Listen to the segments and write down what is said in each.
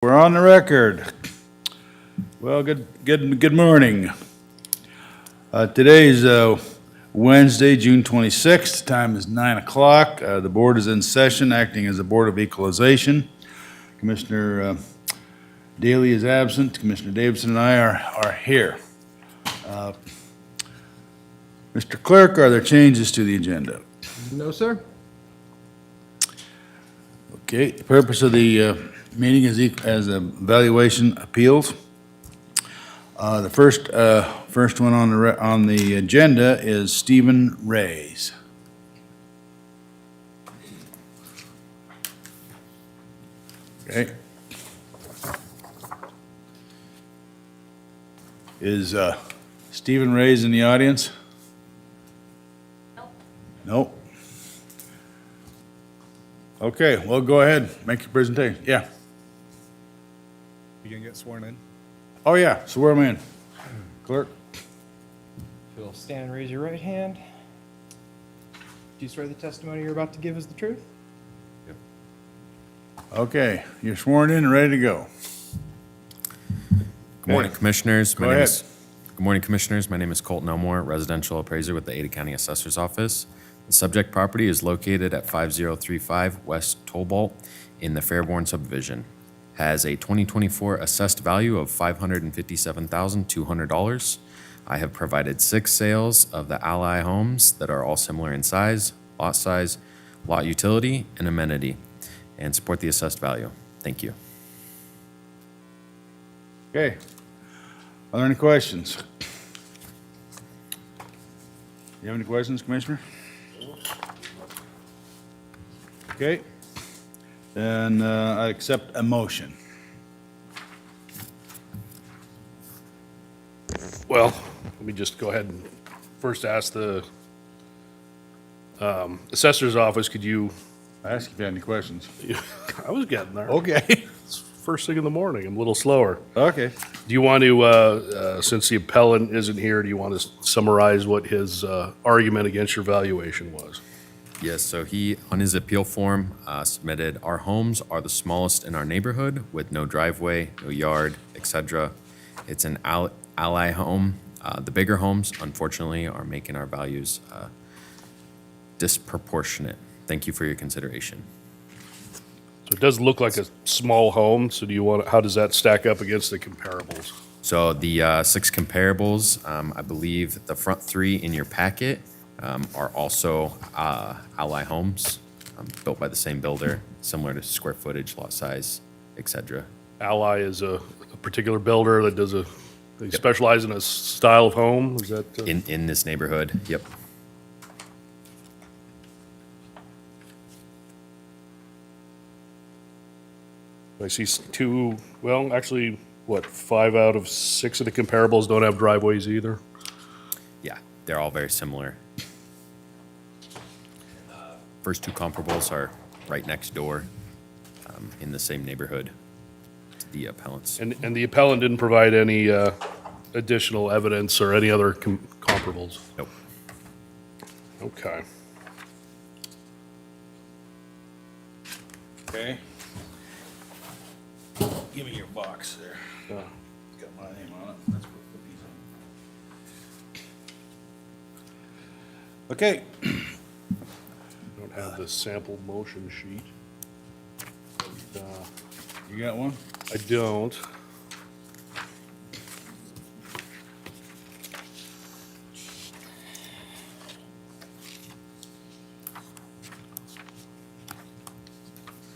We're on the record. Well, good morning. Today's Wednesday, June 26th. Time is 9 o'clock. The board is in session, acting as the Board of Equalization. Commissioner Daly is absent. Commissioner Davidson and I are here. Mr. Clerk, are there changes to the agenda? No, sir. Okay, the purpose of the meeting is as evaluation appeals. The first one on the agenda is Stephen Ray's. Okay. Is Stephen Ray's in the audience? Nope. Okay, well, go ahead, make your presentation. Yeah. You gonna get sworn in? Oh, yeah, swear him in. Clerk? If you'll stand and raise your right hand. Do you swear the testimony you're about to give is the truth? Okay, you're sworn in and ready to go. Good morning, Commissioners. Go ahead. Good morning, Commissioners. My name is Colton Elmore, residential appraiser with the Ada County Assessor's Office. The subject property is located at 5035 West Tollbult in the Fairborn subdivision. Has a 2024 assessed value of $557,200. I have provided 6 sales of the Ally homes that are all similar in size, lot utility, and amenity, and support the assessed value. Thank you. Okay. Are there any questions? You have any questions, Commissioner? Okay. Then I accept a motion. Well, let me just go ahead and first ask the assessor's office, could you, I asked if you had any questions. I was getting there. Okay. It's first thing in the morning, I'm a little slower. Okay. Do you want to, since the appellant isn't here, do you want to summarize what his argument against your valuation was? Yes, so he, on his appeal form, submitted, "Our homes are the smallest in our neighborhood with no driveway, no yard, etc. It's an ally home. The bigger homes, unfortunately, are making our values disproportionate. Thank you for your consideration." So it does look like a small home, so do you want, how does that stack up against the comparables? So the 6 comparables, I believe the front 3 in your packet are also ally homes, built by the same builder, similar to square footage, lot size, etc. Ally is a particular builder that does they specialize in a style of home, is that? In this neighborhood, yep. I see 2, well, actually, what, 5 out of 6 of the comparables don't have driveways either? Yeah, they're all very similar. First 2 comparables are right next door, in the same neighborhood to the appellants. And the appellant didn't provide any additional evidence or any other comparables? Nope. Okay. Okay. Give me your box there. It's got my name on it. That's what put these in. Okay. Don't have the sample motion sheet. You got one? I don't.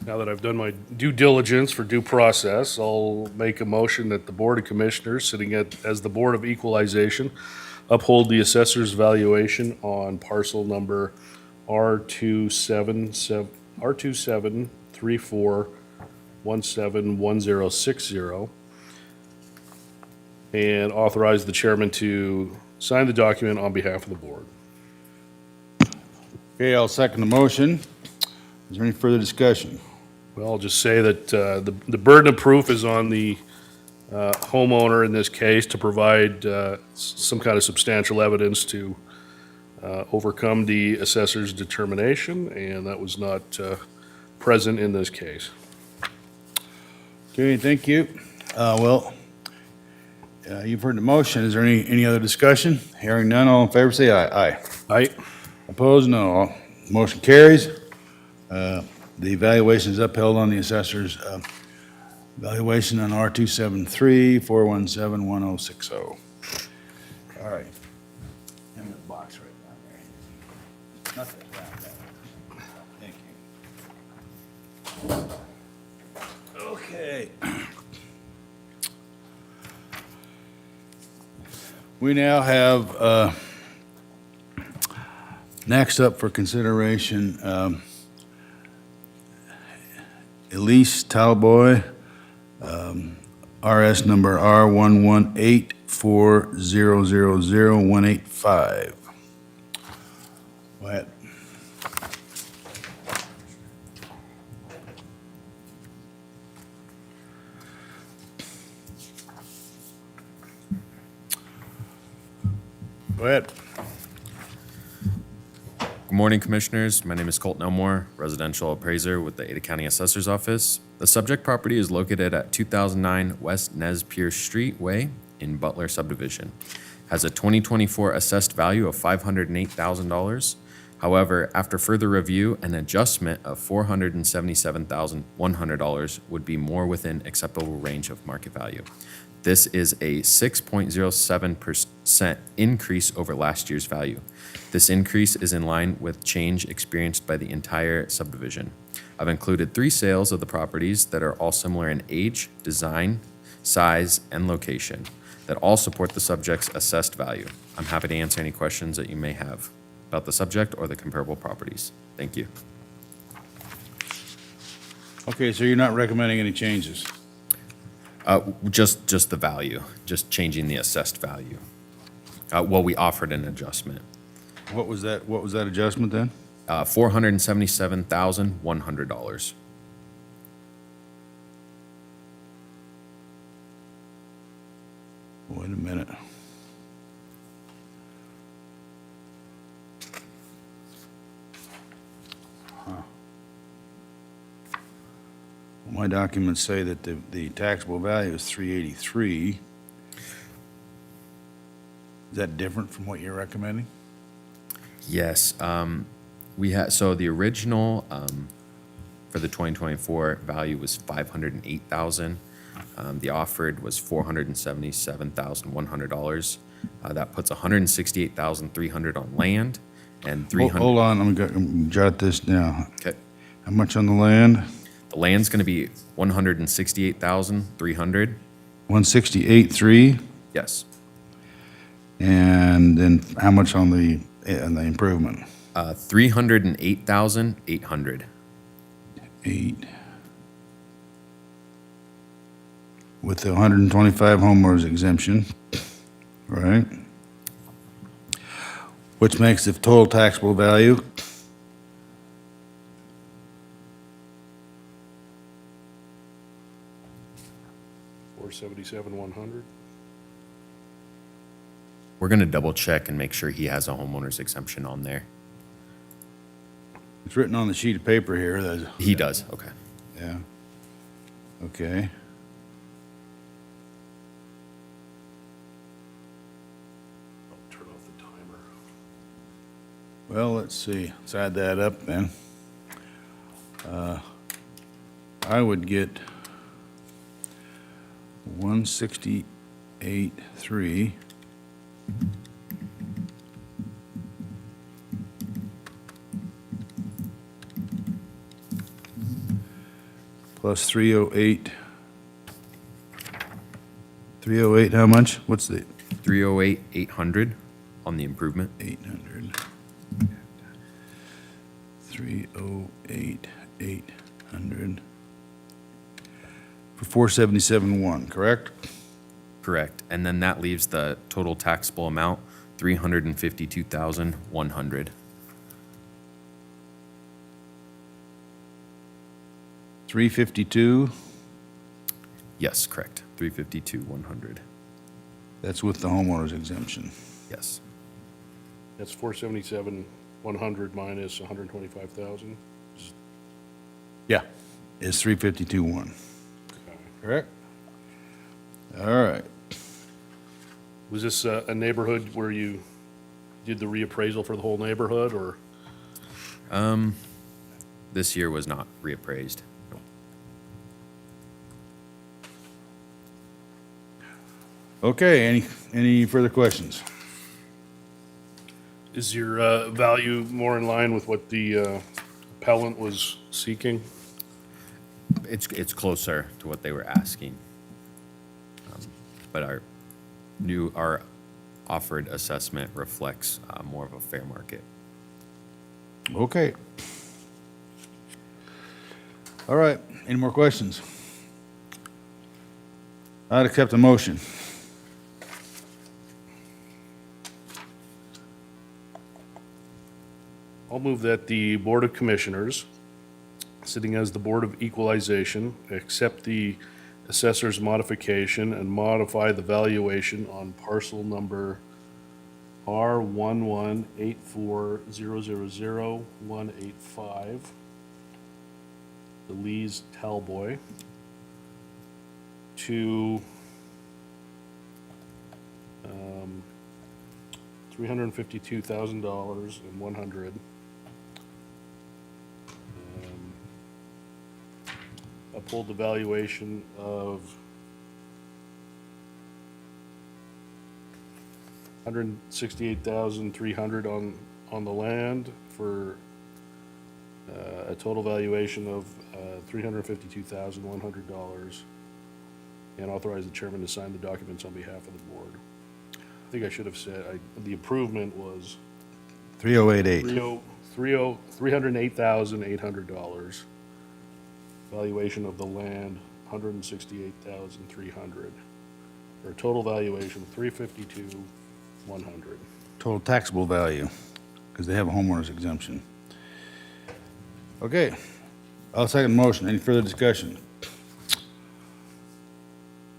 Now that I've done my due diligence for due process, I'll make a motion that the Board of Commissioners, sitting as the Board of Equalization, uphold the assessor's valuation on parcel number R2734171060 and authorize the chairman to sign the document on behalf of the board. Okay, I'll second the motion. Is there any further discussion? Well, I'll just say that the burden of proof is on the homeowner in this case to provide some kind of substantial evidence to overcome the assessor's determination, and that was not present in this case. Okay, thank you. You've heard the motion. Is there any other discussion? Hearing none, all in favor, say aye. Aye. Aye. Opposed, no. Motion carries. The evaluation is upheld on the assessor's valuation on R273-417-1060. All right. And the box right down there. Nothing wrong with that. Thank you. Okay. We now have, next up for consideration, Elise Talboy, RS number R1184000185. Go ahead. Go ahead. Good morning, Commissioners. My name is Colton Elmore, residential appraiser with the Ada County Assessor's Office. The subject property is located at 2009 West Nez Pierce Street Way in Butler subdivision. Has a 2024 assessed value of $508,000. However, after further review, an adjustment of $477,100 would be more within acceptable range of market value. This is a 6.07% increase over last year's value. This increase is in line with change experienced by the entire subdivision. I've included 3 sales of the properties that are all similar in age, design, size, and location that all support the subject's assessed value. I'm happy to answer any questions that you may have about the subject or the comparable properties. Thank you. Okay, so you're not recommending any changes? Just the value, just changing the assessed value. Well, we offered an adjustment. What was that adjustment then? $477,100. Wait a minute. My documents say that the taxable value is 383. Is that different from what you're recommending? Yes, we had, so the original, for the 2024 value was 508,000. The offered was $477,100. That puts $168,300 on land and 300. Hold on, I'm gonna jot this down. Okay. How much on the land? The land's gonna be 168,300. 168.3, Yes. and then how much on the improvement? 308,800. 8. With the 125 homeowners exemption, right? Which makes the total taxable value 477,100. We're gonna double check and make sure he has a homeowner's exemption on there. It's written on the sheet of paper here. He does, okay. Yeah. Okay. I'll turn off the timer. Well, let's see. Let's add that up then. I would get 168.3. Plus 308. 308, how much? What's the 308,800 on the improvement. 800? 308, 800. For 477.1, correct? Correct. And then that leaves the total taxable amount, 352,100. 352, Yes, correct. 352,100. that's with the homeowner's exemption. Yes. That's 477,100 minus 125,000. Yeah. Is 352.1. correct? All right. Was this a neighborhood where you did the reappraisal for the whole neighborhood, or? This year was not reappraised. Okay, any further questions? Is your value more in line with what the appellant was seeking? It's closer to what they were asking. But our offered assessment reflects more of a fair market. Okay. All right, any more questions? I'd accept a motion. I'll move that the Board of Commissioners, sitting as the Board of Equalization, accept the assessor's modification and modify the valuation on parcel number R1184000185, the Lee's Talboy, to $352,100. Uphold the valuation of $168,300 on the land for a total valuation of $352,100, and authorize the chairman to sign the documents on behalf of the board. I think I should have said, the improvement was 3088. $308,800. Valuation of the land, $168,300. For a total valuation, $352,100. Total taxable value, because they have a homeowner's exemption. Okay, I'll second the motion. Any further discussion?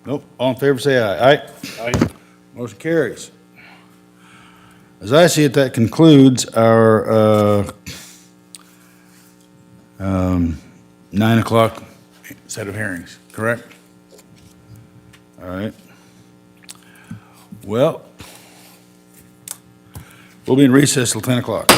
Nope, all in favor say aye. Aye. Aye. Motion carries. As I see it, that concludes our 9 o'clock set of hearings, correct? All right. Well, we'll be in recess till 10 o'clock.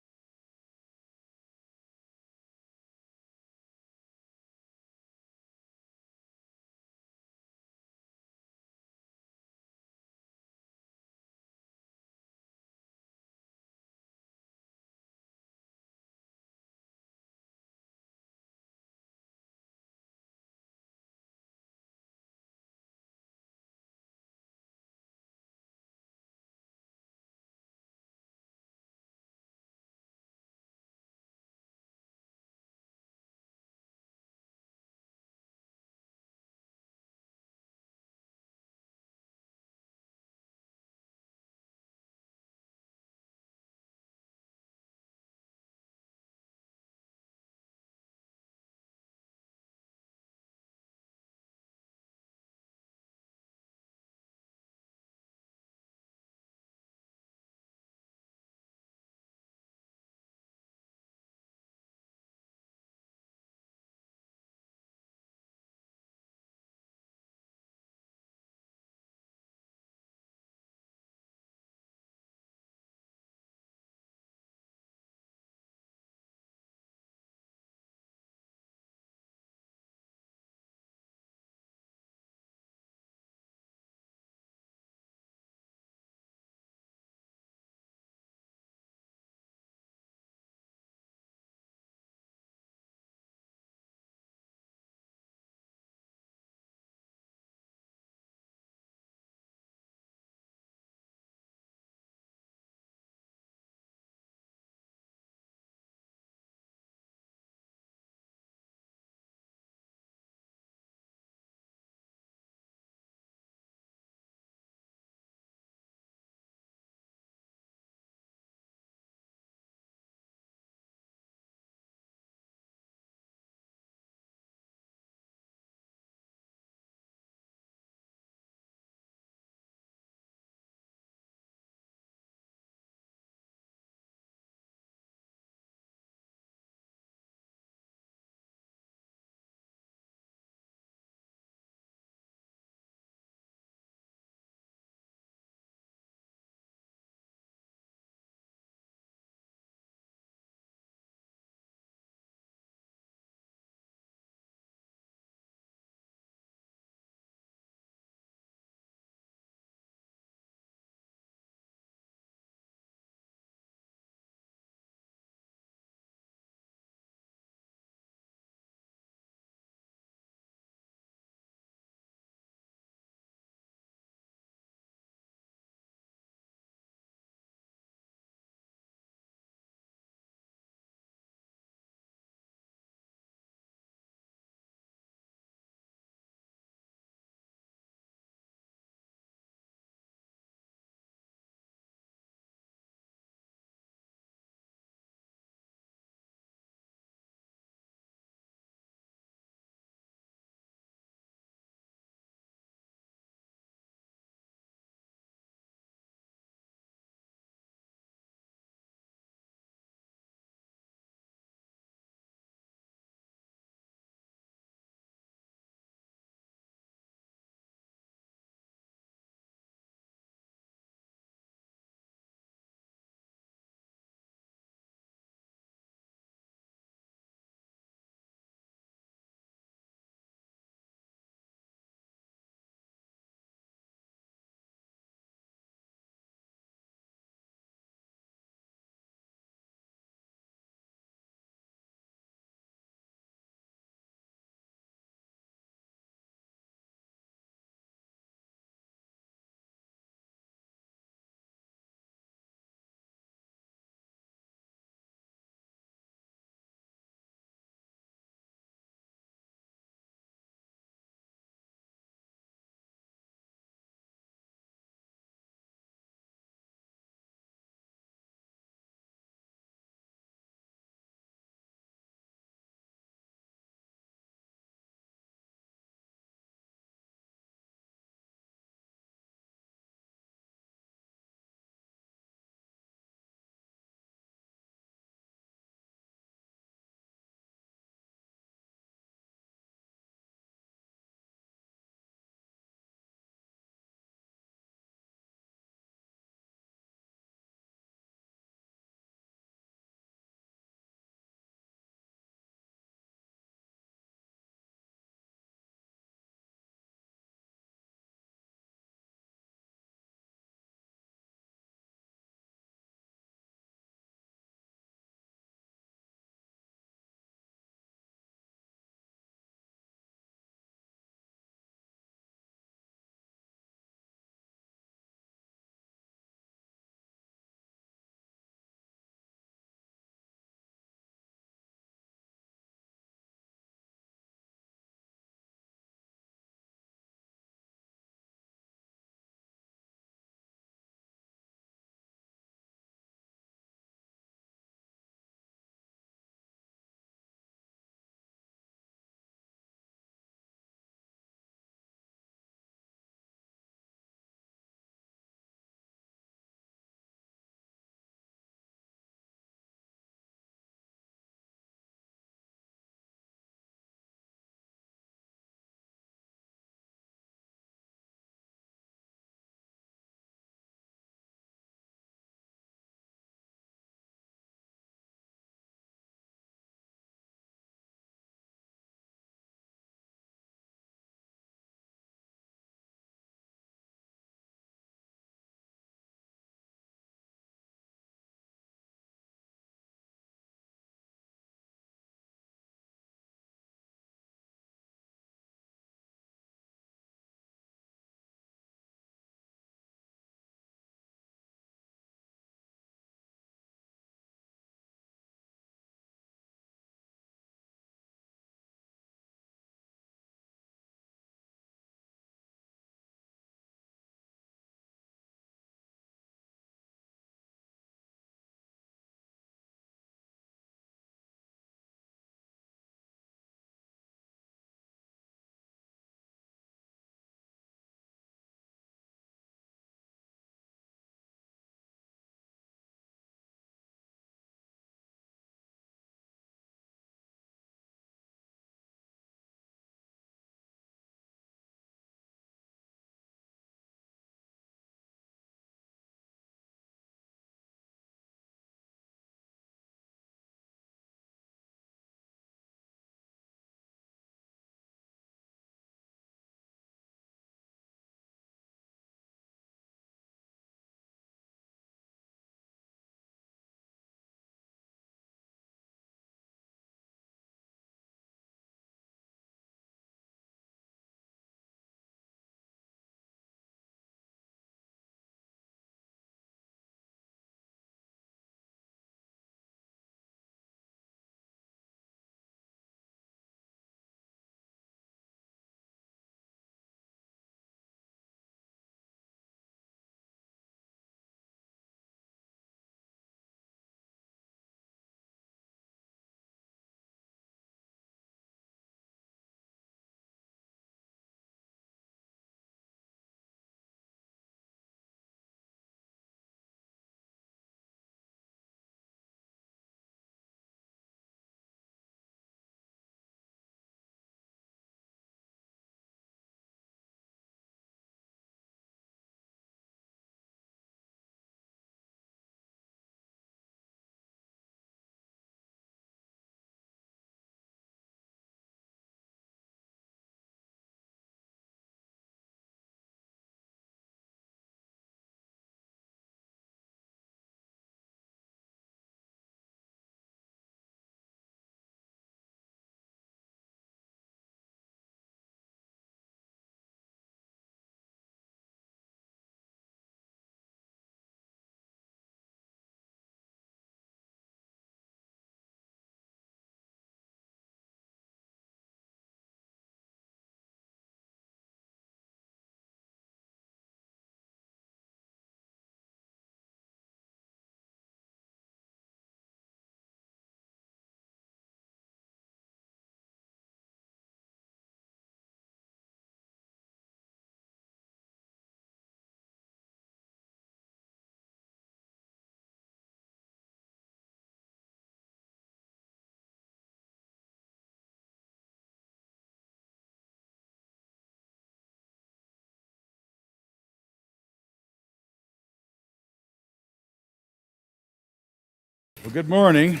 Well, good morning.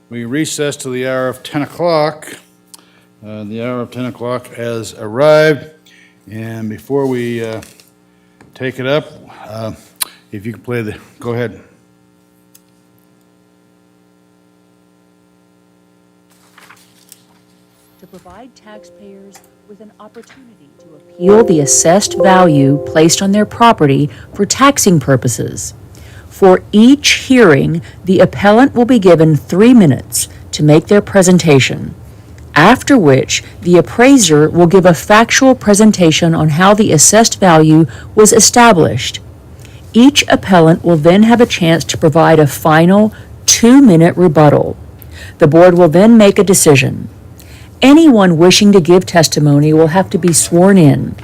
We recess to the hour of 10 o'clock. The hour of 10 o'clock has arrived, and before we take it up, if you could play the, go ahead. To provide taxpayers with an opportunity to appeal the assessed value placed on their property for taxing purposes. For each hearing, the appellant will be given 3 minutes to make their presentation, after which the appraiser will give a factual presentation on how the assessed value was established. Each appellant will then have a chance to provide a final 2-minute rebuttal. The board will then make a decision. Anyone wishing to give testimony will have to be sworn in.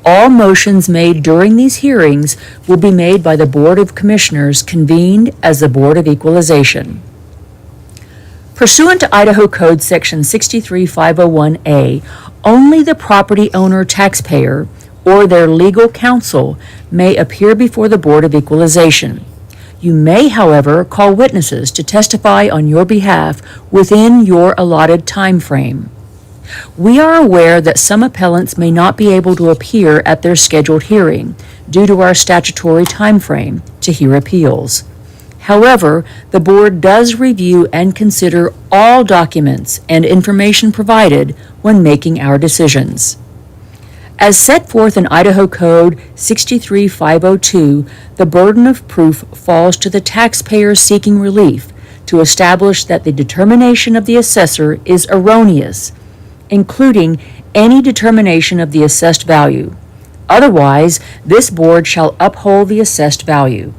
All motions made during these hearings will be made by the Board of Commissioners convened as the Board of Equalization. Pursuant to Idaho Code Section 63501A, only the property owner taxpayer or their legal counsel may appear before the Board of Equalization. You may, however, call witnesses to testify on your behalf within your allotted time frame. We are aware that some appellants may not be able to appear at their scheduled hearing due to our statutory time frame to hear appeals. However, the board does review and consider all documents and information provided when making our decisions. As set forth in Idaho Code 63502, the burden of proof falls to the taxpayer seeking relief to establish that the determination of the assessor is erroneous, including any determination of the assessed value. Otherwise, this board shall uphold the assessed value.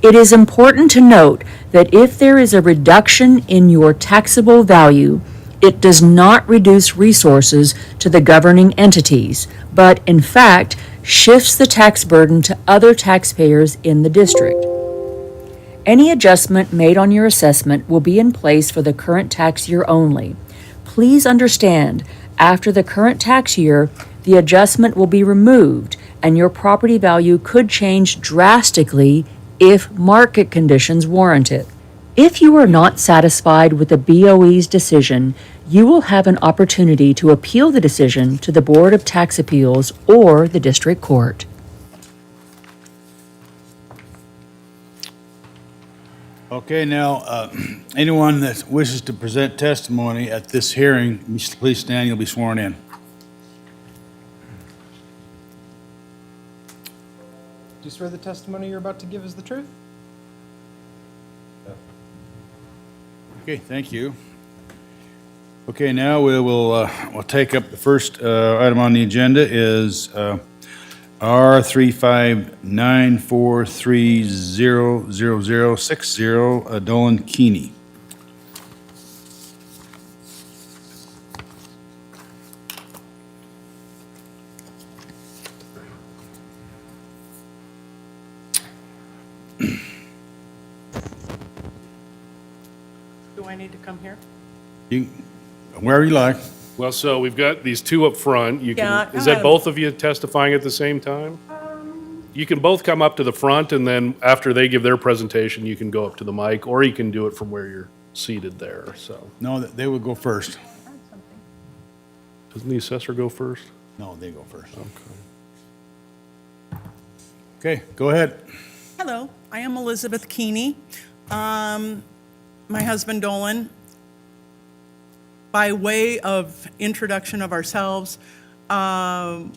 It is important to note that if there is a reduction in your taxable value, it does not reduce resources to the governing entities, but in fact shifts the tax burden to other taxpayers in the district. Any adjustment made on your assessment will be in place for the current tax year only. Please understand, after the current tax year, the adjustment will be removed and your property value could change drastically if market conditions warrant it. If you are not satisfied with the BOE's decision, you will have an opportunity to appeal the decision to the Board of Tax Appeals or the District Court. Okay, now, anyone that wishes to present testimony at this hearing, please stand, you'll be sworn in. Do you swear the testimony you're about to give is the truth? Okay, thank you. Okay, now we'll take up the first item on the agenda is R359430060, Dolan Keeney. Do I need to come here? Wherever you like. Well, so we've got these two up front. You Yeah, can, is that both of you testifying at the same time? You can both come up to the front, and then after they give their presentation, you can go up to the mic, or you can do it from where you're seated there, so. No, they would go first. Doesn't the assessor go first? No, they go first. Okay. Okay, go ahead. Hello, I am Elizabeth Keeney. My husband Dolan. By way of introduction of ourselves, I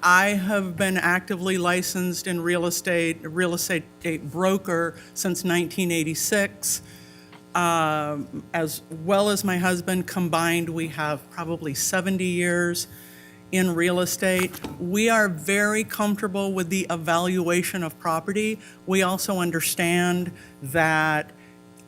have been actively licensed in real estate broker since 1986. As well as my husband combined, we have probably 70 years in real estate. We are very comfortable with the evaluation of property. We also understand that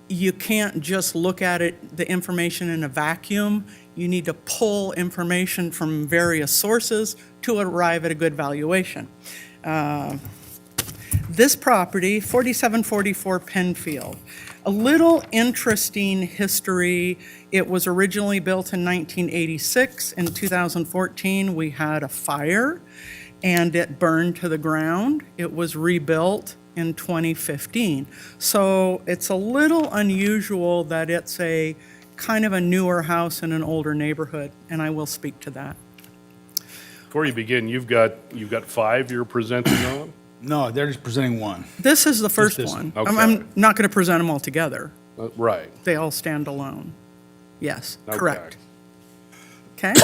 you can't just look at it, the information in a vacuum. You need to pull information from various sources to arrive at a good valuation. This property, 4744 Penfield, a little interesting history. It was originally built in 1986. In 2014, we had a fire and it burned to the ground. It was rebuilt in 2015. So it's a little unusual that it's a kind of a newer house in an older neighborhood, and I will speak to that. Before you begin, you've got 5 you're presenting on? No, they're just presenting one. This is the first this one. one. I'm Okay. not going to present them all together. Right. They all stand alone. Yes, Okay. correct. Okay?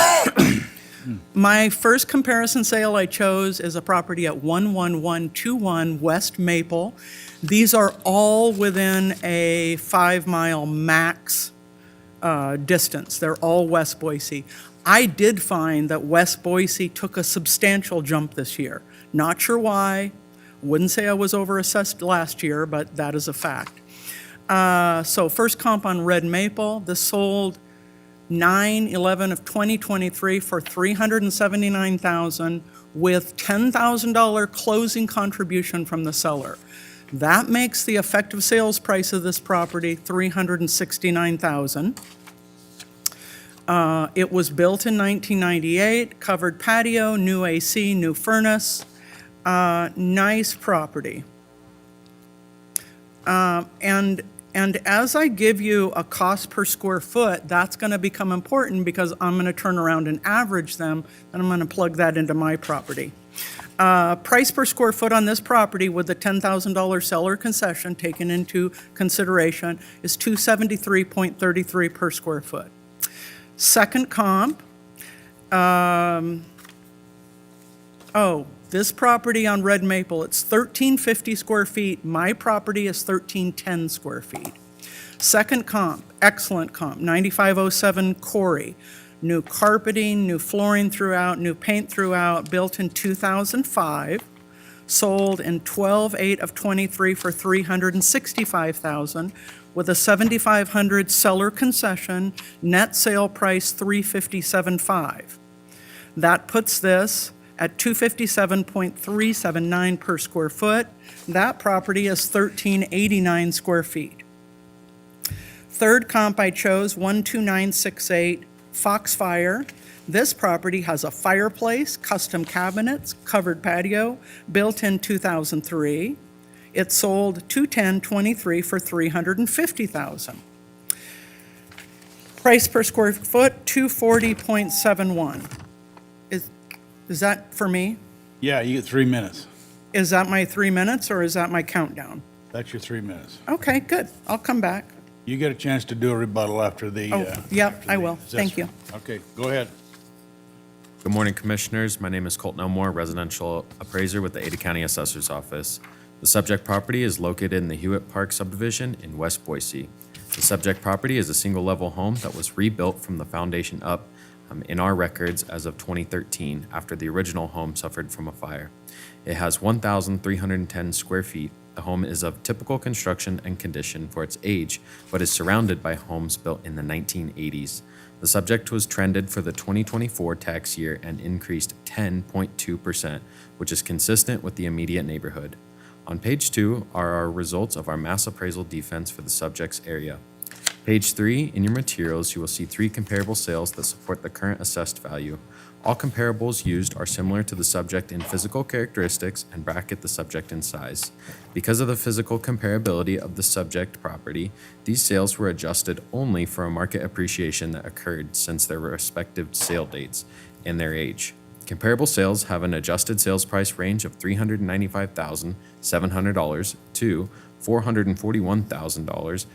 My first comparison sale I chose is a property at 11121 West Maple. These are all within a 5-mile max distance. They're all West Boise. I did find that West Boise took a substantial jump this year. Not sure why. Wouldn't say I was overassessed last year, but that is a fact. So first comp on Red Maple, this sold 9/11 of 2023 for $379,000 with $10,000 closing contribution from the seller. That makes the effective sales price of this property $369,000. It was built in 1998, covered patio, new AC, new furnace. Nice property. And as I give you a cost per square foot, that's going to become important because I'm going to turn around and average them, and I'm going to plug that into my property. Price per square foot on this property with the $10,000 seller concession taken into consideration is $273.33 per square foot. Second comp, this property on Red Maple, it's 1,350 square feet. My property is 1,310 square feet. Second comp, excellent comp, 9507 Corey. New carpeting, new flooring throughout, new paint throughout, built in 2005, sold in 12/8 of 23 for $365,000 with a $7,500 seller concession, net sale price $357,500. That puts this at $257.379 per square foot. That property is 1,389 square feet. Third comp I chose, 12968 Foxfire. This property has a fireplace, custom cabinets, covered patio, built in 2003. It sold 210/23 for $350,000. Price per square foot, $240.71. Is that for me? Yeah, you get 3 minutes. Is that my 3 minutes or is that my countdown? That's your 3 minutes. Okay, good. I'll come back. You get a chance to do a rebuttal after the. Oh, yep, I will. Thank you. Okay, go ahead. Good morning, Commissioners. My name is Colton Elmore, residential appraiser with the Ada County Assessor's Office. The subject property is located in the Hewitt Park subdivision in West Boise. The subject property is a single-level home that was rebuilt from the foundation up in our records as of 2013 after the original home suffered from a fire. It has 1,310 square feet. The home is of typical construction and condition for its age, but is surrounded by homes built in the 1980s. The subject was trended for the 2024 tax year and increased 10.2%, which is consistent with the immediate neighborhood. On page 2 are our results of our mass appraisal defense for the subject's area. Page 3, in your materials, you will see 3 comparable sales that support the current assessed value. All comparables used are similar to the subject in physical characteristics and bracket the subject in size. Because of the physical comparability of the subject property, these sales were adjusted only for a market appreciation that occurred since their respective sale dates and their age. Comparable sales have an adjusted sales price range of $395,700 to $441,800,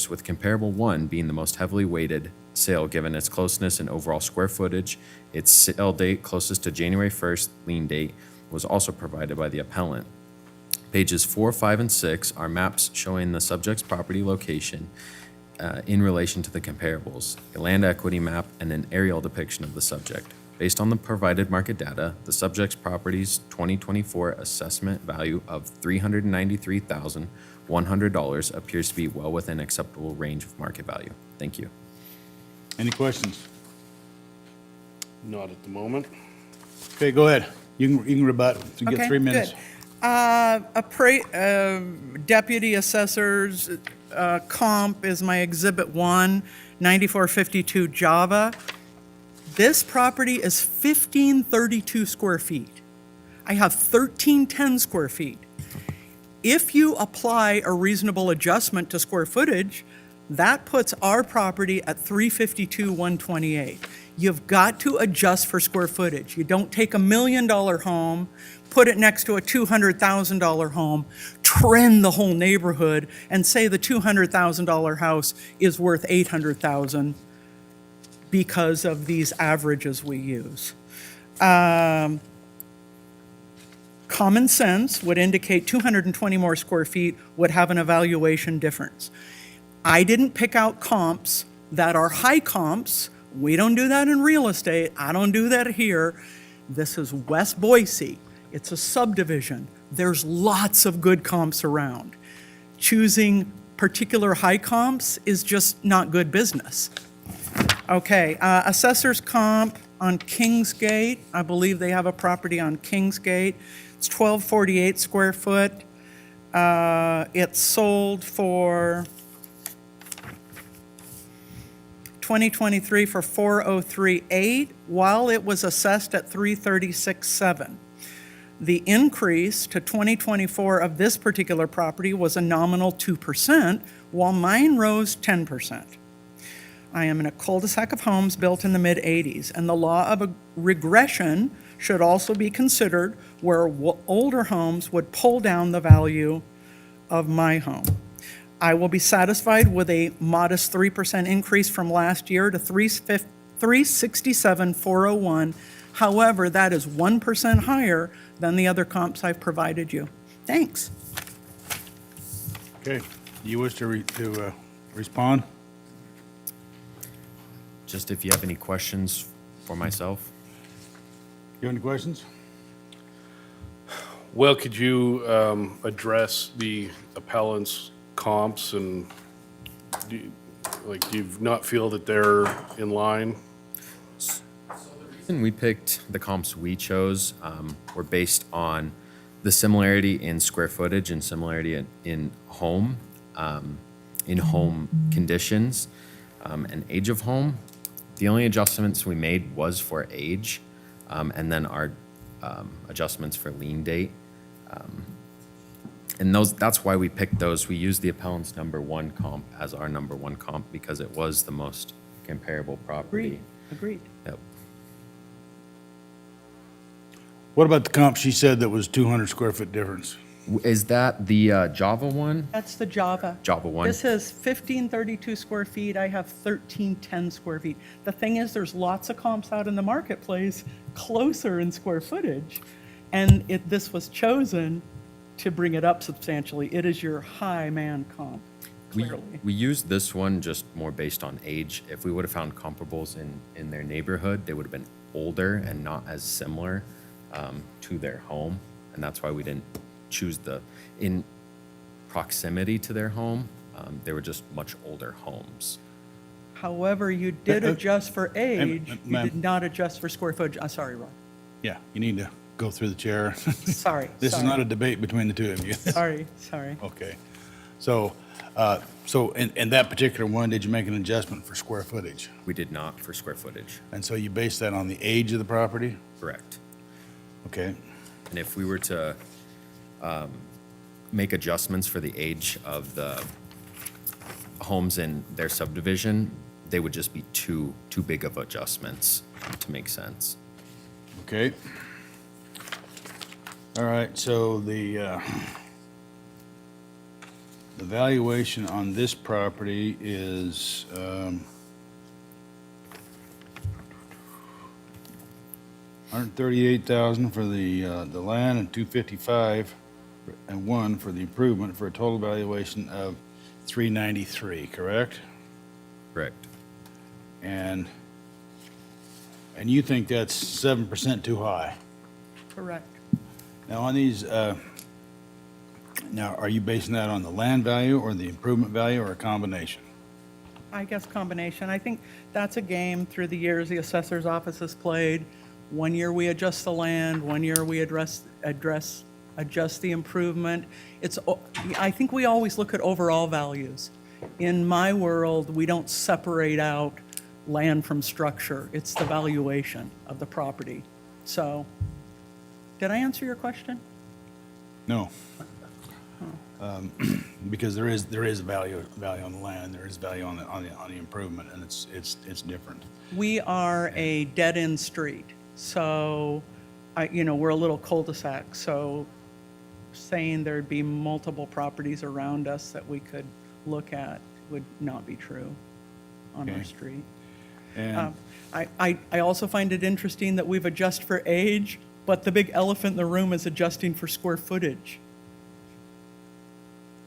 with comparable 1 being the most heavily weighted sale given its closeness in overall square footage. Its sale date closest to January 1st lien date was also provided by the appellant. Pages 4, 5, and 6 are maps showing the subject's property location in relation to the comparables, a land equity map, and an aerial depiction of the subject. Based on the provided market data, the subject's property's 2024 assessment value of $393,100 appears to be well within acceptable range of market value. Thank you. Any questions? Not at the moment. Okay, go ahead. You can rebut. You get Okay, 3 minutes. good. Deputy Assessor's comp is my Exhibit 1, 9452 Java. This property is 1,532 square feet. I have 1310 square feet. If you apply a reasonable adjustment to square footage, that puts our property at 352, 128. You've got to adjust for square footage. You don't take $1 million home, put it next to a $200,000 home, trend the whole neighborhood, and say the $200,000 house is worth $800,000 because of these averages we use. Common sense would indicate 220 more square feet would have an evaluation difference. I didn't pick out comps that are high comps. We don't do that in real estate. I don't do that here. This is West Boise. It's a subdivision. There's lots of good comps around. Choosing particular high comps is just not good business. Okay, assessor's comp on Kingsgate. I believe they have a property on Kingsgate. It's 1248 square foot. It's sold for 2023 for 403.8, while it was assessed at 336.7. The increase to 2024 of this particular property was a nominal 2%, while mine rose 10%. I am in a cul-de-sac of homes built in the mid-'80s, and the law of a regression should also be considered where older homes would pull down the value of my home. I will be satisfied with a modest 3% increase from last year to 367,401. However, that is 1% higher than the other comps I've provided you. Thanks. Okay, do you wish to respond? Just if you have any questions for myself. You have any questions? Well, could you address the appellant's comps and do you not feel that they're in line? And we picked the comps we chose were based on the similarity in square footage and similarity in home conditions and age of home. The only adjustments we made was for age, and then our adjustments for lien date. And that's why we picked those. We used the appellant's #1 comp as our #1 comp because it was the most comparable property. Agreed. Yep. What about the comp she said that was 200 square foot difference? Is that the Java one? That's the Java. Java one? This is 1532 square feet. I have 1310 square feet. The thing is, there's lots of comps out in the marketplace closer in square footage. And this was chosen to bring it up substantially. It is your high man comp, clearly. We used this one just more based on age. If we would have found comparables in their neighborhood, they would have been older and not as similar to their home. And that's why we didn't choose in proximity to their home. They were just much older homes. However, you did adjust for age. You ma'am. did not adjust for square footage. I'm sorry, Ron. Yeah, you need to go through the chair. Sorry. This is not a debate between the two of you. Sorry. Okay. So in that particular one, did you make an adjustment for square footage? We did not for square footage. And so you based that on the age of the property? Correct. Okay. And if we were to make adjustments for the age of the homes in their subdivision, they would just be too big of adjustments to make sense. Okay. All right, so the valuation on this property is, $138,000 for the land and $255 and $1 for the improvement for a total valuation of $393, correct? Correct. And you think that's 7% too high? Correct. Now, on these, now, are you basing that on the land value or the improvement value or a combination? I guess combination. I think that's a game through the years the assessor's office has played. One year we adjust the land, one year we adjust the improvement. I think we always look at overall values. In my world, we don't separate out land from structure. It's the valuation of the property. So Did I answer your question? No. Because there is a value on the land, there is value on the improvement, and it's different. We are a dead-end street, so, we're a little cul-de-sac, so saying there'd be multiple properties around us that we could look at would not be true on our Okay. street. And I also find it interesting that we've adjusted for age, but the big elephant in the room is adjusting for square footage.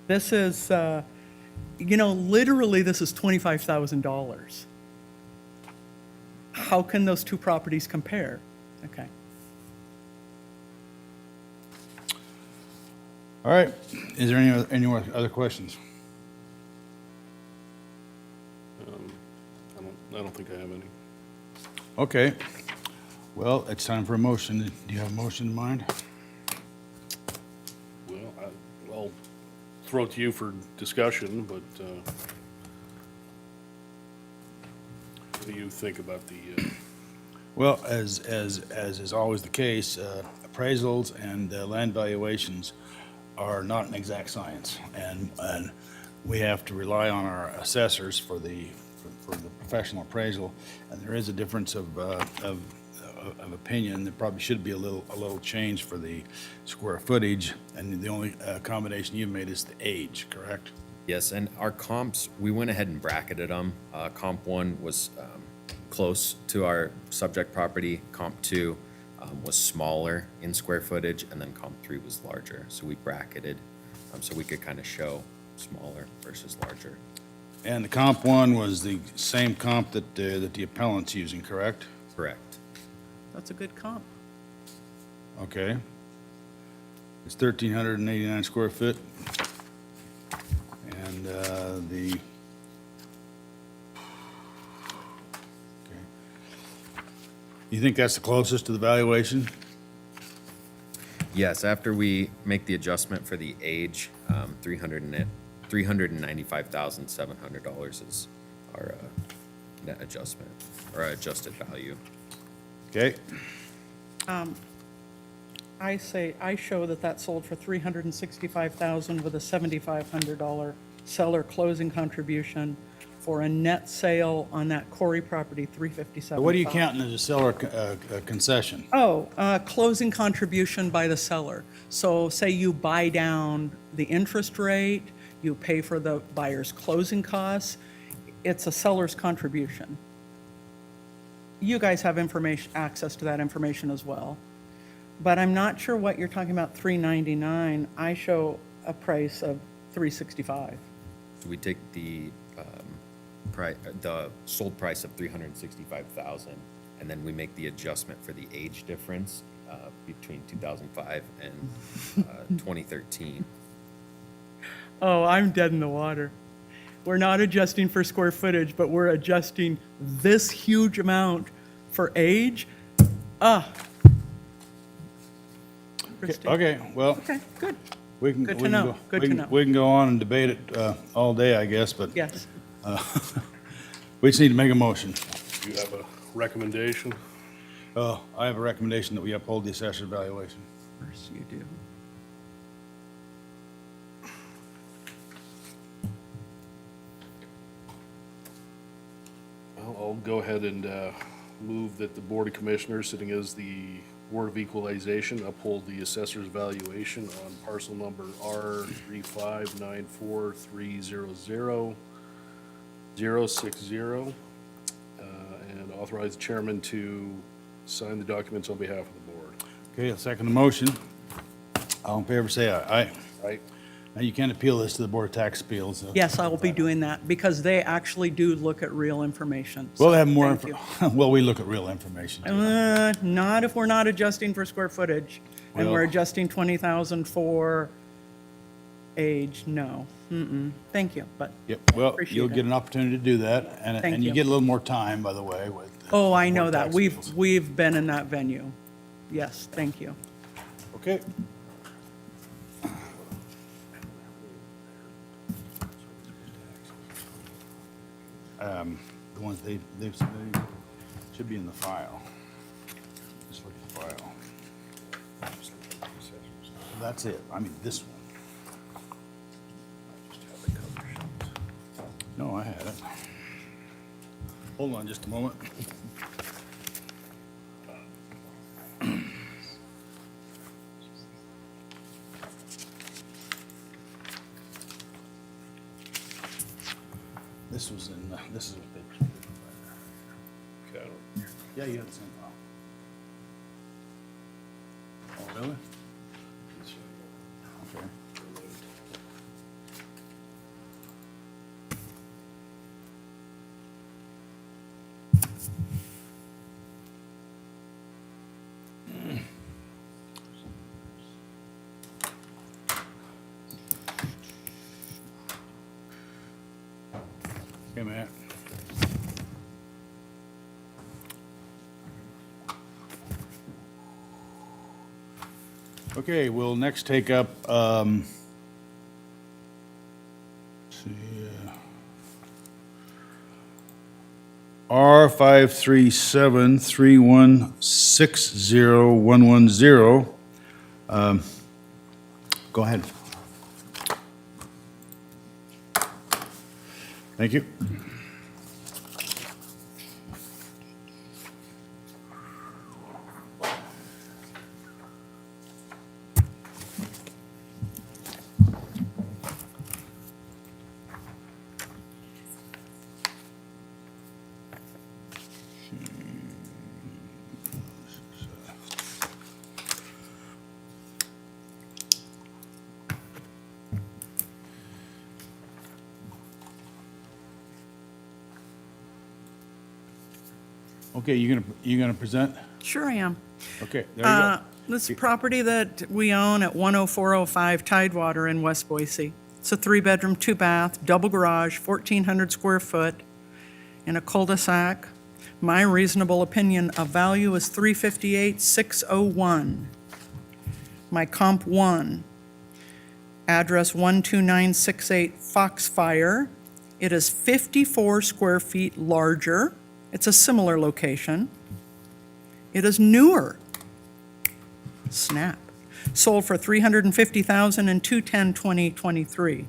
This is, literally, this is $25,000. How can those two properties compare? Okay. all right, is there any more other questions? I don't think I have any. Okay, well, it's time for a motion. Do you have a motion in mind? Well, I'll throw it to you for discussion, but what do you think about the, Well, as is always the case, appraisals and land valuations are not an exact science, and we have to rely on our assessors for the professional appraisal, and there is a difference of opinion. There probably should be a little change for the square footage, and the only accommodation you've made is the age, correct? Yes, and our comps, we went ahead and bracketed them. Comp 1 was close to our subject property. Comp 2 was smaller in square footage, and then Comp 3 was larger. So we bracketed so we could kind of show smaller versus larger. And the comp 1 was the same comp that the appellant's using, correct? Correct. That's a good comp. Okay. It's 1,389 square foot. And okay. You think that's the closest to the valuation? Yes, after we make the adjustment for the age, $395,700 is our net adjustment, or adjusted value. Okay. I show that sold for $365,000 with a $7,500 seller closing contribution for a net sale on that Corey property, $357,000. What are you counting as a seller concession? Closing contribution by the seller. So say you buy down the interest rate, you pay for the buyer's closing costs, it's a seller's contribution. You guys have access to that information as well. But I'm not sure what you're talking about, $399. I show a price of $365. So we take the sold price of $365,000, and then we make the adjustment for the age difference between 2005 and 2013. Oh, I'm dead in the water. We're not adjusting for square footage, but we're adjusting this huge amount for age. Christine. Okay, well, Okay, good. we can. Good to we can know. go- Good we to can- know. We can go on and debate it all day, I guess, but Yes. we just need to make a motion. do you have a recommendation? I have a recommendation that we uphold the assessor's valuation. Of course you do. I'll go ahead and move that the Board of Commissioners, sitting as the Board of Equalization, uphold the assessor's valuation on parcel number R35943000060, and authorize the chairman to sign the documents on behalf of the board. Okay, I'll second the motion. All in favor, say aye. Aye. Right? Now, you can't appeal this to the Board of Tax Appeals. so- Yes, I will be doing that because they actually do look at real information. We'll So, have more, thank you. well, we look at real information. too. Not if we're not adjusting for square footage and we're Well- adjusting 20,000 for age, no. Thank you, but, Yep, well, Appreciate you'll it. get an opportunity to do that, and Thank you you. get a little more time, by the way, with. oh, I Board know of that. Tax We've, Appeals. we've been in that venue. Yes, thank you. Okay. The ones they've submitted should be in the file. Just look at the file. that's it. I mean, this one. No, I had it. Hold on just a moment. This was in, this is what they. Okay, Yeah, you had the same file. Oh, really? Okay. Hey, Matt. Okay, we'll next take up, let's see, R53731601110. Go ahead. Thank you. Okay, you gonna present? Sure I am. Okay, there you go. This property that we own at 10405 Tidewater in West Boise. It's a 3-bedroom, 2-bath, double garage, 1,400 square foot in a cul-de-sac. My reasonable opinion of value is $358,601. My comp 1, address 12968 Foxfire. It is 54 square feet larger. It's a similar location. It is newer. Snap. Sold for $350,000 in 2/10/2023.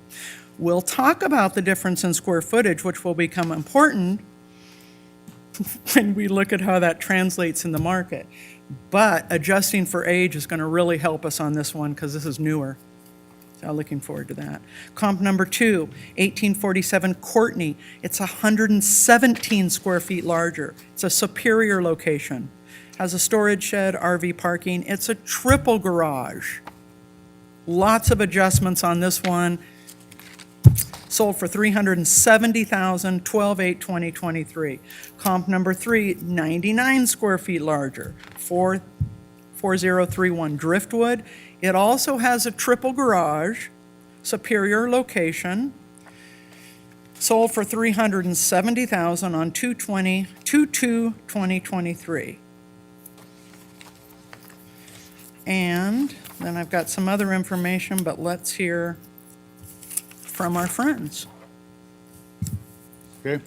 We'll talk about the difference in square footage, which will become important when we look at how that translates in the market. But adjusting for age is going to really help us on this one because this is newer. So looking forward to that. Comp number 2, 1847 Courtney. It's 117 square feet larger. It's a superior location. Has a storage shed, RV parking. It's a triple garage. Lots of adjustments on this one. Sold for $370,000, 12/8/2023. Comp number 3, 99 square feet larger, 4031 Driftwood. It also has a triple garage, superior location. Sold for $370,000 on 2/2/2023. And then I've got some other information, but let's hear from our friends. Okay.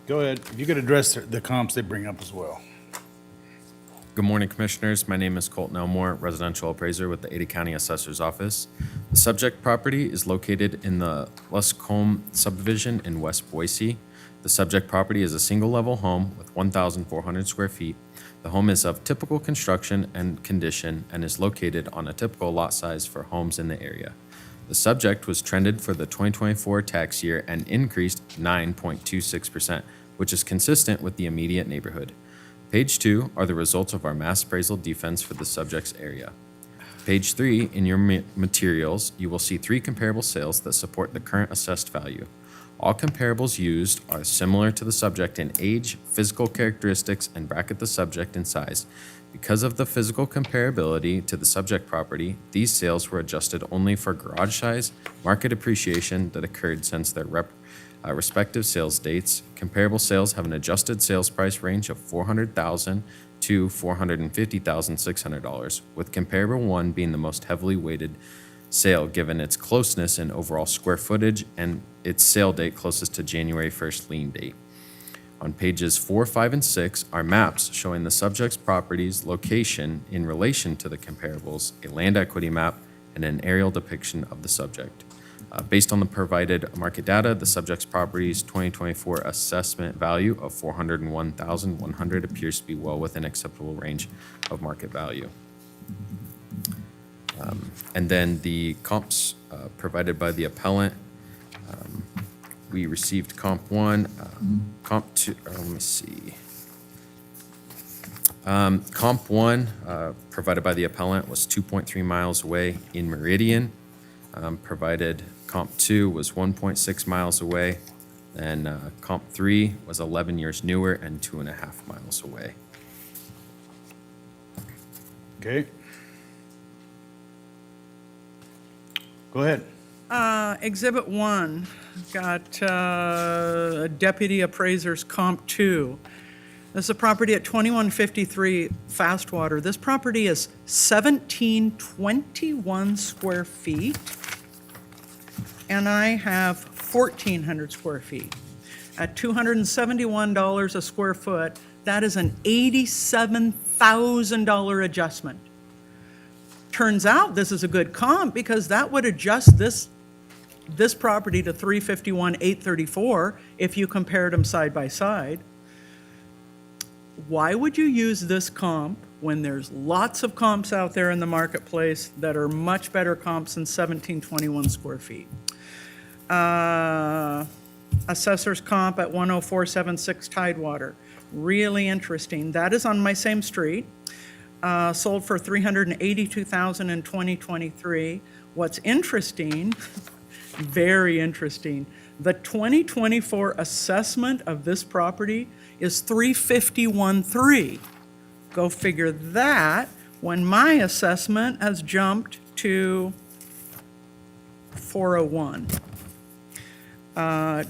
Go ahead. If you could address the comps they bring up as well. Good morning, Commissioners. My name is Colton Elmore, residential appraiser with the Ada County Assessor's Office. The subject property is located in the Luscombe subdivision in West Boise. The subject property is a single-level home with 1,400 square feet. The home is of typical construction and condition and is located on a typical lot size for homes in the area. The subject was trended for the 2024 tax year and increased 9.26%, which is consistent with the immediate neighborhood. Page 2 are the results of our mass appraisal defense for the subject's area. Page 3, in your materials, you will see 3 comparable sales that support the current assessed value. All comparables used are similar to the subject in age, physical characteristics, and bracket the subject in size. Because of the physical comparability to the subject property, these sales were adjusted only for garage size, market appreciation that occurred since their respective sales dates. Comparable sales have an adjusted sales price range of $400,000 to $450,600, with comparable 1 being the most heavily weighted sale given its closeness in overall square footage and its sale date closest to January 1st lien date. On pages 4, 5, and 6 are maps showing the subject's property's location in relation to the comparables, a land equity map, and an aerial depiction of the subject. Based on the provided market data, the subject's property's 2024 assessment value of $401,100 appears to be well within acceptable range of market value. And then the comps provided by the appellant, we received comp 1, comp 2, let me see. Comp 1 provided by the appellant was 2.3 miles away in Meridian. Provided comp 2 was 1.6 miles away. And comp 3 was 11 years newer and 2.5 miles away. Okay. Go ahead. Exhibit 1, got Deputy Appraiser's Comp 2. This is a property at 2153 Fastwater. This property is 1,721 square feet, and I have 1,400 square feet. At $271 a square foot, that is an $87,000 adjustment. Turns out this is a good comp because that would adjust this property to 351,834 if you compared them side by side. Why would you use this comp when there's lots of comps out there in the marketplace that are much better comps than 1,721 square feet? Assessor's comp at 10476 Tidewater. Really interesting. That is on my same street. Sold for $382,000 in 2023. What's interesting, very interesting, the 2024 assessment of this property is $351,300. Go figure that when my assessment has jumped to $401.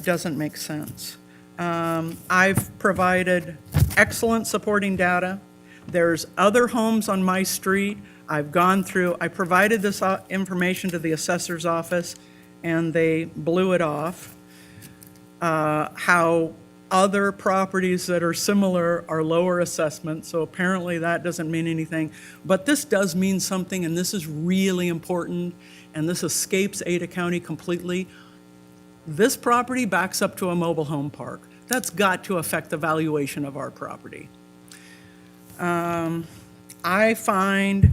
Doesn't make sense. I've provided excellent supporting data. There's other homes on my street. I've gone through, I provided this information to the assessor's office, and they blew it off. How other properties that are similar are lower assessment, so apparently that doesn't mean anything. But this does mean something, and this is really important, and this escapes Ada County completely. This property backs up to a mobile home park. That's got to affect the valuation of our property. I find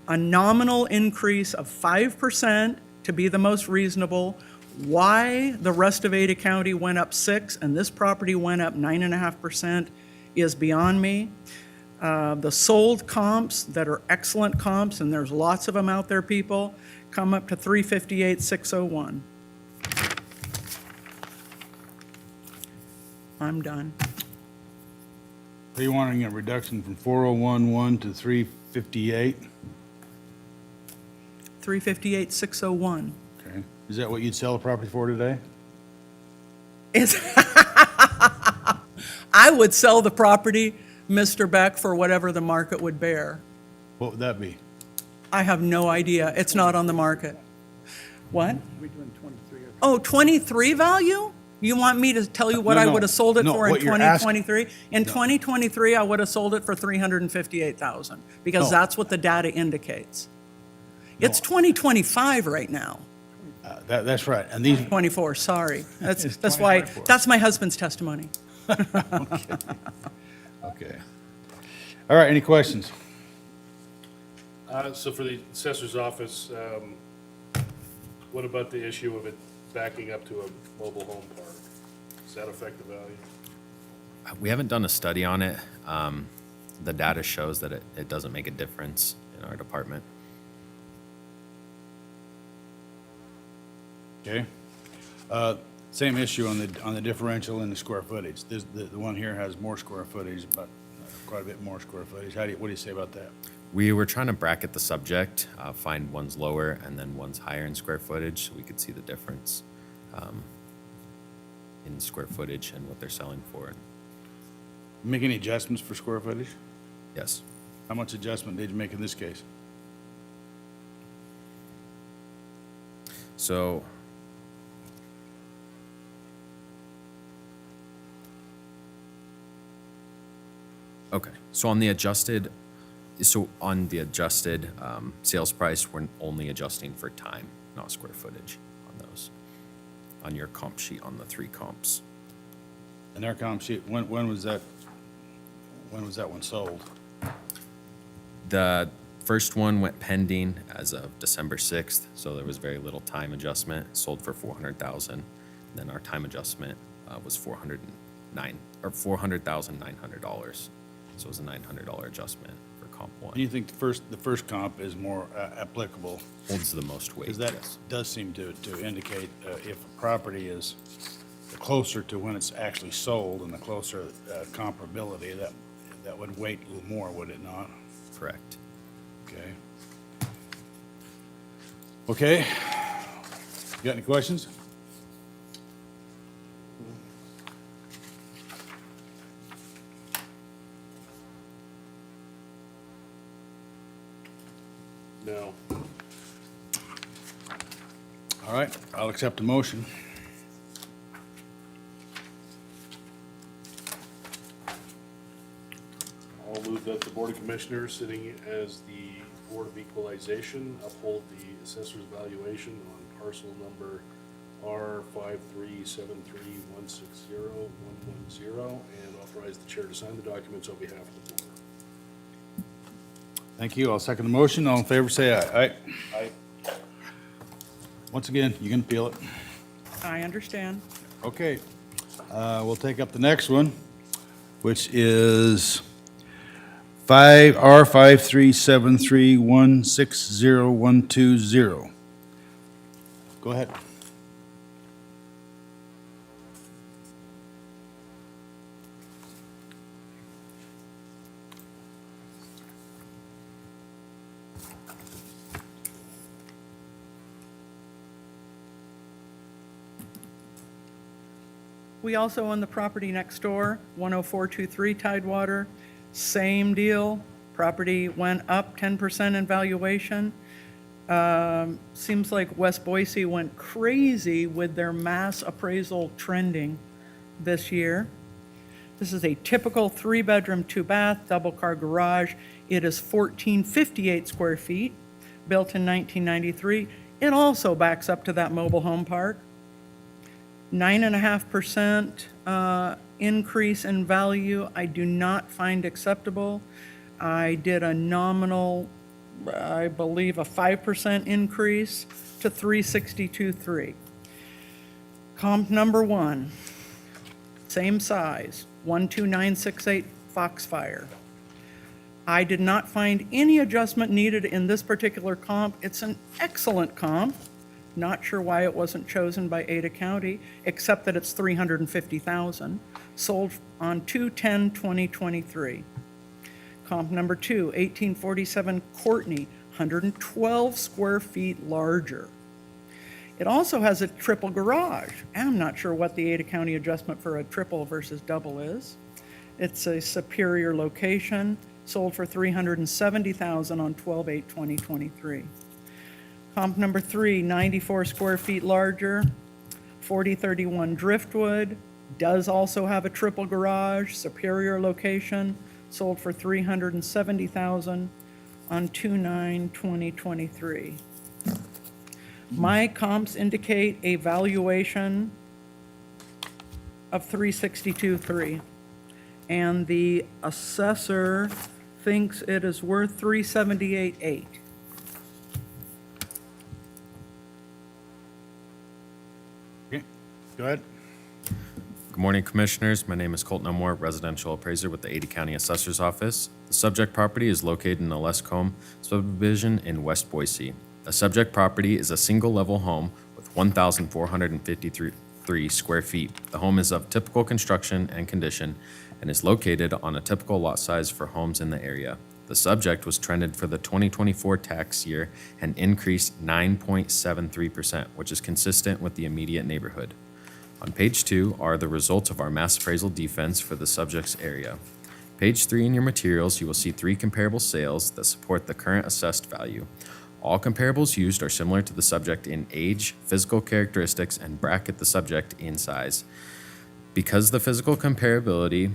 a nominal increase of 5% to be the most reasonable. Why the rest of Ada County went up 6% and this property went up 9.5% is beyond me. The sold comps that are excellent comps, and there's lots of them out there, people, come up to 358,601. I'm done. Are you wanting a reduction from 401,1 to 358? 358,601. Okay. Is that what you'd sell the property for today? Is I would sell the property, Mr. Beck, for whatever the market would bear. What would that be? I have no idea. It's not on the market. What? Oh, 23 value? You want me to tell you what I would have sold it No, for in what you're asking- 2023? In 2023, I would have sold it for $358,000 because No. that's what the data indicates. It's 2025 right now. That's right. And these, 24, sorry. It's That's why, 2024. that's my husband's testimony. okay. All right, any questions? So for the assessor's office, what about the issue of it backing up to a mobile home park? Does that affect the value? We haven't done a study on it. The data shows that it doesn't make a difference in our department. Okay. Same issue on the differential in the square footage. The one here has more square footage, but quite a bit more square footage. What do you say about that? We were trying to bracket the subject, find one's lower and then one's higher in square footage, so we could see the difference in square footage and what they're selling for. Make any adjustments for square footage? Yes. How much adjustment did you make in this case? So Okay, so on the adjusted, sales price, we're only adjusting for time, not square footage on those, on your comp sheet on the 3 comps. And our comp sheet, when was that one sold? The first one went pending as of December 6th, so there was very little time adjustment, sold for 400,000. Then our time adjustment was $400,900. So it was a $900 adjustment for comp Do one. you think the first comp is more applicable? Holds the most weight, Because that yes. does seem to indicate if a property is closer to when it's actually sold and the closer comparability, that would weight a little more, would it not? Correct. Okay. Okay. You got any questions? No. All right, I'll accept the motion. I'll move that the Board of Commissioners, sitting as the Board of Equalization, uphold the assessor's valuation on parcel number R5373160110 and authorize the chair to sign the documents on behalf of the board. Thank you. I'll second the motion. All in favor, say aye. Aye. Aye. Once again, you can appeal it. I understand. Okay. We'll take up the next one, which is R5373160120. Go ahead. We also own the property next door, 10423 Tidewater. Same deal. Property went up 10% in valuation. Seems like West Boise went crazy with their mass appraisal trending this year. This is a typical 3-bedroom, 2-bath, double-car garage. It is 1458 square feet, built in 1993. It also backs up to that mobile home park. 9.5% increase in value, I do not find acceptable. I did a nominal, I believe, a 5% increase to 362.3. Comp number 1, same size, 12968 Foxfire. I did not find any adjustment needed in this particular comp. It's an excellent comp. Not sure why it wasn't chosen by Ada County, except that it's $350,000, sold on 2/10/2023. Comp number 2, 1847 Courtney, 112 square feet larger. It also has a triple garage. I'm not sure what the Ada County adjustment for a triple versus double is. It's a superior location, sold for $370,000 on 12/8/2023. Comp number 3, 94 square feet larger, 4031 Driftwood, does also have a triple garage, superior location, sold for $370,000 on 2/9/2023. My comps indicate a valuation of 362.3, and the assessor thinks it is worth 378.8. Okay, go ahead. Good morning, Commissioners. My name is Colton Elmore, residential appraiser with the Ada County Assessor's Office. The subject property is located in the Lescombe subdivision in West Boise. The subject property is a single-level home with 1,453 square feet. The home is of typical construction and condition and is located on a typical lot size for homes in the area. The subject was trended for the 2024 tax year and increased 9.73%, which is consistent with the immediate neighborhood. On page 2 are the results of our mass appraisal defense for the subject's area. Page 3 in your materials, you will see 3 comparable sales that support the current assessed value. All comparables used are similar to the subject in age, physical characteristics, and bracket the subject in size. Because the physical comparability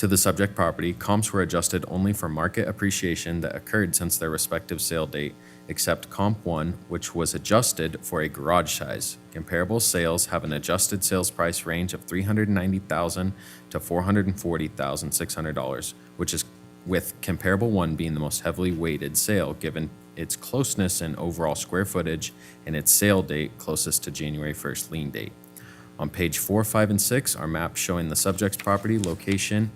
to the subject property, comps were adjusted only for market appreciation that occurred since their respective sale date, except Comp 1, which was adjusted for a garage size. Comparable sales have an adjusted sales price range of $390,000 to $440,600, which is with comparable 1 being the most heavily weighted sale given its closeness in overall square footage and its sale date closest to January 1st lien date. On page 4, 5, and 6 are maps showing the subject's property location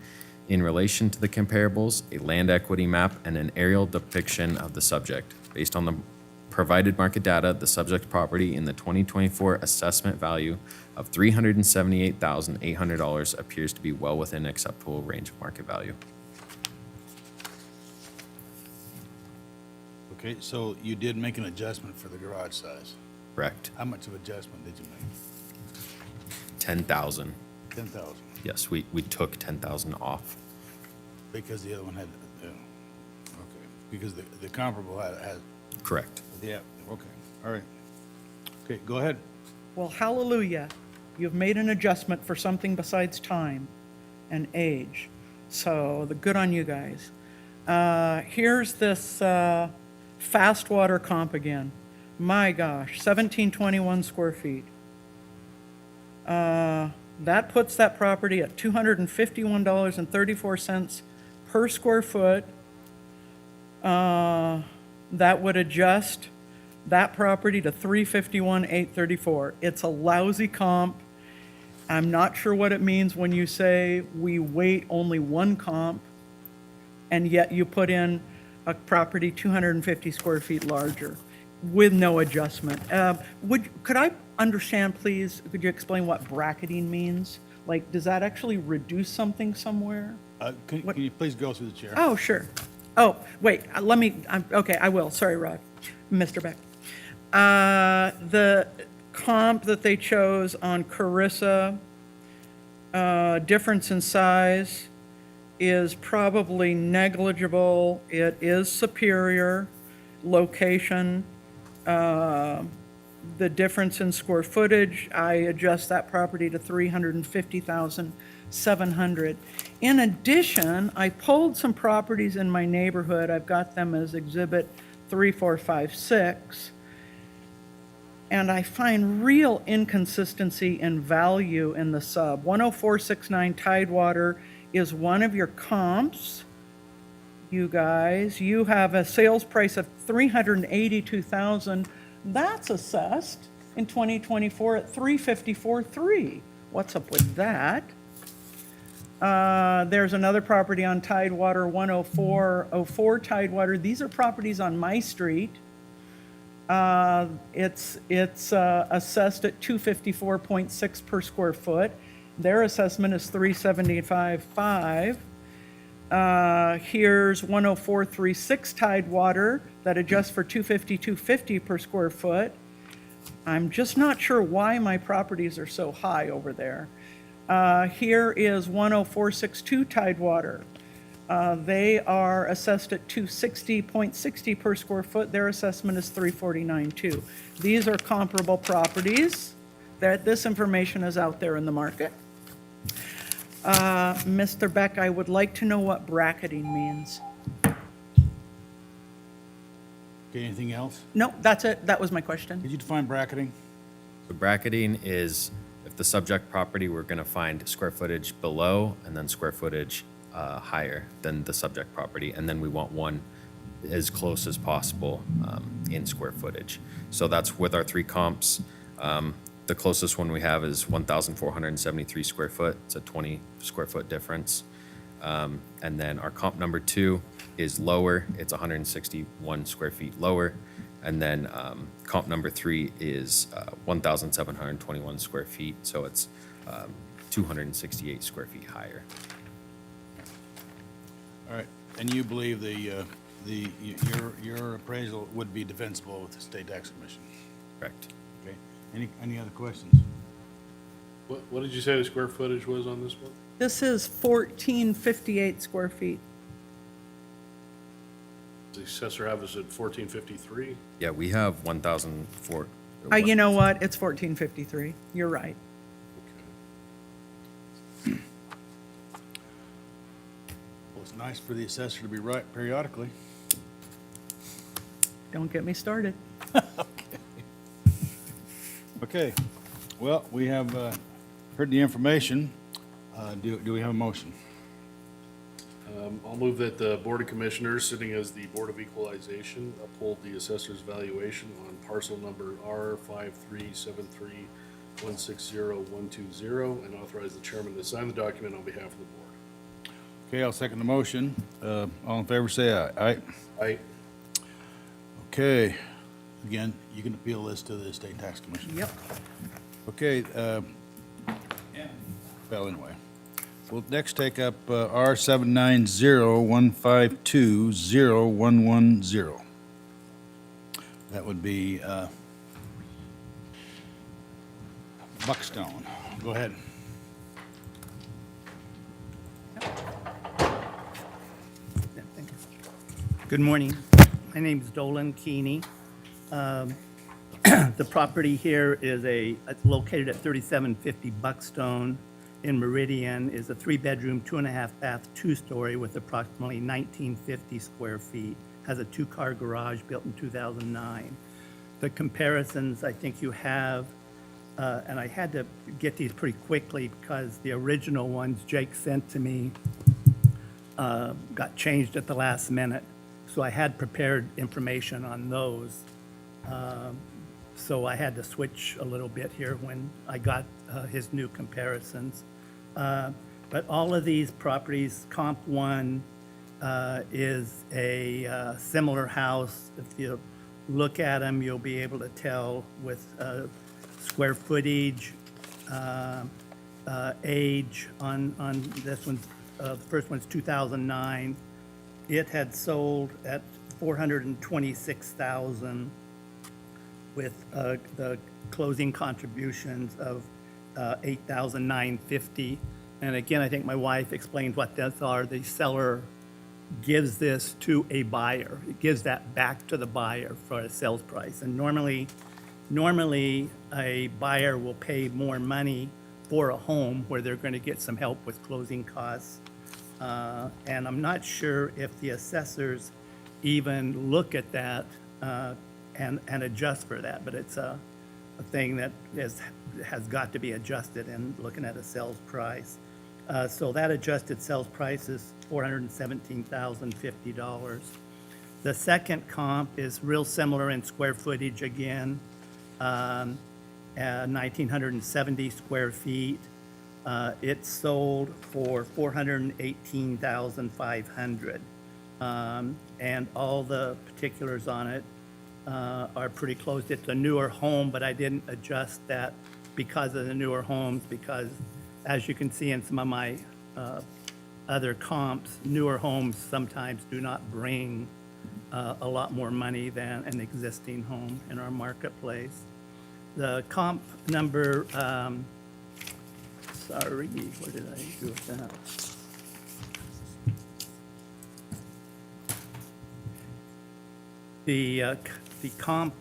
in relation to the comparables, a land equity map, and an aerial depiction of the subject. Based on the provided market data, the subject property in the 2024 assessment value of $378,800 appears to be well within acceptable range of market value. Okay, so you did make an adjustment for the garage size. Correct. How much of adjustment did you make? 10,000. 10,000, Yes, we took 10,000 off. because the other one had, okay, because the comparable had, Correct. yeah, okay, all right. Okay, go ahead. Well, hallelujah. You've made an adjustment for something besides time and age. So good on you guys. Here's this fast water comp again. My gosh, 1721 square feet. That puts that property at $251.34 per square foot. That would adjust that property to $351,834. It's a lousy comp. I'm not sure what it means when you say we weight only one comp, and yet you put in a property 250 square feet larger with no adjustment. Could I understand, please, could you explain what bracketing means? Like, does that actually reduce something somewhere? Can you please go through the chair? Oh, sure. Oh, wait, okay, I will. Sorry, Rod, Mr. Beck. The comp that they chose on Carissa, difference in size is probably negligible. It is superior. Location, the difference in square footage, I adjust that property to $350,700. In addition, I pulled some properties in my neighborhood. I've got them as Exhibit 3, 4, 5, 6. And I find real inconsistency in value in the sub. 10469 Tidewater is one of your comps. You guys, you have a sales price of $382,000. That's assessed in 2024 at $354,300. What's up with that? There's another property on Tidewater, 10404 Tidewater. These are properties on my street. It's assessed at $254.6 per square foot. Their assessment is $375,500. Here's 10436 Tidewater that adjusts for $250 per square foot. I'm just not sure why my properties are so high over there. Here is 10462 Tidewater. They are assessed at $260.60 per square foot. Their assessment is $349,200. These are comparable properties. This information is out there in the market. Mr. Beck, I would like to know what bracketing means. Okay, anything else? No, that's it. That was my question. Could you define bracketing? So bracketing is if the subject property, we're going to find square footage below and then square footage higher than the subject property. And then we want one as close as possible in square footage. So that's with our three comps. The closest one we have is 1,473 square foot. It's a 20 square foot difference. And then our comp number 2 is lower. It's 161 square feet lower. And then comp number 3 is 1,721 square feet. So it's 268 square feet higher. All right, and you believe your appraisal would be defensible with the state tax commission? Correct. Okay, any other questions? What did you say the square footage was on this one? This is 1458 square feet. The assessor have us at 1453. Yeah, we have 1,004. You know what? It's 1453. You're right. Nice for the assessor to be right periodically. Don't get me started. Okay, well, we have heard the information. Do we have a motion? I'll move that the Board of Commissioners, sitting as the Board of Equalization, uphold the assessor's valuation on parcel number R5373160120 and authorize the chairman to sign the document on behalf of the board. Okay, I'll second the motion. All in favor, say aye. Aye. Aye. Okay, again, you can appeal this to the State Tax Commission. Yep. Okay, well, anyway, we'll next take up R7901520110. That would be Buckstone. Go ahead. Good morning. My name is Dolan Keeney. The property here it's located at 3750 Buckstone in Meridian, is a 3-bedroom, 2.5-bath, 2-story with approximately 1950 square feet. Has a 2-car garage built in 2009. The comparisons I think you have, and I had to get these pretty quickly because the original ones Jake sent to me got changed at the last minute. So I had prepared information on those. So I had to switch a little bit here when I got his new comparisons. But all of these properties, Comp 1 is a similar house. If you look at them, you'll be able to tell with square footage, age on this one. The first one's 2009. It had sold at $426,000 with the closing contributions of $8,950. And again, I think my wife explained what those are. The seller gives this to a buyer. It gives that back to the buyer for a sales price. And normally a buyer will pay more money for a home where they're going to get some help with closing costs. And I'm not sure if the assessors even look at that and adjust for that, but it's a thing that has got to be adjusted in looking at a sales price. So that adjusted sales price is $417,050. The second comp is real similar in square footage again, 1,970 square feet. It sold for $418,500. And all the particulars on it are pretty close. It's a newer home, but I didn't adjust that because of the newer homes, because as you can see in some of my other comps, newer homes sometimes do not bring a lot more money than an existing home in our marketplace. The comp number, sorry, what did I do with that? The comp,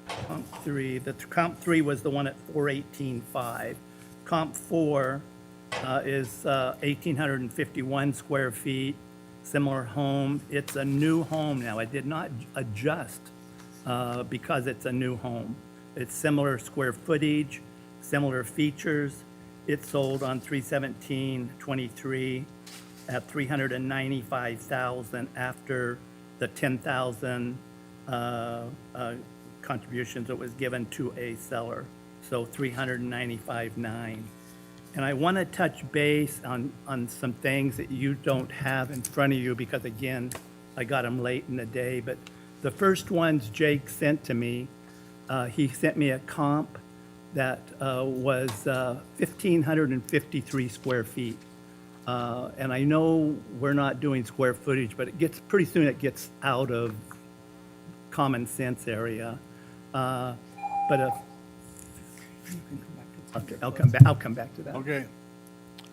comp 3, the comp 3 was the one at 418.5. Comp 4 is 1,851 square feet, similar home. It's a new home now. I did not adjust because it's a new home. It's similar square footage, similar features. It sold on 3/17/23 at $395,000 after the $10,000 contributions that was given to a seller. So $395,900. And I want to touch base on some things that you don't have in front of you because again, I got them late in the day. But the first ones Jake sent to me, he sent me a comp that was 1,553 square feet. And I know we're not doing square footage, but pretty soon it gets out of common sense area. But okay, I'll come back to that. Okay,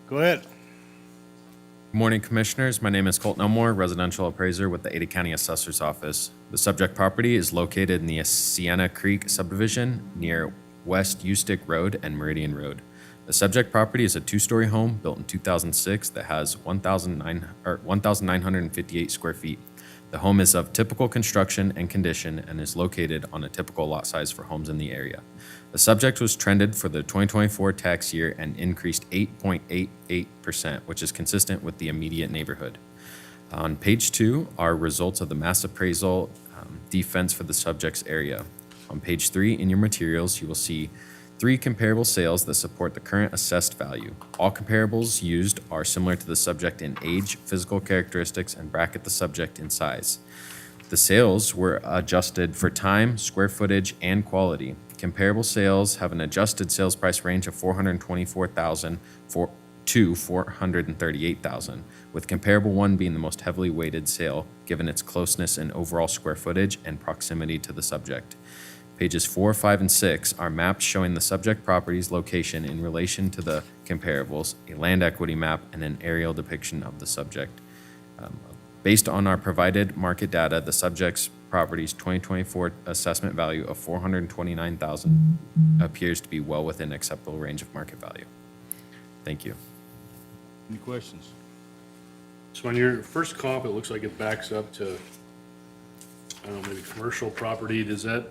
go ahead. Good morning, Commissioners. My name is Colton Elmore, residential appraiser with the Ada County Assessor's Office. The subject property is located in the Sienna Creek subdivision near West Ustick Road and Meridian Road. The subject property is a two-story home built in 2006 that has 1,958 square feet. The home is of typical construction and condition and is located on a typical lot size for homes in the area. The subject was trended for the 2024 tax year and increased 8.88%, which is consistent with the immediate neighborhood. On page 2 are results of the mass appraisal defense for the subject's area. On page 3 in your materials, you will see 3 comparable sales that support the current assessed value. All comparables used are similar to the subject in age, physical characteristics, and bracket the subject in size. The sales were adjusted for time, square footage, and quality. Comparable sales have an adjusted sales price range of $424,000 to $438,000, with comparable one being the most heavily weighted sale given its closeness in overall square footage and proximity to the subject. Pages 4, 5, and 6 are maps showing the subject property's location in relation to the comparables, a land equity map, and an aerial depiction of the subject. Based on our provided market data, the subject's property's 2024 assessment value of $429,000 appears to be well within acceptable range of market value. Thank you. Any questions? So on your first comp, it looks like it backs up to, I don't know, maybe commercial property. Does that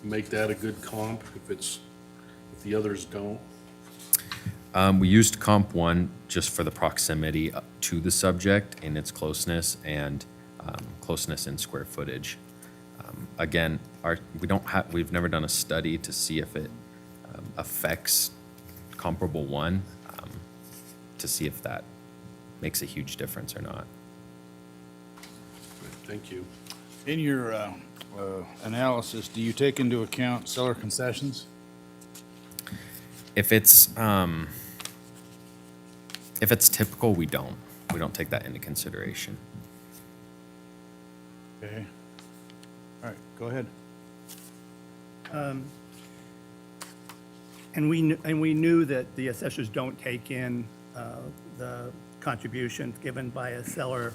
make that a good comp if the others don't? We used comp 1 just for the proximity to the subject and its closeness and closeness in square footage. Again, we've never done a study to see if it affects comparable 1 to see if that makes a huge difference or not. Thank you. In your analysis, do you take into account seller concessions? If it's typical, we don't take that into consideration. Okay. All right, go ahead. And we knew that the assessors don't take in the contributions given by a seller.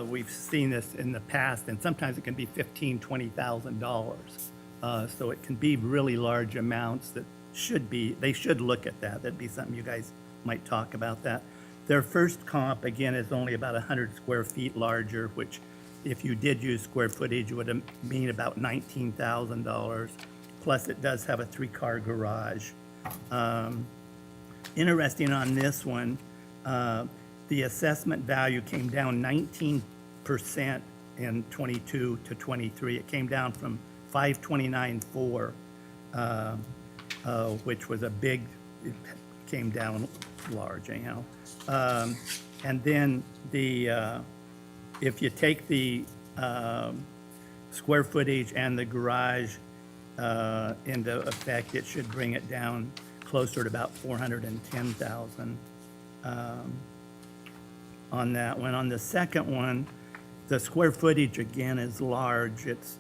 We've seen this in the past, and sometimes it can be $15,000, $20,000. So it can be really large amounts that they should look at that. That'd be something you guys might talk about that. Their first comp, again, is only about 100 square feet larger, which if you did use square footage, would mean about $19,000. Plus, it does have a 3-car garage. Interesting on this one, the assessment value came down 19% in 22 to 23. It came down from 529.4, which was it came down large, anyhow. And then if you take the square footage and the garage into effect, it should bring it down closer to about 410,000 on that one. On the second one, the square footage again is large. It's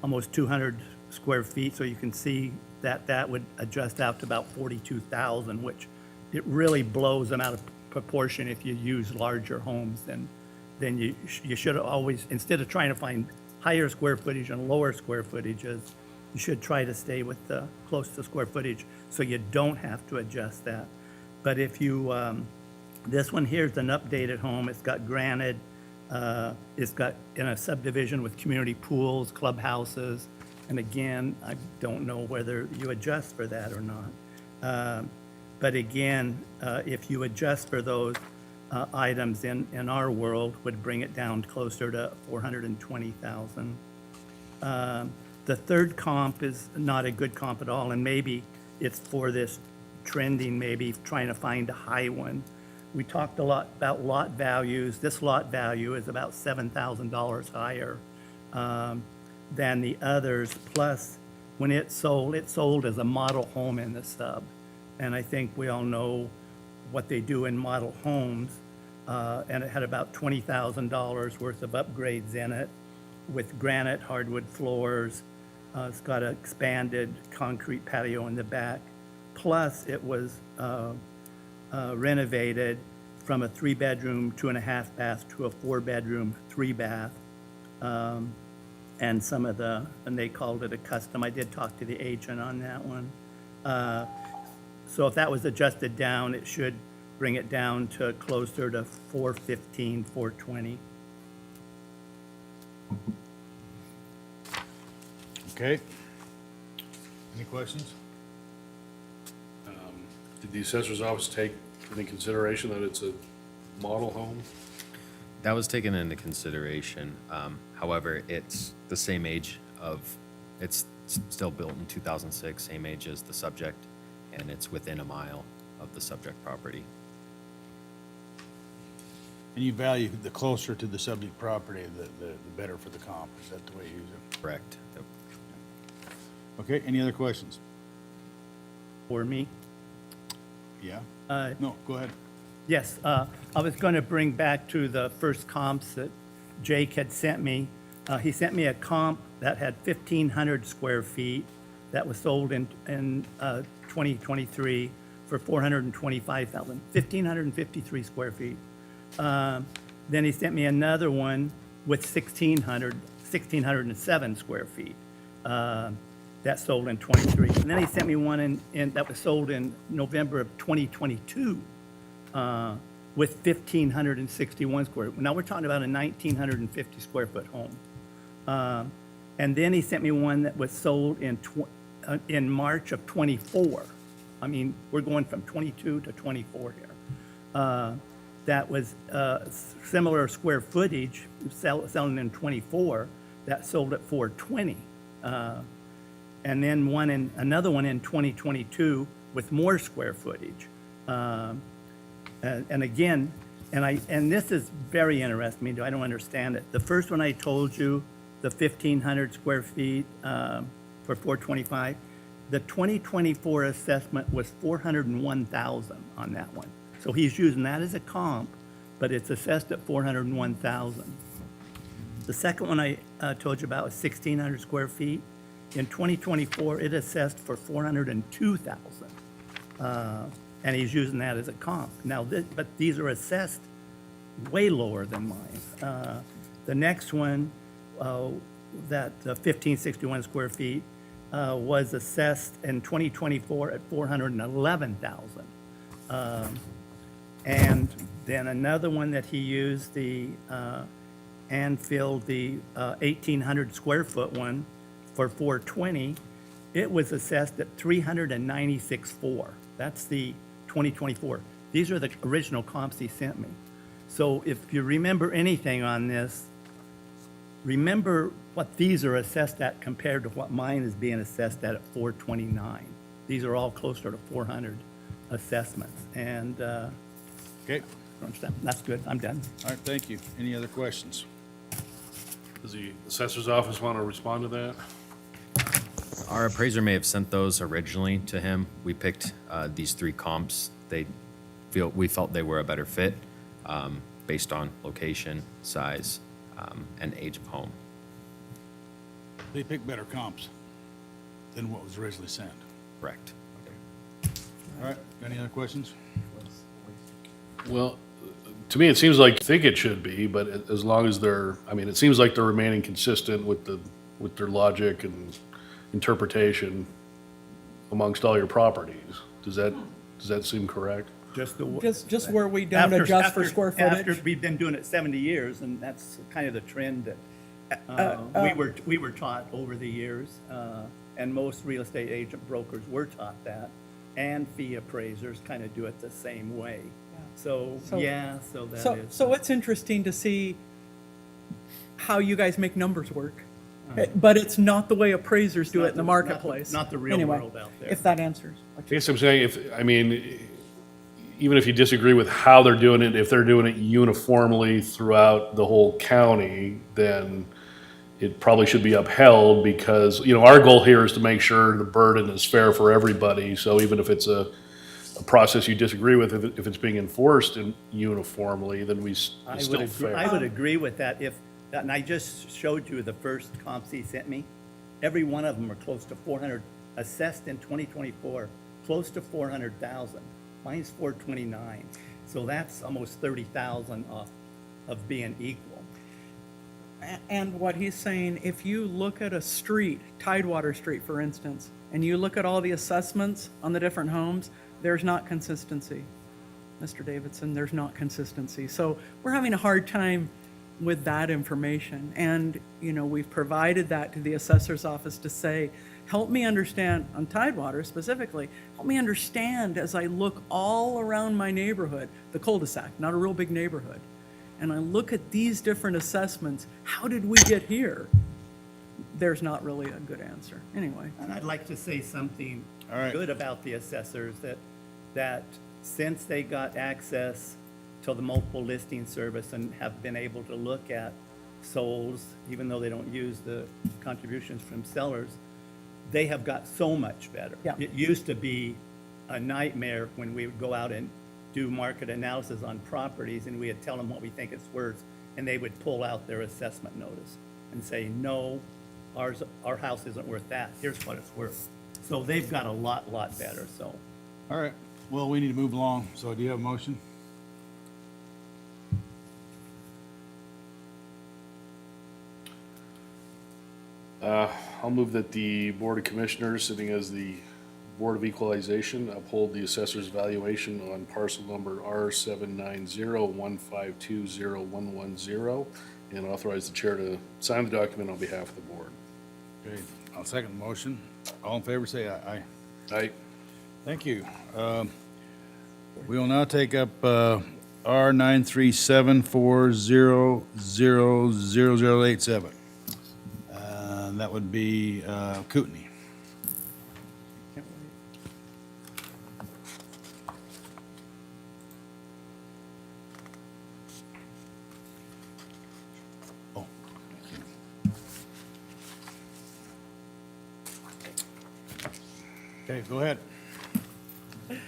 almost 200 square feet, so you can see that would adjust out to about 42,000, which it really blows them out of proportion if you use larger homes. Then you should always, instead of trying to find higher square footage and lower square footages, you should try to stay with the close to square footage so you don't have to adjust that. But if you, this one here is an updated home. It's got granite. It's got in a subdivision with community pools, clubhouses. And again, I don't know whether you adjust for that or not. But again, if you adjust for those items in our world, would bring it down closer to 420,000. The third comp is not a good comp at all, and maybe it's for this trending, maybe trying to find a high one. We talked a lot about lot values. This lot value is about $7,000 higher than the others. Plus, when it sold as a model home in the sub. And I think we all know what they do in model homes. And it had about $20,000 worth of upgrades in it with granite hardwood floors. It's got an expanded concrete patio in the back. Plus, it was renovated from a 3-bedroom, 2.5 bath to a 4-bedroom, 3-bath. And they called it a custom. I did talk to the agent on that one. So if that was adjusted down, it should bring it down to closer to 415, 420. Okay. Any questions? Did the assessor's office take into consideration that it's a model home? That was taken into consideration. However, it's the same age it's still built in 2006, same age as the subject, and it's within a mile of the subject property. And you value the closer to the subject property, the better for the comp. Is that the way you use it? Correct. Yep. Okay, any other questions? For me? Yeah? Uh, No, go ahead. Yes, I was going to bring back to the first comps that Jake had sent me. He sent me a comp that had 1,500 square feet that was sold in 2023 for $425,000, 1,553 square feet. Then he sent me another one with 1,607 square feet that sold in 23. And then he sent me one that was sold in November of 2022 with 1,561 square. Now we're talking about a 1,950 square foot home. And then he sent me one that was sold in March of 24. I mean, we're going from 22 to 24 here. That was similar square footage, selling in 24, that sold at 420. And then another one in 2022 with more square footage. And again, and this is very interesting. I don't understand it. The first one I told you, the 1,500 square feet for 425, the 2024 assessment was 401,000 on that one. So he's using that as a comp, but it's assessed at 401,000. The second one I told you about was 1,600 square feet. In 2024, it assessed for 402,000. And he's using that as a comp. Now, but these are assessed way lower than mine. The next one, that 1,561 square feet, was assessed in 2024 at 411,000. And then another one that he used, the Anfield, the 1,800 square foot one for 420, it was assessed at 396.4. That's the 2024. These are the original comps he sent me. So if you remember anything on this, remember what these are assessed at compared to what mine is being assessed at 429. These are all closer to 400 assessments. And Okay, that's good. I'm done. all right, thank you. Any other questions? Does the assessor's office want to respond to that? Our appraiser may have sent those originally to him. We picked these three comps. We felt they were a better fit based on location, size, and age of home. They picked better comps than what was originally sent. Correct. All right, got any other questions? Well, to me, it seems like, I think it should be, but as long as it seems like they're remaining consistent with their logic and interpretation amongst all your properties. Does that seem correct? Just where we don't adjust for square After footage. we've been doing it 70 years, and that's kind of the trend that we were taught over the years, and most real estate agent brokers were taught that, and fee appraisers kind of do it the same way. So that is. So it's interesting to see how you guys make numbers work. But it's not the way appraisers do it in the marketplace. Not the real Anyway, world out there. if that answers. I guess I'm saying, even if you disagree with how they're doing it, if they're doing it uniformly throughout the whole county, then it probably should be upheld because, our goal here is to make sure the burden is fair for everybody. So even if it's a process you disagree with, if it's being enforced uniformly, then it's still fair. I would agree with that and I just showed you the first comps he sent me. Every one of them are close to 400, assessed in 2024, close to 400,000. Mine's 429. So that's almost 30,000 off of being equal. And what he's saying, if you look at a street, Tidewater Street, for instance, and you look at all the assessments on the different homes, there's not consistency. Mr. Davidson, there's not consistency. So we're having a hard time with that information. And, you know, we've provided that to the assessor's office to say, help me understand, on Tidewater specifically, help me understand as I look all around my neighborhood, the cul-de-sac, not a real big neighborhood, and I look at these different assessments, how did we get here? There's not really a good answer. Anyway. And I'd like to say something All right. good about the assessors, that since they got access to the multiple listing service and have been able to look at solds, even though they don't use the contributions from sellers, they have got so much better. Yeah. It used to be a nightmare when we would go out and do market analysis on properties, and we would tell them what we think it's worth, and they would pull out their assessment notice and say, no, our house isn't worth that, here's what it's worth. So they've got a lot better, so. All right, well, we need to move along, so do you have a motion? I'll move that the Board of Commissioners, sitting as the Board of Equalization, uphold the assessor's valuation on parcel number R79015201110 and authorize the chair to sign the document on behalf of the board. Okay, I'll second the motion. All in favor, say aye. Aye. Thank you. We will now take up R937400087. That would be Kootenai. Can't wait. Oh, okay, go ahead. This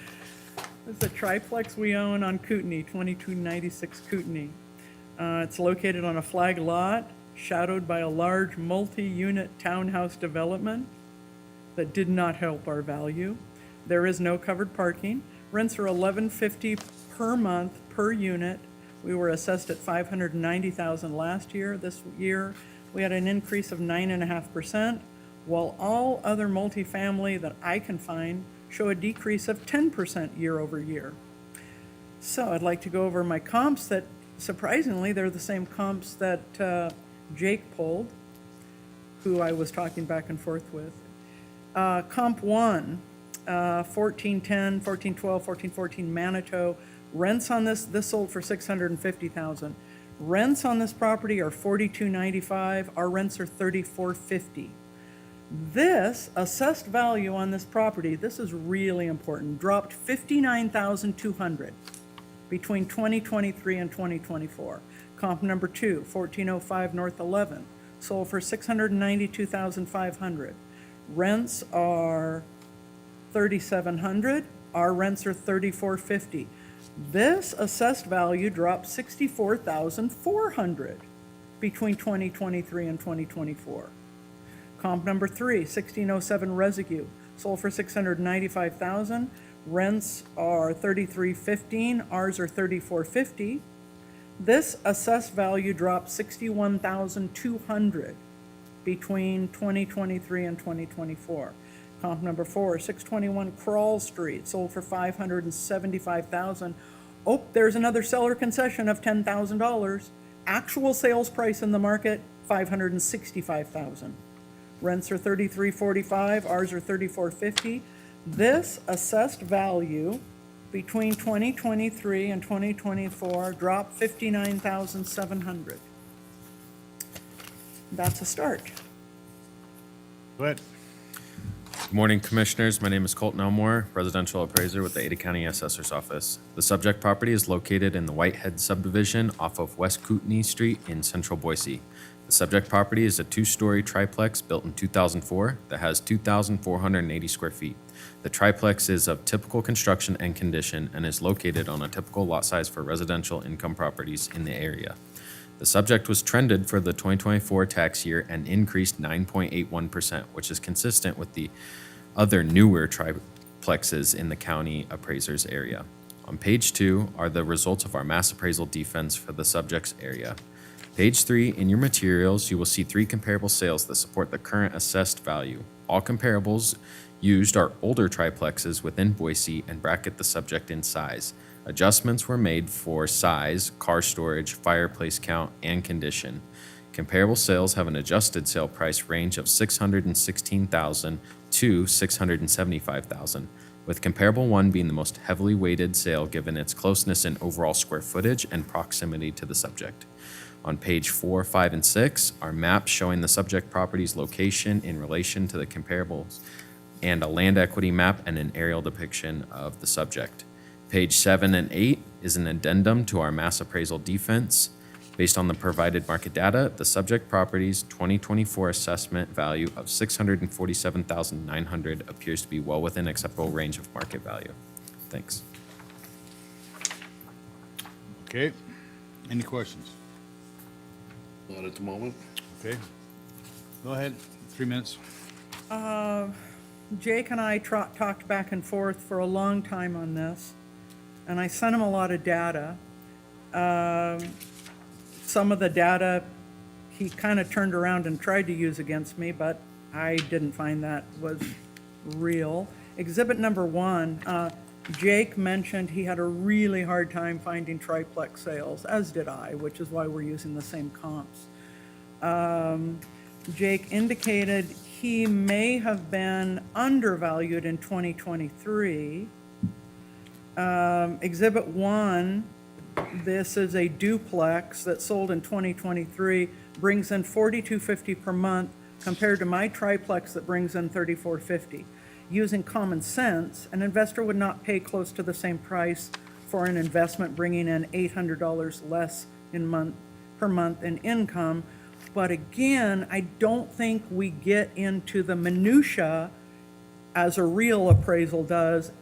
is a triplex we own on Kootenai, 2296 Kootenai. It's located on a flag lot, shadowed by a large multi-unit townhouse development that did not help our value. There is no covered parking. Rents are $11.50 per month per unit. We were assessed at $590,000 last year. This year, we had an increase of 9.5%, while all other multifamily that I can find show a decrease of 10% year over year. So I'd like to go over my comps that, surprisingly, they're the same comps that Jake pulled, who I was talking back and forth with. Comp 1, 1410, 1412, 1414 Manitou. Rents on this sold for $650,000. Rents on this property are $42.95. Our rents are $34.50. This assessed value on this property, this is really important, dropped $59,200 between 2023 and 2024. Comp number 2, 1405 North 11, sold for $692,500. Rents are $3,700. Our rents are $34.50. This assessed value dropped $64,400 between 2023 and 2024. Comp number 3, 1607 Residue, sold for $695,000. Rents are $33.15. Ours are $34.50. This assessed value dropped $61,200 between 2023 and 2024. Comp number 4, 621 Crawl Street, sold for $575,000. Oh, there's another seller concession of $10,000. Actual sales price in the market, $565,000. Rents are $33.45, ours are $34.50. This assessed value between 2023 and 2024 dropped $59,700. That's a start. Go ahead. Good morning, Commissioners. My name is Colton Elmore, residential appraiser with the Ada County Assessor's Office. The subject property is located in the Whitehead subdivision off of West Kootenai Street in central Boise. The subject property is a two-story triplex built in 2004 that has 2,480 square feet. The triplex is of typical construction and condition and is located on a typical lot size for residential income properties in the area. The subject was trended for the 2024 tax year and increased 9.81%, which is consistent with the other newer triplexes in the county appraiser's area. On page 2 are the results of our mass appraisal defense for the subject's area. Page 3, in your materials, you will see 3 comparable sales that support the current assessed value. All comparables Used are older triplexes within Boise and bracket the subject in size. Adjustments were made for size, car storage, fireplace count, and condition. Comparable sales have an adjusted sale price range of $616,000 to $675,000, with comparable one being the most heavily weighted sale given its closeness in overall square footage and proximity to the subject. On page 4, 5, and 6 are maps showing the subject property's location in relation to the comparables, and a land equity map and an aerial depiction of the subject. Page 7 and 8 is an addendum to our mass appraisal defense. Based on the provided market data, the subject property's 2024 assessment value of $647,900 appears to be well within acceptable range of market value. Thanks. Okay. Any questions? Not at the moment. Okay. Go ahead. 3 minutes. Jake and I talked back and forth for a long time on this, and I sent him a lot of data. Some of the data he kind of turned around and tried to use against me, but I didn't find that was real. Exhibit number 1, Jake mentioned he had a really hard time finding triplex sales, as did I, which is why we're using the same comps. Jake indicated he may have been undervalued in 2023. Exhibit 1, this is a duplex that sold in 2023, brings in $4,250 per month compared to my triplex that brings in $3,450. Using common sense, an investor would not pay close to the same price for an investment bringing in $800 less per month in income. But again, I don't think we get into the minutia, as a real appraisal does,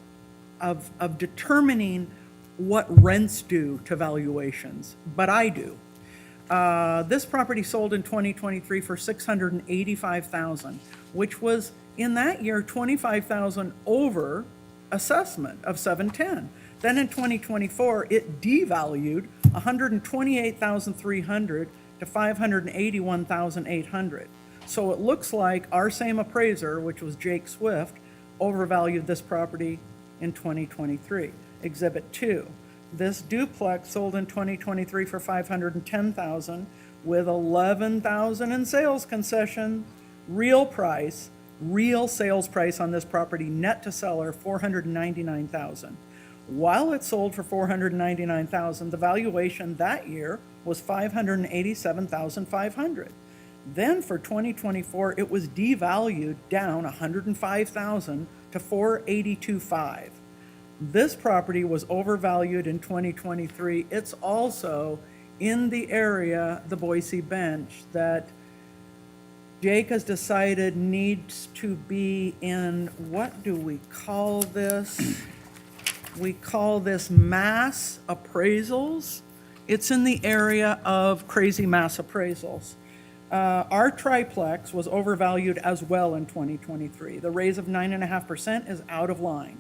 of determining what rents do to valuations, but I do. This property sold in 2023 for $685,000, which was in that year $25,000 over assessment of $710. Then in 2024, it devalued $128,300 to $581,800. So it looks like our same appraiser, which was Jake Swift, overvalued this property in 2023. Exhibit 2, this duplex sold in 2023 for $510,000 with $11,000 in sales concession. Real sales price on this property net to seller $499,000. While it sold for $499,000, the valuation that year was $587,500. Then for 2024, it was devalued down $105,000 to $482,500. This property was overvalued in 2023. It's also in the area, the Boise Bench, that Jake has decided needs to be in, what do we call this? We call this mass appraisals. It's in the area of crazy mass appraisals. Our triplex was overvalued as well in 2023. The raise of 9.5% is out of line.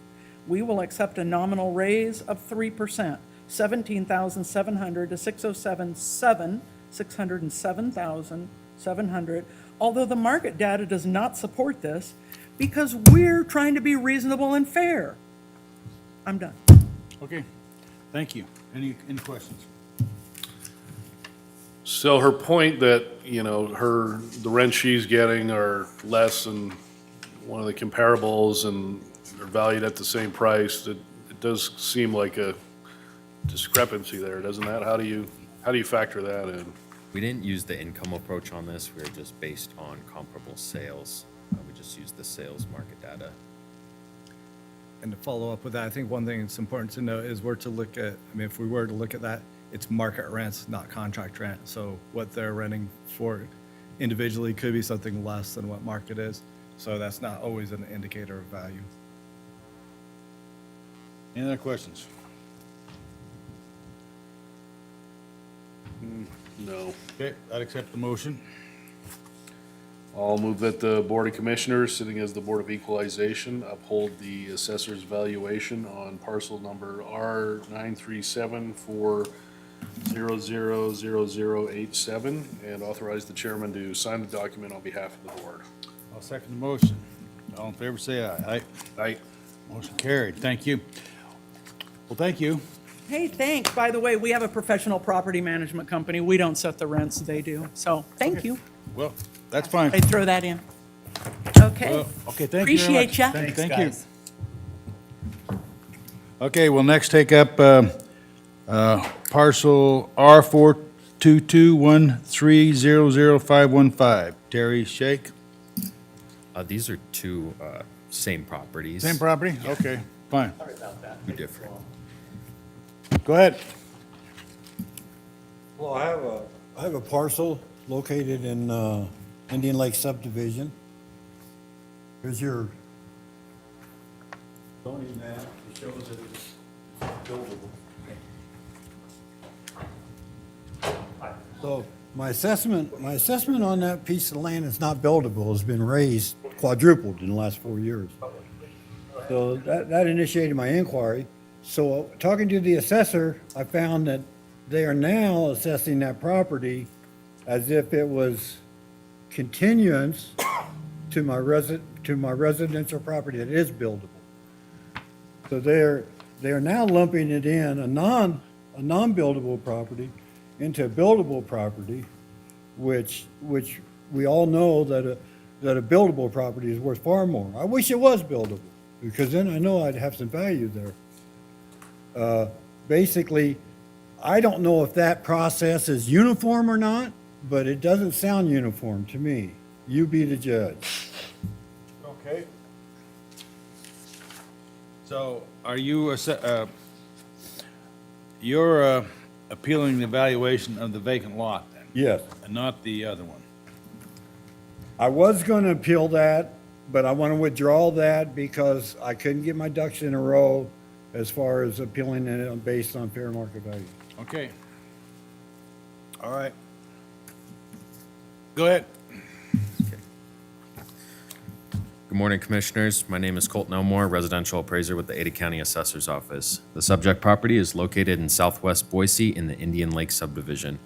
We will accept a nominal raise of 3%, $17,700 to $607,700, although the market data does not support this because we're trying to be reasonable and fair. I'm done. Okay. Thank you. Any questions? So her point that, the rent she's getting are less than one of the comparables and they're valued at the same price, it does seem like a discrepancy there, doesn't that? How do you factor that in? We didn't use the income approach on this. We were just based on comparable sales. We just used the sales market data. And to follow up with that, I think one thing that's important to note is if we were to look at that, it's market rents, not contract rent. So what they're renting for individually could be something less than what market is. So that's not always an indicator of value. Any other questions? No. Okay, I'd accept the motion. I'll move that the Board of Commissioners, sitting as the Board of Equalization, uphold the assessor's valuation on parcel number R93740000087 and authorize the chairman to sign the document on behalf of the board. I'll second the motion. All in favor, say aye. Aye. Aye. Motion carried. Thank you. Well, thank you. Hey, thanks. By the way, we have a professional property management company. We don't set the rents, they do. So, thank you. Well, that's fine. I throw that in. Okay. Well, okay, thank you very much. Appreciate ya. Thank you. Okay, we'll next take up parcel R42213000515. Terry Shake. These are two same properties. Same property? Okay, fine. Two different. Go ahead. Well, I have a parcel located in Indian Lake subdivision. Here's your zoning map. It shows that it's buildable. So my assessment on that piece of land is not buildable, has been raised, quadrupled in the last 4 years. So that initiated my inquiry. So talking to the assessor, I found that they are now assessing that property as if it was continuance to my residential property that is buildable. So they are now lumping it in, a non-buildable property into a buildable property, which we all know that a buildable property is worth far more. I wish it was buildable, because then I know I'd have some value there. Basically, I don't know if that process is uniform or not, but it doesn't sound uniform to me. You be the judge. Okay. So are you, you're appealing the valuation of the vacant lot then, Yes. and not the other one? I was gonna appeal that, but I want to withdraw that because I couldn't get my ducks in a row as far as appealing it based on fair market value. Okay. All right. Go ahead. Good morning, Commissioners. My name is Colton Elmore, residential appraiser with the Ada County Assessor's Office. The subject property is located in southwest Boise in the Indian Lake subdivision.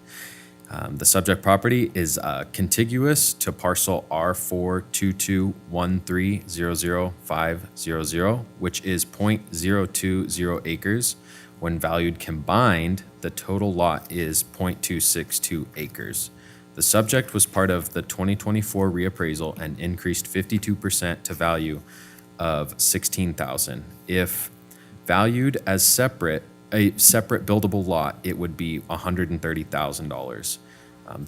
The subject property is contiguous to parcel R42213000500, which is .020 acres. When valued combined, the total lot is .262 acres. The subject was part of the 2024 reappraisal and increased 52% to value of $16,000. If valued as a separate buildable lot, it would be $130,000.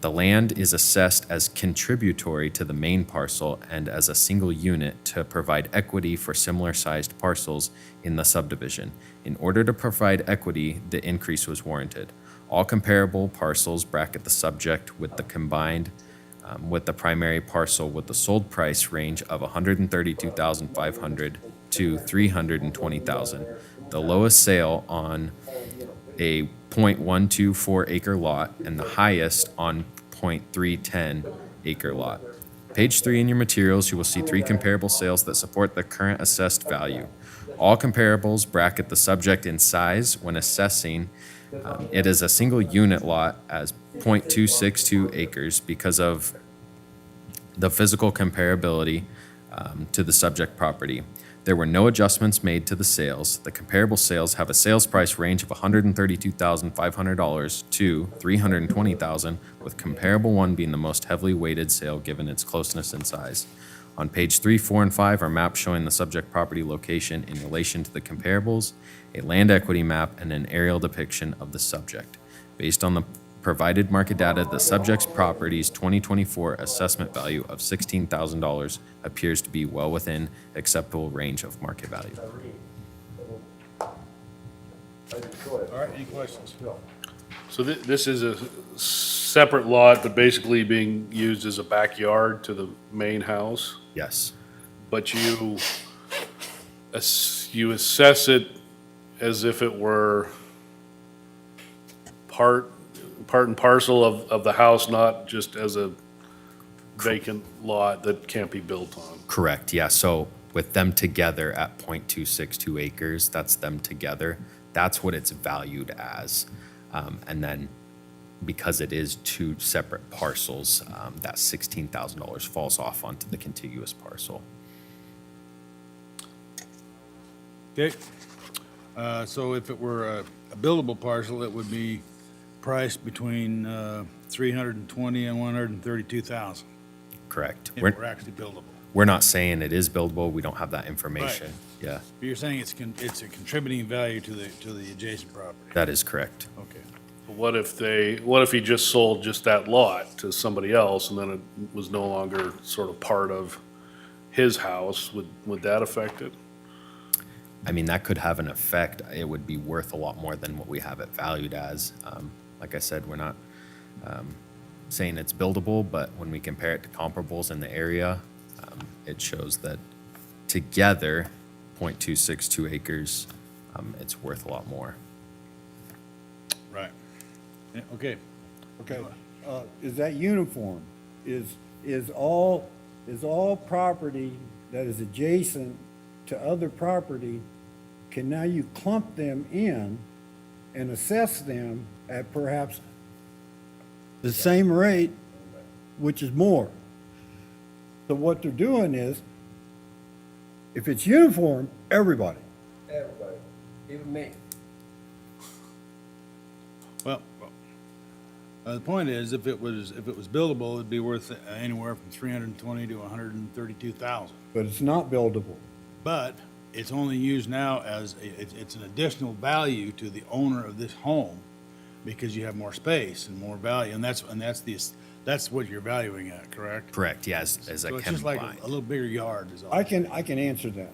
The land is assessed as contributory to the main parcel and as a single unit to provide equity for similar-sized parcels in the subdivision. In order to provide equity, the increase was warranted. All comparable parcels bracket the subject with the combined with the primary parcel with the sold price range of $132,500 to $320,000. The lowest sale on a .124 acre lot and the highest on .310 acre lot. Page 3 in your materials, you will see 3 comparable sales that support the current assessed value. All comparables bracket the subject in size when assessing. It is a single unit lot as .262 acres because of the physical comparability to the subject property. There were no adjustments made to the sales. The comparable sales have a sales price range of $132,500 to $320,000, with comparable one being the most heavily weighted sale given its closeness in size. On page 3, 4, and 5 are maps showing the subject property location in relation to the comparables, a land equity map, and an aerial depiction of the subject. Based on the provided market data, the subject's property's 2024 assessment value of $16,000 appears to be well within acceptable range of market value. All right, any questions? So this is a separate lot, but basically being used as a backyard to the main house? Yes, But you assess it as if it were part and parcel of the house, not just as a vacant lot that can't be built on. correct, yeah. So with them together at .262 acres, that's them together. That's what it's valued as. And then because it is 2 separate parcels, that $16,000 falls off onto the contiguous parcel. Okay. So if it were a buildable parcel, it would be priced between 320 and 132,000 Correct. if it were actually buildable. We're not saying it is buildable. We don't have that information. Yeah, But you're saying it's a contributing value to the adjacent property? that is correct. Okay. What if he just sold just that lot to somebody else and then it was no longer sort of part of his house? Would that affect it? I mean, that could have an effect. It would be worth a lot more than what we have it valued as. Like I said, we're not saying it's buildable, but when we compare it to comparables in the area, it shows that together, 0.262 acres, it's worth a lot more. Right. Yeah, okay. Okay, is that uniform? Is all property that is adjacent to other property, can now you clump them in and assess them at perhaps the same rate, which is more? So what they're doing is, if it's uniform, everybody. Everybody, even me. Well, the point is, if it was buildable, it'd be worth anywhere from 320 to 132,000. But it's not buildable. But it's only used now as, it's an additional value to the owner of this home because you have more space and more value, and that's what you're valuing at, correct? Correct, yeah, as a So it's just like combined. a little bigger yard is all. I can answer that.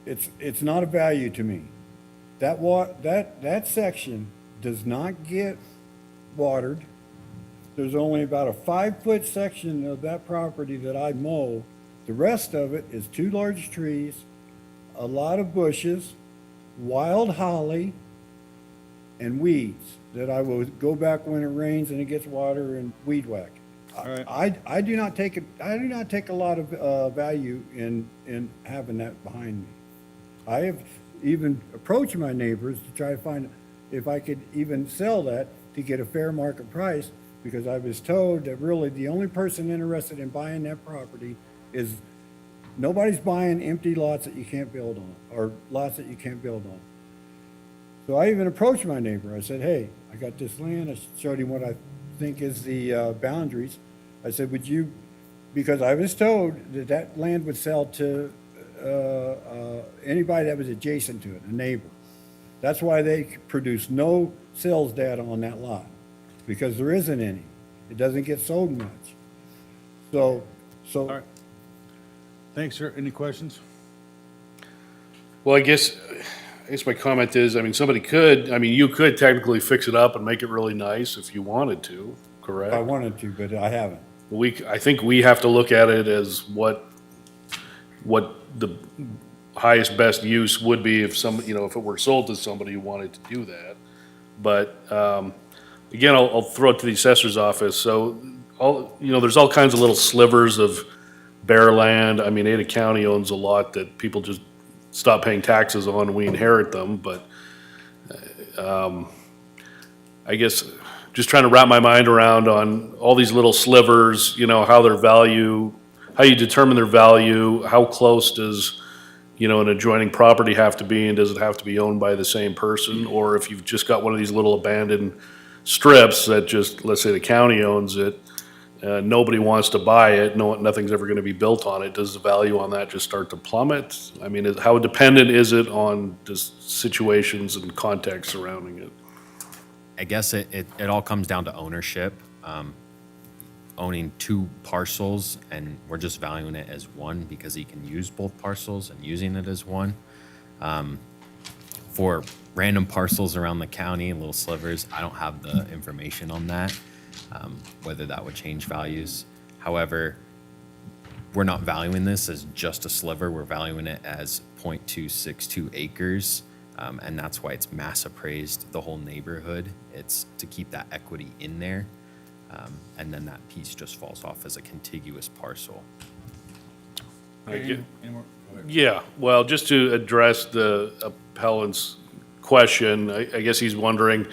It's not a value to me. That section does not get watered. There's only about a 5-foot section of that property that I mow. The rest of it is 2 large trees, a lot of bushes, wild holly, and weeds that I will go back when it rains and it gets water and weed whack. right. I do not take a lot of value in having that behind me. I have even approached my neighbors to try to find if I could even sell that to get a fair market price, because I was told that really the only person interested in buying that property is, nobody's buying empty lots that you can't build on, or lots that you can't build on. So I even approached my neighbor. I said, hey, I got this land. I showed him what I think is the boundaries. I said, would you, because I was told that that land would sell to anybody that was adjacent to it, a neighbor. That's why they produce no sales data on that lot, because there isn't any. It doesn't get sold much. So, All right. Thanks, sir. Any questions? Well, I guess my comment is, I mean, you could technically fix it up and make it really nice if you wanted to, correct? I wanted to, but I haven't. I think we have to look at it as what the highest best use would be if if it were sold to somebody who wanted to do that. But, again, I'll throw it to the assessor's office. So, there's all kinds of little slivers of bare land. I mean, Ada County owns a lot that people just stop paying taxes on, and we inherit them. But, I guess just trying to wrap my mind around on all these little slivers, how you determine their value, how close does, an adjoining property have to be, and does it have to be owned by the same person? Or if you've just got one of these little abandoned strips that just, let's say the county owns it, nobody wants to buy it, nothing's ever gonna be built on it, does the value on that just start to plummet? I mean, how dependent is it on just situations and context surrounding it? I guess it all comes down to ownership. Owning 2 parcels, and we're just valuing it as one because he can use both parcels and using it as one. For random parcels around the county, little slivers, I don't have the information on that, whether that would change values. However, we're not valuing this as just a sliver, we're valuing it as 0.262 acres. And that's why it's mass appraised the whole neighborhood. It's to keep that equity in there. And then that piece just falls off as a contiguous parcel. Any more? Go ahead. Yeah, well, just to address the appellant's question, I guess he's wondering,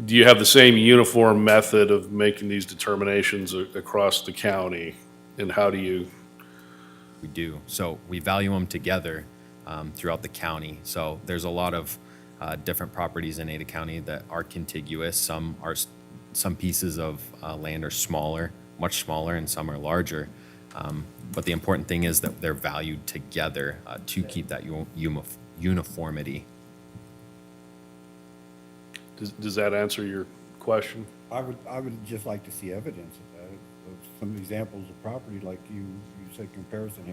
do you have the same uniform method of making these determinations across the county? And how do you? We do. So we value them together. throughout the county. So there's a lot of different properties in Ada County that are contiguous. Some pieces of land are smaller, much smaller, and some are larger. But the important thing is that they're valued together to keep that uniformity. Does that answer your question? I would just like to see evidence of that, of some examples of property, like you said comparison.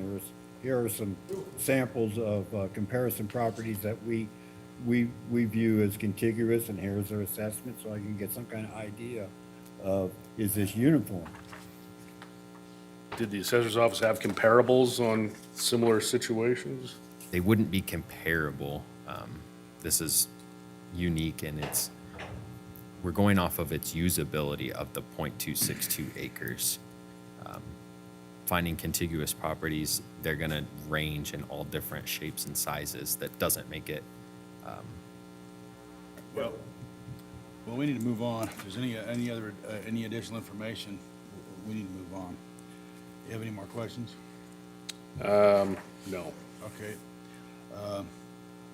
Here are some samples of comparison properties that we view as contiguous, and here's their assessment, so I can get some kind of idea of, is this uniform? Did the assessor's office have comparables on similar situations? They wouldn't be comparable. This is unique, and we're going off of its usability of the 0.262 acres. Finding contiguous properties, they're gonna range in all different shapes and sizes. That doesn't make it, Well, we need to move on. If there's any other, any additional information, we need to move on. You have any more questions? No. Okay.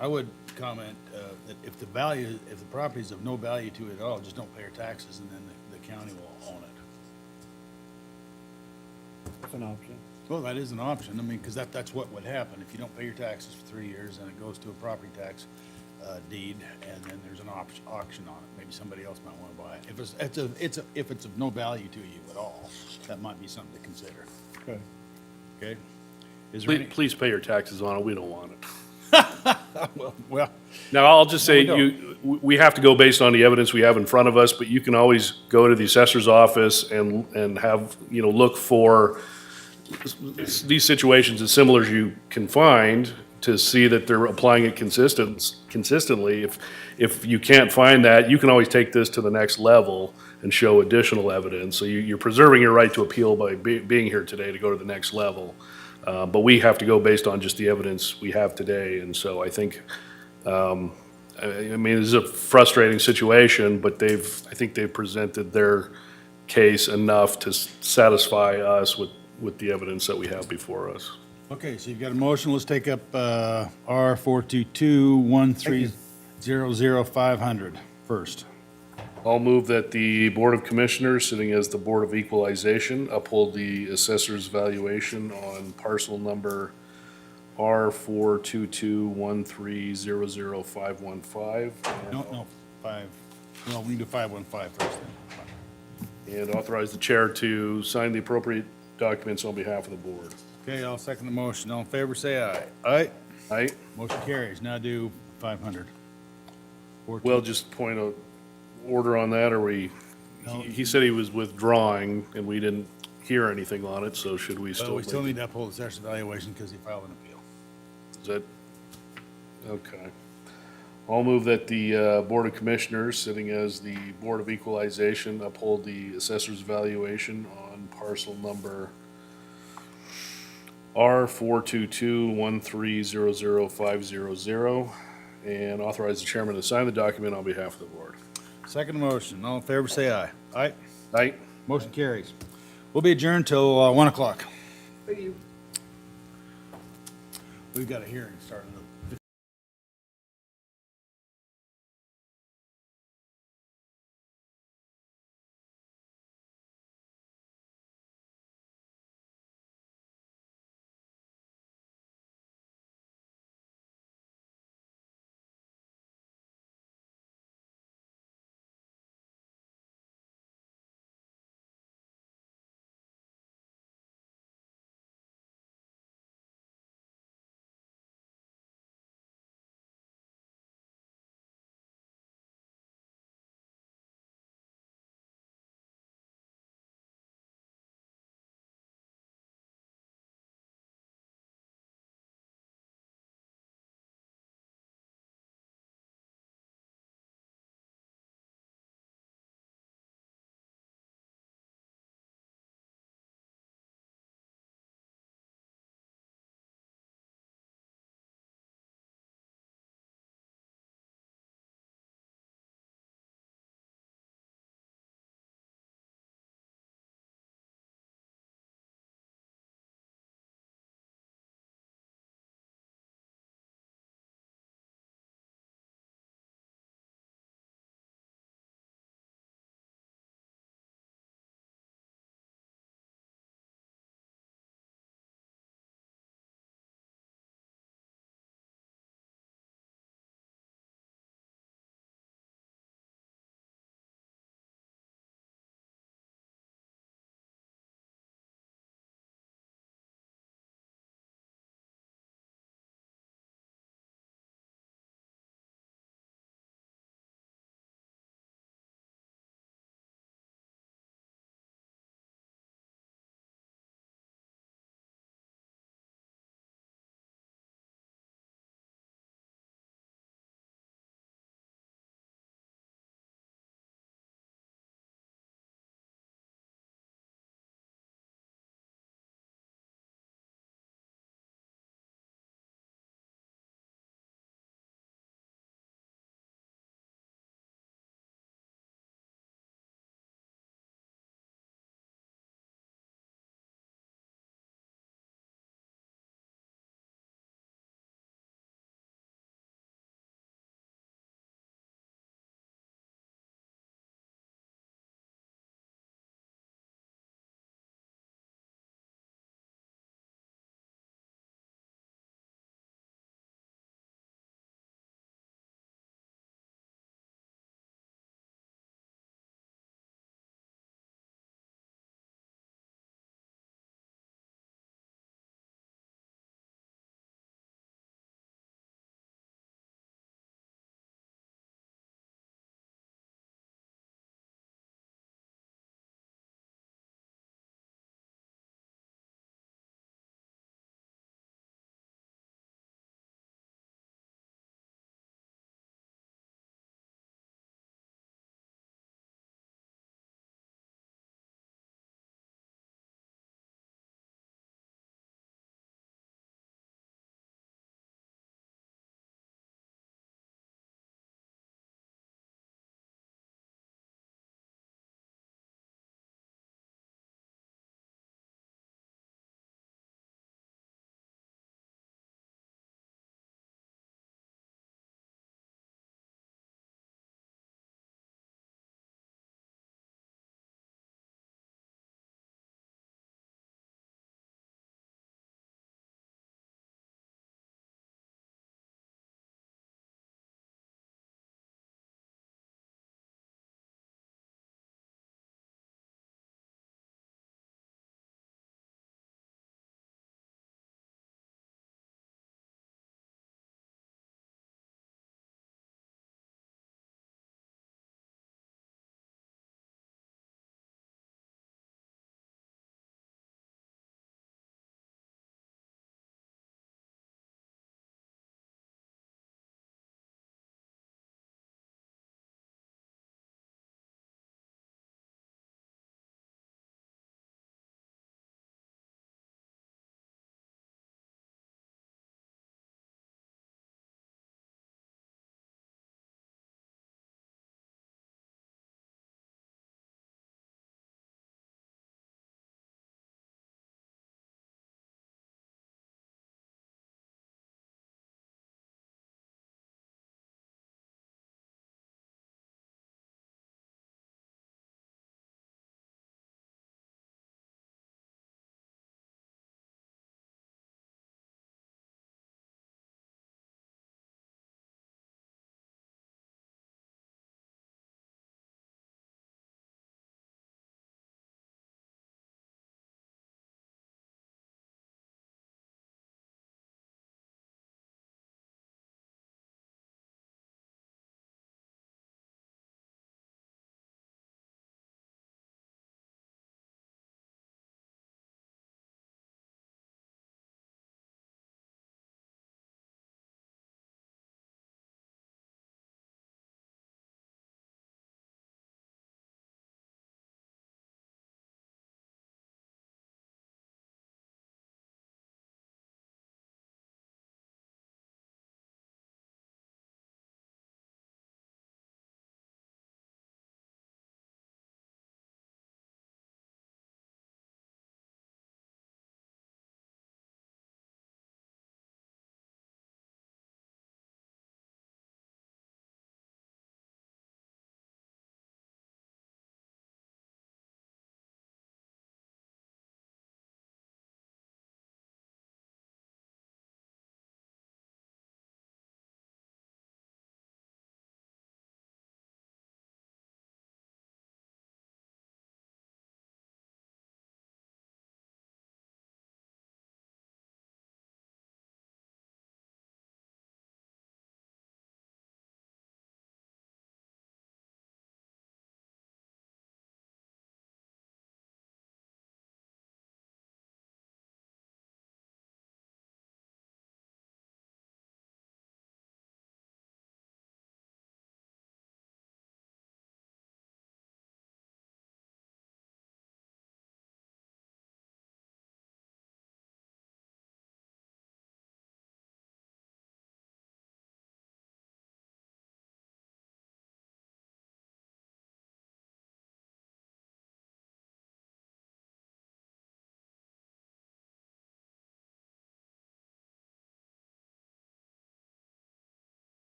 I would comment that if the property is of no value to it at all, just don't pay your taxes, and then the county will own it. That's an option. Well, that is an option. I mean, because that's what would happen. If you don't pay your taxes for 3 years, and it goes to a property tax deed, and then there's an auction on it. Maybe somebody else might want to buy it. If it's of no value to you at all, that might be something to consider. Okay. Okay? Is there any? Please pay your taxes on it. We don't want it. Well, Now, I'll just say, we we have to go based on the evidence we have in front of us, but you can always go to the assessor's office and have, look for these situations as similar as you can find to see that they're applying it consistently. If you can't find that, you can always take this to the next level and show additional evidence. So you're preserving your right to appeal by being here today to go to the next level. But we have to go based on just the evidence we have today. And so I think, I mean, this is a frustrating situation, but I think they've presented their case enough to satisfy us with the evidence that we have before us. okay, so you've got a motion. Let's take up R 422-1300500 first. I'll move that the Board of Commissioners, sitting as the Board of Equalization, uphold the assessor's valuation on parcel number R 422-1300515. No, we can do 515 first then. And authorize the chair to sign the appropriate documents on behalf of the board. Okay, I'll second the motion. All in favor, say aye. Aye. Aye? Motion carries. Now do 500. Well, just point of order on that, or he said he was withdrawing, and we didn't hear anything on it, so should we Well, still? we still need to uphold the assessor's valuation because he filed an appeal. Is that, okay. I'll move that the Board of Commissioners, sitting as the Board of Equalization, uphold the assessor's valuation on parcel number R 422-1300500, and authorize the chairman to sign the document on behalf of the board. Second motion. All in favor, say aye. Aye. Aye? Motion carries. We'll be adjourned till 1 o'clock. We've got a hearing starting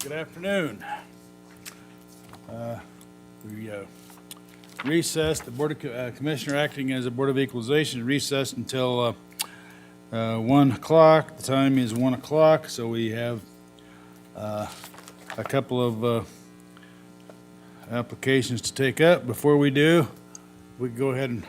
Good afternoon. We recessed, the Board of Commissioner acting as a Board of Equalization recessed until 1 o'clock. The time is 1 o'clock, so we have a couple of applications to take up. Before we do, we can go ahead and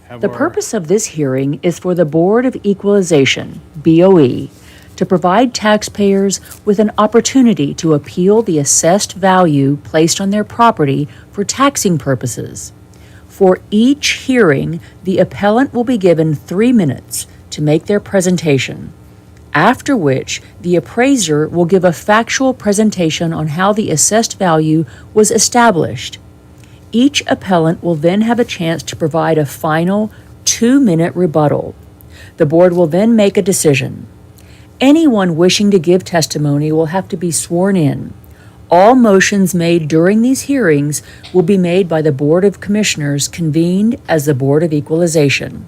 have The our... purpose of this hearing is for the Board of Equalization, BOE, to provide taxpayers with an opportunity to appeal the assessed value placed on their property for taxing purposes. For each hearing, the appellant will be given 3 minutes to make their presentation, after which the appraiser will give a factual presentation on how the assessed value was established. Each appellant will then have a chance to provide a final 2-minute rebuttal. The board will then make a decision. Anyone wishing to give testimony will have to be sworn in. All motions made during these hearings will be made by the Board of Commissioners convened as the Board of Equalization.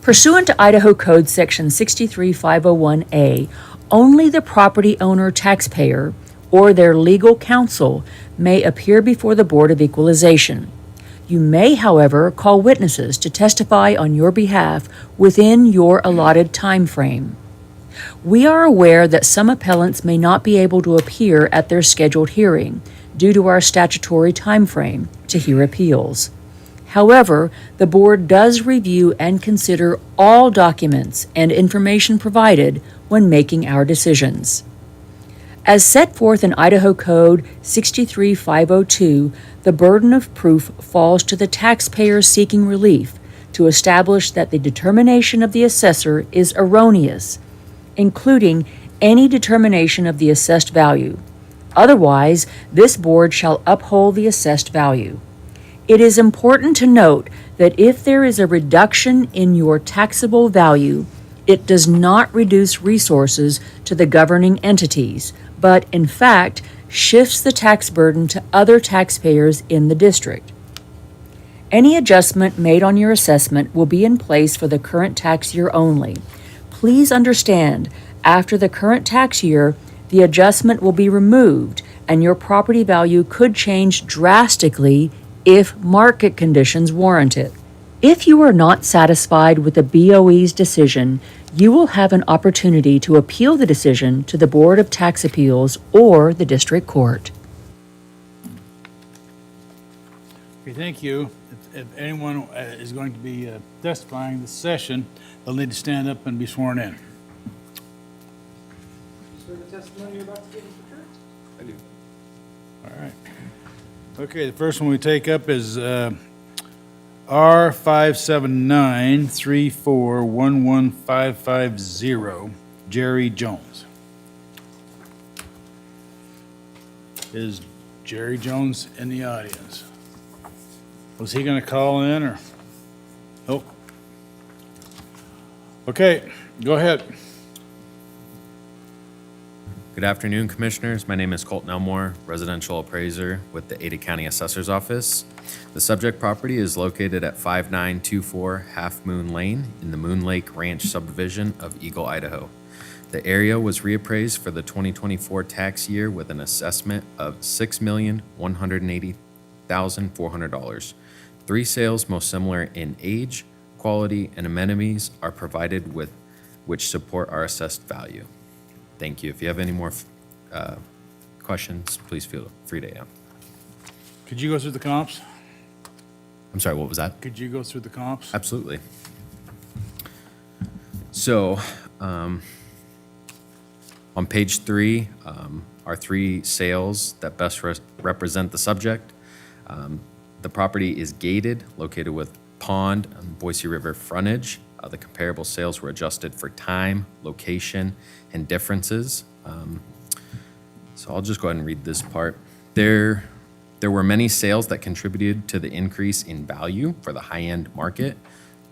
Pursuant to Idaho Code Section 63501A, only the property owner taxpayer or their legal counsel may appear before the Board of Equalization. You may, however, call witnesses to testify on your behalf within your allotted time frame. We are aware that some appellants may not be able to appear at their scheduled hearing due to our statutory time frame to hear appeals. However, the board does review and consider all documents and information provided when making our decisions. As set forth in Idaho Code 63502, the burden of proof falls to the taxpayer seeking relief to establish that the determination of the assessor is erroneous, including any determination of the assessed value. Otherwise, this board shall uphold the assessed value. It is important to note that if there is a reduction in your taxable value, it does not reduce resources to the governing entities, but in fact shifts the tax burden to other taxpayers in the district. Any adjustment made on your assessment will be in place for the current tax year only. Please understand, after the current tax year, the adjustment will be removed and your property value could change drastically if market conditions warrant it. If you are not satisfied with the BOE's decision, you will have an opportunity to appeal the decision to the Board of Tax Appeals or the District Court. Okay, thank you. If anyone is going to be testifying this session, they'll need to stand up and be sworn in. You swear the testimony you're about to give is the truth? I do. All right. Okay, the first one we take up is R57934115550, Jerry Jones. Is Jerry Jones in the audience? Was he gonna call in or? Nope. Okay, go ahead. Good afternoon, Commissioners. My name is Colton Elmore, residential appraiser with the Ada County Assessor's Office. The subject property is located at 5924 Half Moon Lane in the Moon Lake Ranch subdivision of Eagle, Idaho. The area was reappraised for the 2024 tax year with an assessment of $6,180,400. 3 sales most similar in age, quality, and amenities are provided with which support our assessed value. Thank you. If you have any more questions, please feel free to ask. Could you go through the comps? I'm sorry, what was that? Could you go through the comps? Absolutely. So, on page 3 are 3 sales that best represent the subject. The property is gated, located with pond and Boise River frontage. The comparable sales were adjusted for time, location, and differences. So I'll just go ahead and read this part. There were many sales that contributed to the increase in value for the high-end market.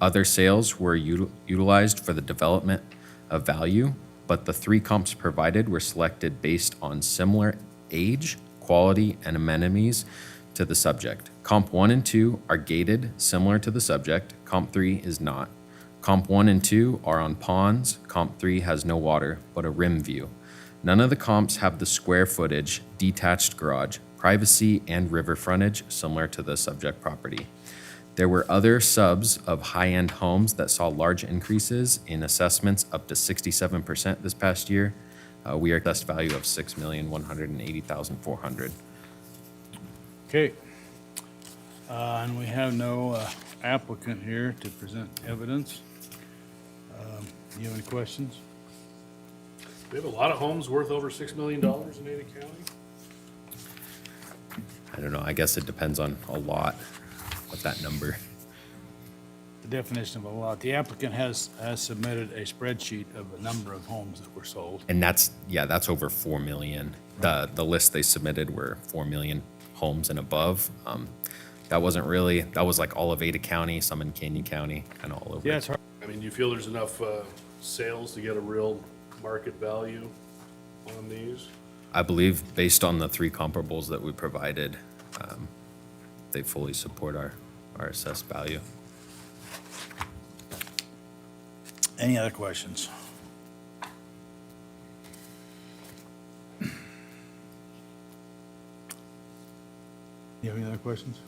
Other sales were utilized for the development of value, but the 3 comps provided were selected based on similar age, quality, and amenities to the subject. Comp 1 and 2 are gated, similar to the subject. Comp 3 is not. Comp 1 and 2 are on ponds. Comp 3 has no water, but a rim view. None of the comps have the square footage, detached garage, privacy, and river frontage similar to the subject property. There were other subs of high-end homes that saw large increases in assessments up to 67% this past year. We are assessed value of $6,180,400. Okay. And we have no applicant here to present evidence. You have any questions? We have a lot of homes worth over $6 million in Ada County. I don't know, I guess it depends on a lot of that number. The definition of a lot. The applicant has submitted a spreadsheet of the number of homes that were sold. And that's over 4 million. The list they submitted were 4 million homes and above. That wasn't really, that was like all of Ada County, some in Canyon County, kind of all over. Yeah, it's hard. I mean, you feel there's enough sales to get a real market value on these? I believe based on the 3 comparables that we provided, they fully support our assessed value. Any other questions? You have any other questions?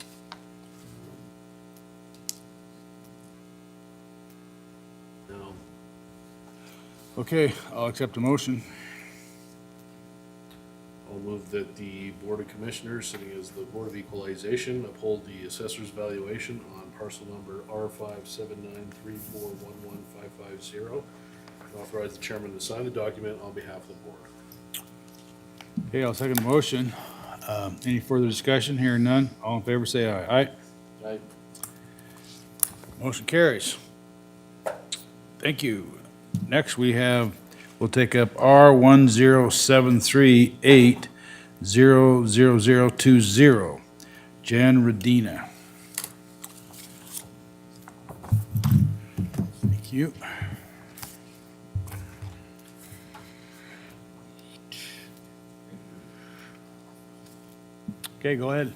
No. Okay, I'll accept a motion. I'll move that the Board of Commissioners, sitting as the Board of Equalization, uphold the assessor's valuation on parcel number R57934115550, and authorize the chairman to sign the document on behalf of the board. Okay, I'll second the motion. Any further discussion? Hearing none. All in favor, say aye. Aye. Aye. Motion carries. Thank you. Next, we'll take up R10738000020, Jan Redina. Thank you. Okay, go ahead.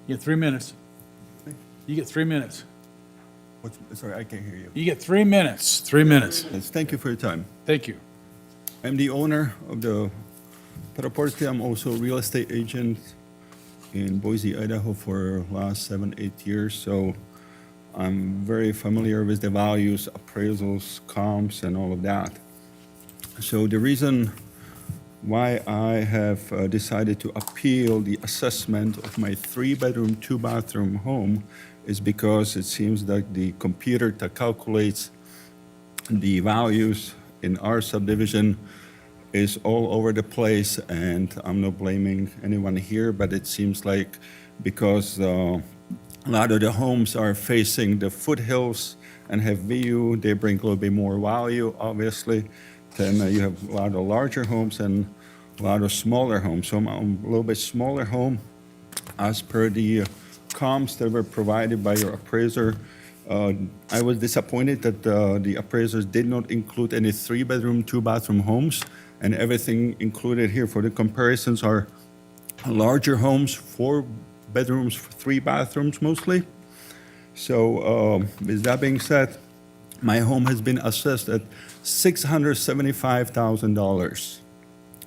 You get 3 minutes. You get 3 minutes. Sorry, I can't hear you. You get 3 minutes. 3 minutes. Yes, thank you for your time. Thank you. I'm the owner of the property. I'm also a real estate agent in Boise, Idaho for last 7-8 years. So I'm very familiar with the values, appraisals, comps, and all of that. So the reason why I have decided to appeal the assessment of my 3-bedroom, 2-bathroom home is because it seems that the computer that calculates the values in our subdivision is all over the place, and I'm not blaming anyone here, but it seems like because a lot of the homes are facing the foothills and have view, they bring a little bit more value, obviously. Then you have a lot of larger homes and a lot of smaller homes. So I'm a little bit smaller home as per the comps that were provided by your appraiser. I was disappointed that the appraisers did not include any 3-bedroom, 2-bathroom homes, and everything included here for the comparisons are larger homes, 4 bedrooms, 3 bathrooms mostly. So with that being said, my home has been assessed at $675,000,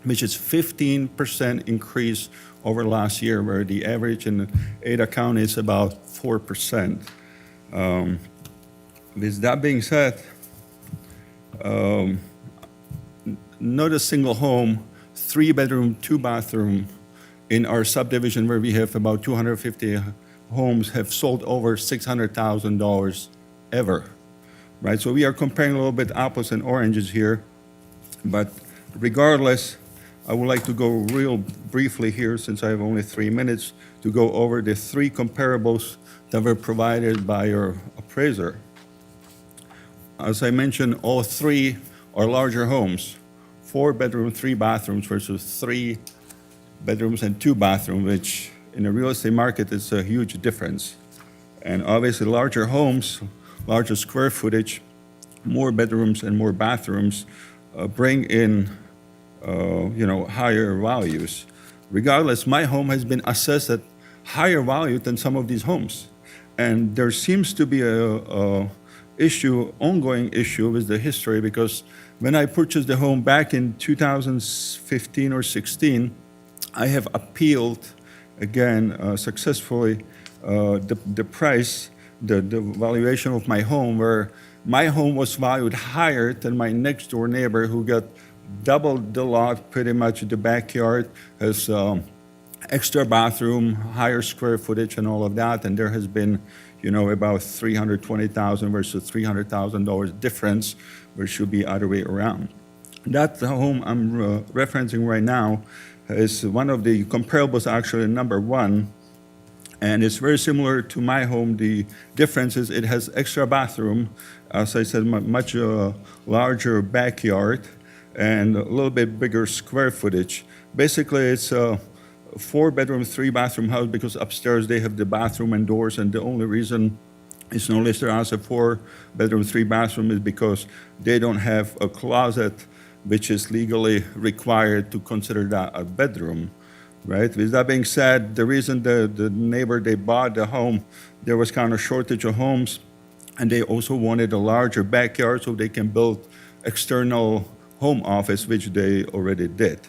which is 15% increase over last year, where the average in Ada County is about 4%. With that being said, not a single home, 3-bedroom, 2-bathroom in our subdivision where we have about 250 homes have sold over $600,000 ever, right? So we are comparing a little bit apples and oranges here, but regardless, I would like to go real briefly here, since I have only 3 minutes, to go over the 3 comparables that were provided by your appraiser. As I mentioned, all 3 are larger homes, 4 bedroom, 3 bathrooms versus 3 bedrooms and 2 bathrooms, which in the real estate market is a huge difference. And obviously larger homes, larger square footage, more bedrooms and more bathrooms bring in higher values. Regardless, my home has been assessed at higher value than some of these homes. And there seems to be a ongoing issue with the history, because when I purchased the home back in 2015 or 16, I have appealed again successfully the price, the valuation of my home, where my home was valued higher than my next door neighbor who got double the lot, pretty much the backyard, has extra bathroom, higher square footage and all of that, and there has been, you know, about $320,000 versus $300,000 difference, where it should be other way around. That home I'm referencing right now is one of the comparables, actually number one, and it's very similar to my home. The difference is it has extra bathroom, as I said, much larger backyard, and a little bit bigger square footage. Basically, it's a 4-bedroom, 3-bathroom house because upstairs they have the bathroom and doors, and the only reason it's not listed as a 4-bedroom, 3-bathroom is because they don't have a closet, which is legally required to consider that a bedroom, right? With that being said, the reason the neighbor, they bought the home, there was kind of shortage of homes, and they also wanted a larger backyard so they can build external home office, which they already did.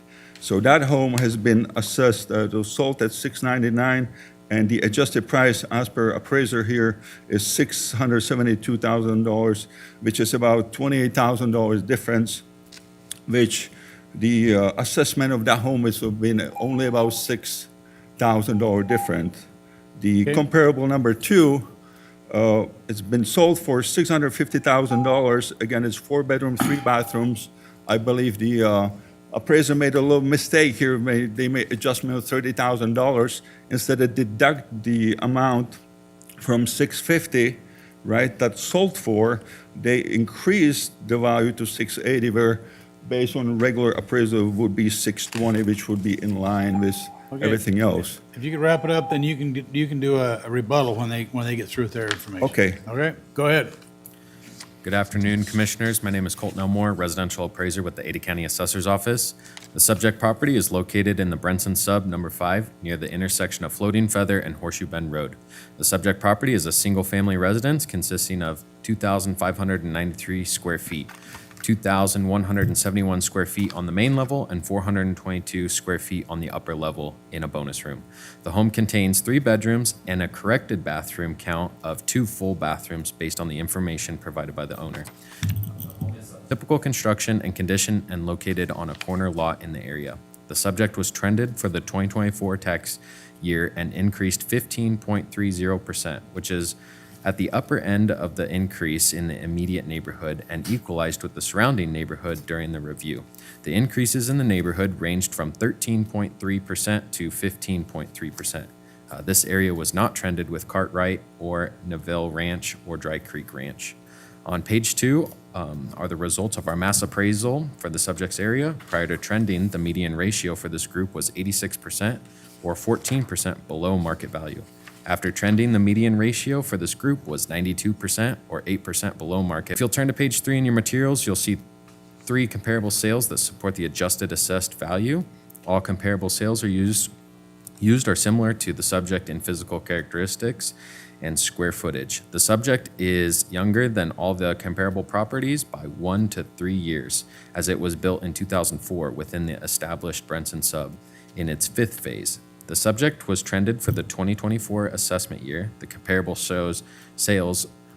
So that home has been assessed, sold at $699, and the adjusted price, as per appraiser here, is $672,000, which is about $28,000 difference, which the assessment of that home has been only about $6,000 different. The comparable number two, it's been sold for $650,000. Again, it's 4-bedroom, 3 bathrooms. I believe the appraiser made a little mistake here. They made adjustment of $30,000. Instead of deduct the amount from $650, right, that sold for, they increased the value to $680, where based on regular appraisal would be $620, which would be in line with everything else. If you could wrap it up, then you can do a rebuttal when they get through with their information. Okay. Okay, go ahead. Good afternoon, Commissioners. My name is Colton Elmore, residential appraiser with the Ada County Assessor's Office. The subject property is located in the Brenson Sub, number 5, near the intersection of Floating Feather and Horseshoe Bend Road. The subject property is a single-family residence consisting of 2,593 square feet, 2,171 square feet on the main level, and 422 square feet on the upper level in a bonus room. The home contains 3 bedrooms and a corrected bathroom count of 2 full bathrooms based on the information provided by the owner. Typical construction and condition and located on a corner lot in the area. The subject was trended for the 2024 tax year and increased 15.30%, which is at the upper end of the increase in the immediate neighborhood and equalized with the surrounding neighborhood during the review. The increases in the neighborhood ranged from 13.3% to 15.3%. This area was not trended with Cartwright or Neville Ranch or Dry Creek Ranch. On page 2 are the results of our mass appraisal for the subject's area. Prior to trending, the median ratio for this group was 86% or 14% below market value. After trending, the median ratio for this group was 92% or 8% below market. If you'll turn to page 3 in your materials, you'll see 3 comparable sales that support the adjusted assessed value. All comparable sales are used are similar to the subject in physical characteristics and square footage. The subject is younger than all the comparable properties by 1 to 3 years, as it was built in 2004 within the established Brenson Sub in its 5th phase. The subject was trended for the 2024 assessment year. The comparable sales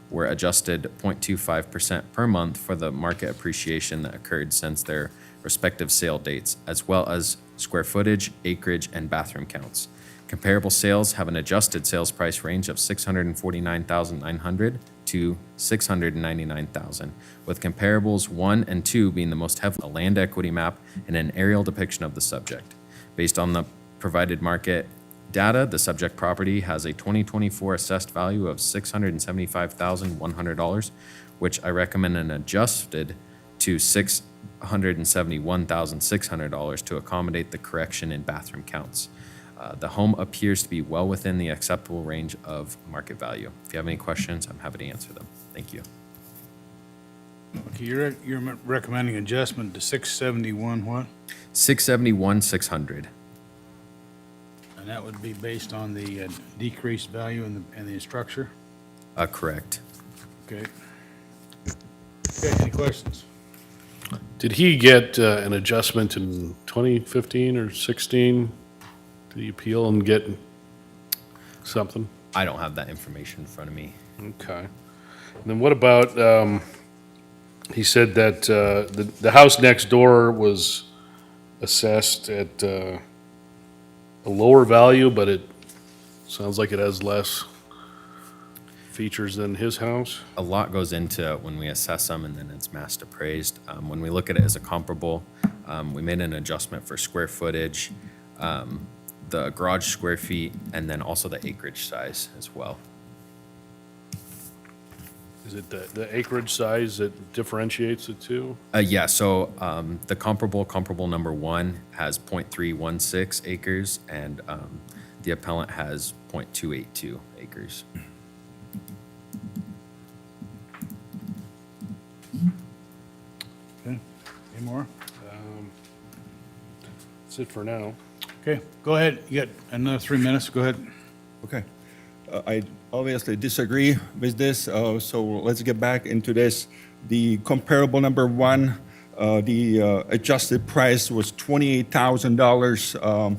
were adjusted 0.25% per month for the market appreciation that occurred since their respective sale dates, as well as square footage, acreage, and bathroom counts. Comparable sales have an adjusted sales price range of $649,900 to $699,000, with comparables 1 and 2 being the most heavily a land equity map and an aerial depiction of the subject. Based on the provided market data, the subject property has a 2024 assessed value of $675,100, which I recommend an adjusted to $671,600 to accommodate the correction in bathroom counts. The home appears to be well within the acceptable range of market value. If you have any questions, I'm happy to answer them. Thank you. Okay, you're recommending adjustment to 671 what? 671,600. And that would be based on the decreased value in the structure? Correct. Okay. Okay, any questions? Did he get an adjustment in 2015 or 16? Did he appeal and get something? I don't have that information in front of me. Okay. And then what about, he said that the house next door was assessed at a lower value, but it sounds like it has less features than his house? A lot goes into when we assess them, and then it's mass appraised. When we look at it as a comparable, we made an adjustment for square footage, the garage square feet, and then also the acreage size as well. Is it the acreage size that differentiates the two? Yeah, so the comparable number one has 0.316 acres, and the appellant has 0.282 acres. Okay, any more? That's it for now. Okay, go ahead, you got another 3 minutes, go ahead. Okay. I obviously disagree with this, so let's get back into this. The comparable number one, the adjusted price was $28,000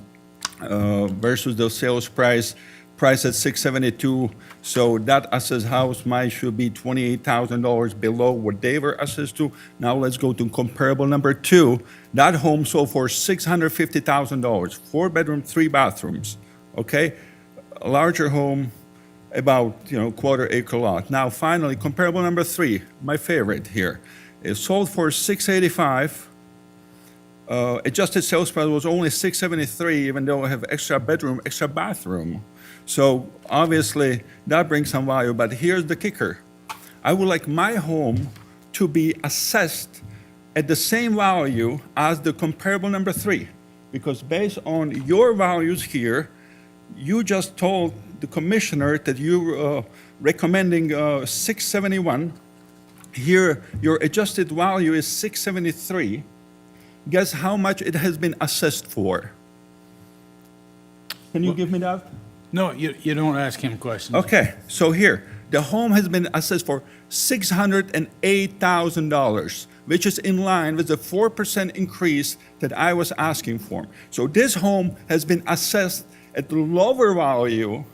versus the sales price at $672. So that assessed house might should be $28,000 below what they were assessed to. Now let's go to comparable number two. That home sold for $650,000, 4 bedroom, 3 bathrooms. Okay, a larger home, about quarter acre lot. Now finally, comparable number three, my favorite here, is sold for $685. Adjusted sales price was only $673, even though I have extra bedroom, extra bathroom. So obviously that brings some value, but here's the kicker. I would like my home to be assessed at the same value as the comparable number three, because based on your values here, you just told the commissioner that you're recommending $671. Here, your adjusted value is $673. Guess how much it has been assessed for? Can you give me that? No, you don't ask him questions. Okay, so here, the home has been assessed for $608,000, which is in line with the 4% increase that I was asking for. So this home has been assessed at the lower value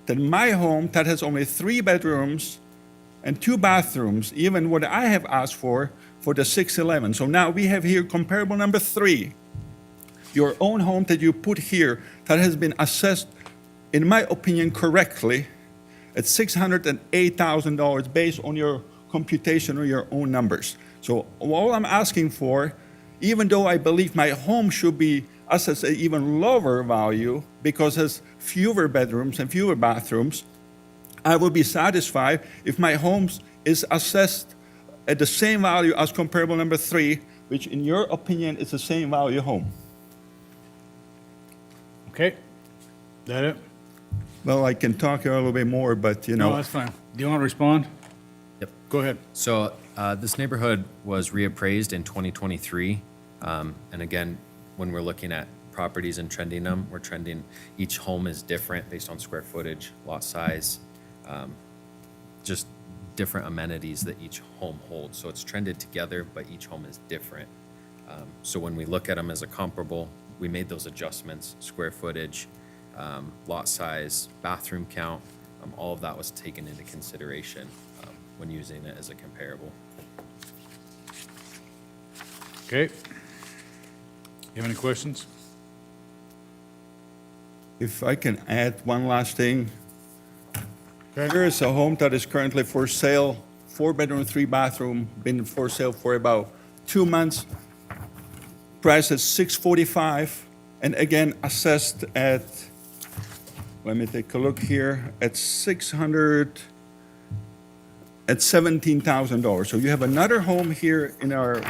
than my home that has only 3 bedrooms and 2 bathrooms, even what I have asked for the 611. So now we have here comparable number three, your own home that you put here that has been assessed, in my opinion, correctly at $608,000 based on your computation or your own numbers. So all I'm asking for, even though I believe my home should be assessed at even lower value because it has fewer bedrooms and fewer bathrooms, I will be satisfied if my home is assessed at the same value as comparable number three, which in your opinion is the same value home. Okay, that it? Well, I can talk a little bit more, but No, that's fine. Do you want to respond? Yep. Go ahead. So this neighborhood was reappraised in 2023. And again, when we're looking at properties and trending them, we're trending, each home is different based on square footage, lot size, just different amenities that each home holds. So it's trended together, but each home is different. So when we look at them as a comparable, we made those adjustments, square footage, lot size, bathroom count, all of that was taken into consideration when using it as a comparable. Okay. You have any questions? if I can add one last thing. Okay. Here is a home that is currently for sale, 4-bedroom, 3-bathroom, been for sale for about 2 months. Price is $645, and again, assessed at, let me take a look here, at $17,000. So you have another home here in our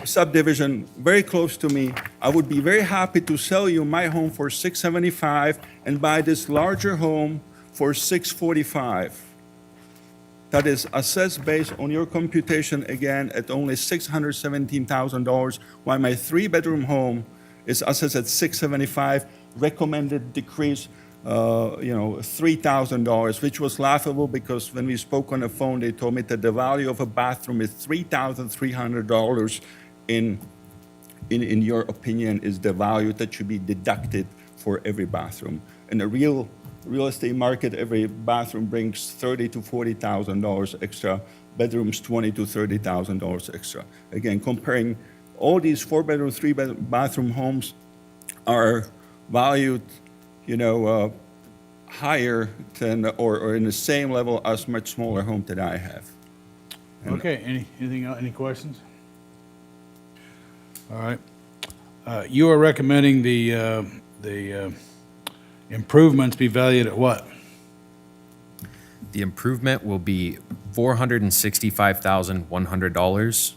subdivision, very close to me. I would be very happy to sell you my home for $675 and buy this larger home for $645. That is assessed based on your computation, again, at only $617,000, while my 3-bedroom home is assessed at $675, recommended decrease $3,000, which was laughable because when we spoke on the phone, they told me that the value of a bathroom is $3,300. In your opinion, is the value that should be deducted for every bathroom. In the real estate market, every bathroom brings $30,000 to $40,000 extra. Bedrooms, $20,000 to $30,000 extra. Again, comparing all these 4-bedroom, 3-bathroom homes are valued, higher than or in the same level as much smaller home that I have. Okay, anything else, any questions? All right. You are recommending the improvements be valued at what? The improvement will be $465,100,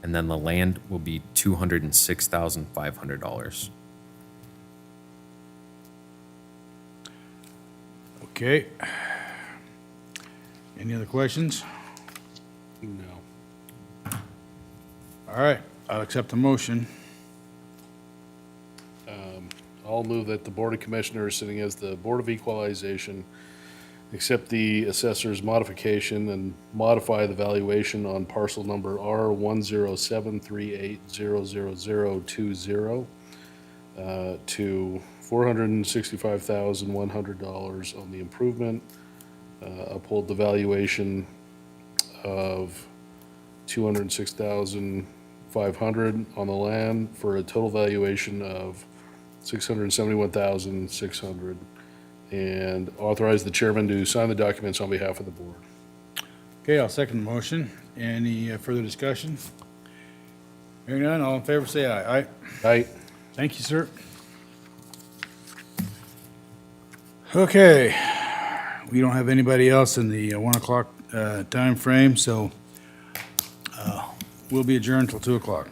and then the land will be $206,500. Okay. Any other questions? No. All right, I'll accept the motion. I'll move that the Board of Commissioners, sitting as the Board of Equalization, accept the assessor's modification and modify the valuation on parcel number R10738000020 to $465,100 on the improvement, uphold the valuation of $206,500 on the land for a total valuation of $671,600, and authorize the chairman to sign the documents on behalf of the board. Okay, I'll second the motion. Any further discussion? Hearing none, all in favor, say aye. Aye. Aye. Thank you, sir. Okay, we don't have anybody else in the 1 o'clock time frame, so we'll be adjourned till 2 o'clock.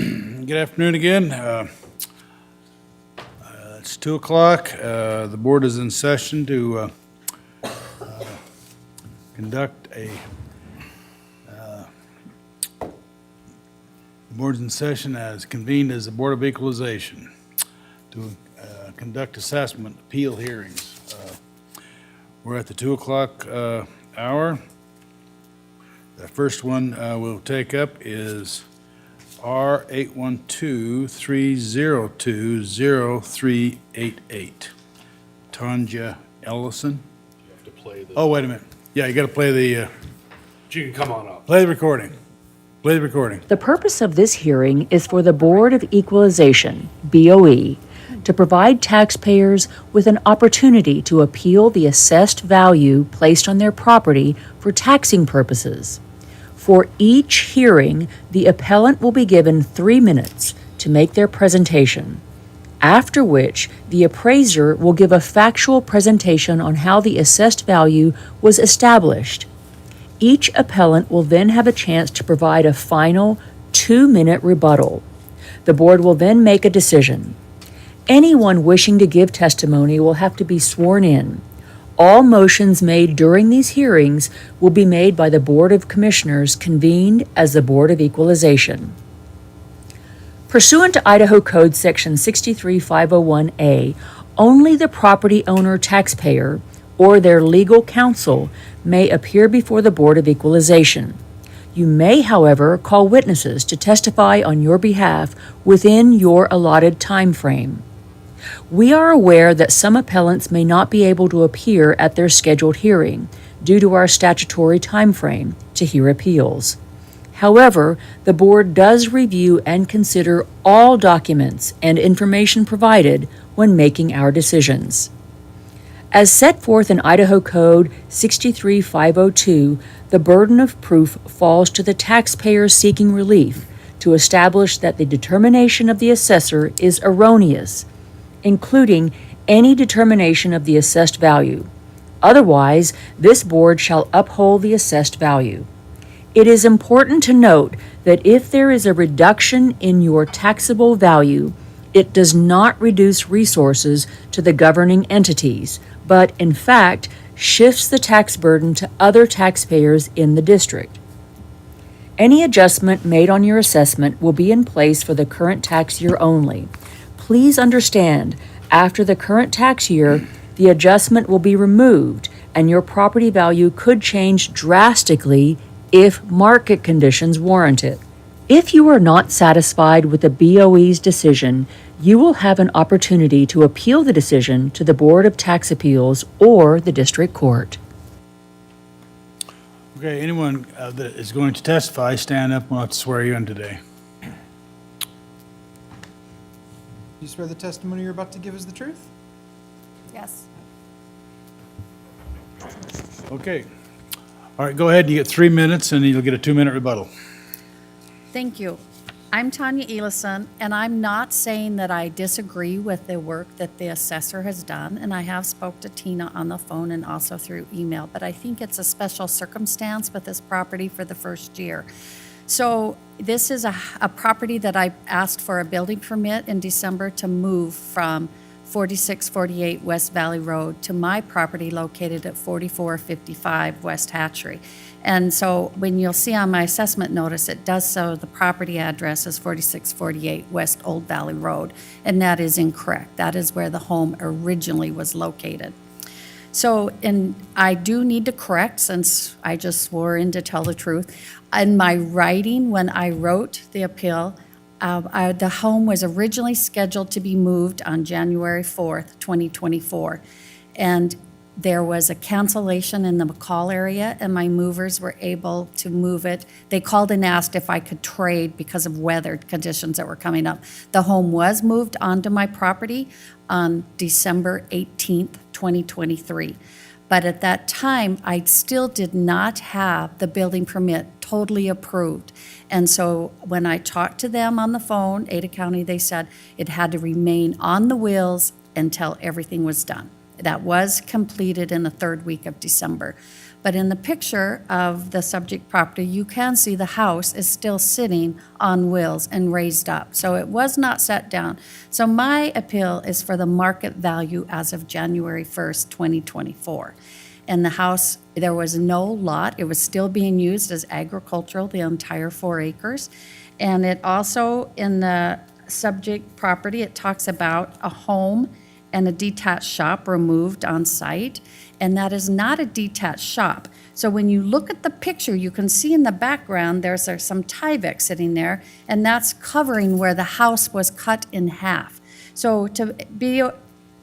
Good afternoon again. It's 2 o'clock. The board is in session to conduct a, the board's in session as convened as the Board of Equalization to conduct assessment appeal hearings. We're at the 2 o'clock hour. The first one we'll take up is R 812-302-0388. Tanya Ellison. You have to play the, Oh, wait a minute. Yeah, you gotta play the, you can come on up. play the recording. Play the recording. The purpose of this hearing is for the Board of Equalization, BOE, to provide taxpayers with an opportunity to appeal the assessed value placed on their property for taxing purposes. For each hearing, the appellant will be given 3 minutes to make their presentation, after which the appraiser will give a factual presentation on how the assessed value was established. Each appellant will then have a chance to provide a final 2-minute rebuttal. The board will then make a decision. Anyone wishing to give testimony will have to be sworn in. All motions made during these hearings will be made by the Board of Commissioners convened as the Board of Equalization. Pursuant to Idaho Code Section 63501A, only the property owner taxpayer or their legal counsel may appear before the Board of Equalization. You may, however, call witnesses to testify on your behalf within your allotted time frame. We are aware that some appellants may not be able to appear at their scheduled hearing due to our statutory time frame to hear appeals. However, the board does review and consider all documents and information provided when making our decisions. As set forth in Idaho Code 63502, the burden of proof falls to the taxpayer seeking relief to establish that the determination of the assessor is erroneous, including any determination of the assessed value. Otherwise, this board shall uphold the assessed value. It is important to note that if there is a reduction in your taxable value, it does not reduce resources to the governing entities, but in fact shifts the tax burden to other taxpayers in the district. Any adjustment made on your assessment will be in place for the current tax year only. Please understand, after the current tax year, the adjustment will be removed and your property value could change drastically if market conditions warrant it. If you are not satisfied with the BOE's decision, you will have an opportunity to appeal the decision to the Board of Tax Appeals or the District Court. Okay, anyone that is going to testify, stand up and we'll have to swear you in today. Do you swear the testimony you're about to give is the truth? Yes. Okay. All right, go ahead. You get 3 minutes and you'll get a 2-minute rebuttal. Thank you. I'm Tanya Elison, and I'm not saying that I disagree with the work that the assessor has done, and I have spoke to Tina on the phone and also through email, but I think it's a special circumstance with this property for the first year. So this is a property that I asked for a building permit in December to move from 4648 West Valley Road to my property located at 4455 West Hatchery. And so when you'll see on my assessment notice, it does show the property address is 4648 West Old Valley Road, and that is incorrect. That is where the home originally was located. So, and I do need to correct, since I just swore in to tell the truth. In my writing, when I wrote the appeal, the home was originally scheduled to be moved on January 4th, 2024. And there was a cancellation in the McCall area, and my movers were able to move it. They called and asked if I could trade because of weather conditions that were coming up. The home was moved onto my property on December 18th, 2023. But at that time, I still did not have the building permit totally approved. And so when I talked to them on the phone, Ada County, they said it had to remain on the wheels until everything was done. That was completed in the third week of December. But in the picture of the subject property, you can see the house is still sitting on wheels and raised up. So it was not set down. So my appeal is for the market value as of January 1st, 2024. And the house, there was no lot. It was still being used as agricultural, the entire 4 acres. And it also, in the subject property, it talks about a home and a detached shop removed on site, and that is not a detached shop. So when you look at the picture, you can see in the background, there's some Tyvek sitting there, and that's covering where the house was cut in half. So to be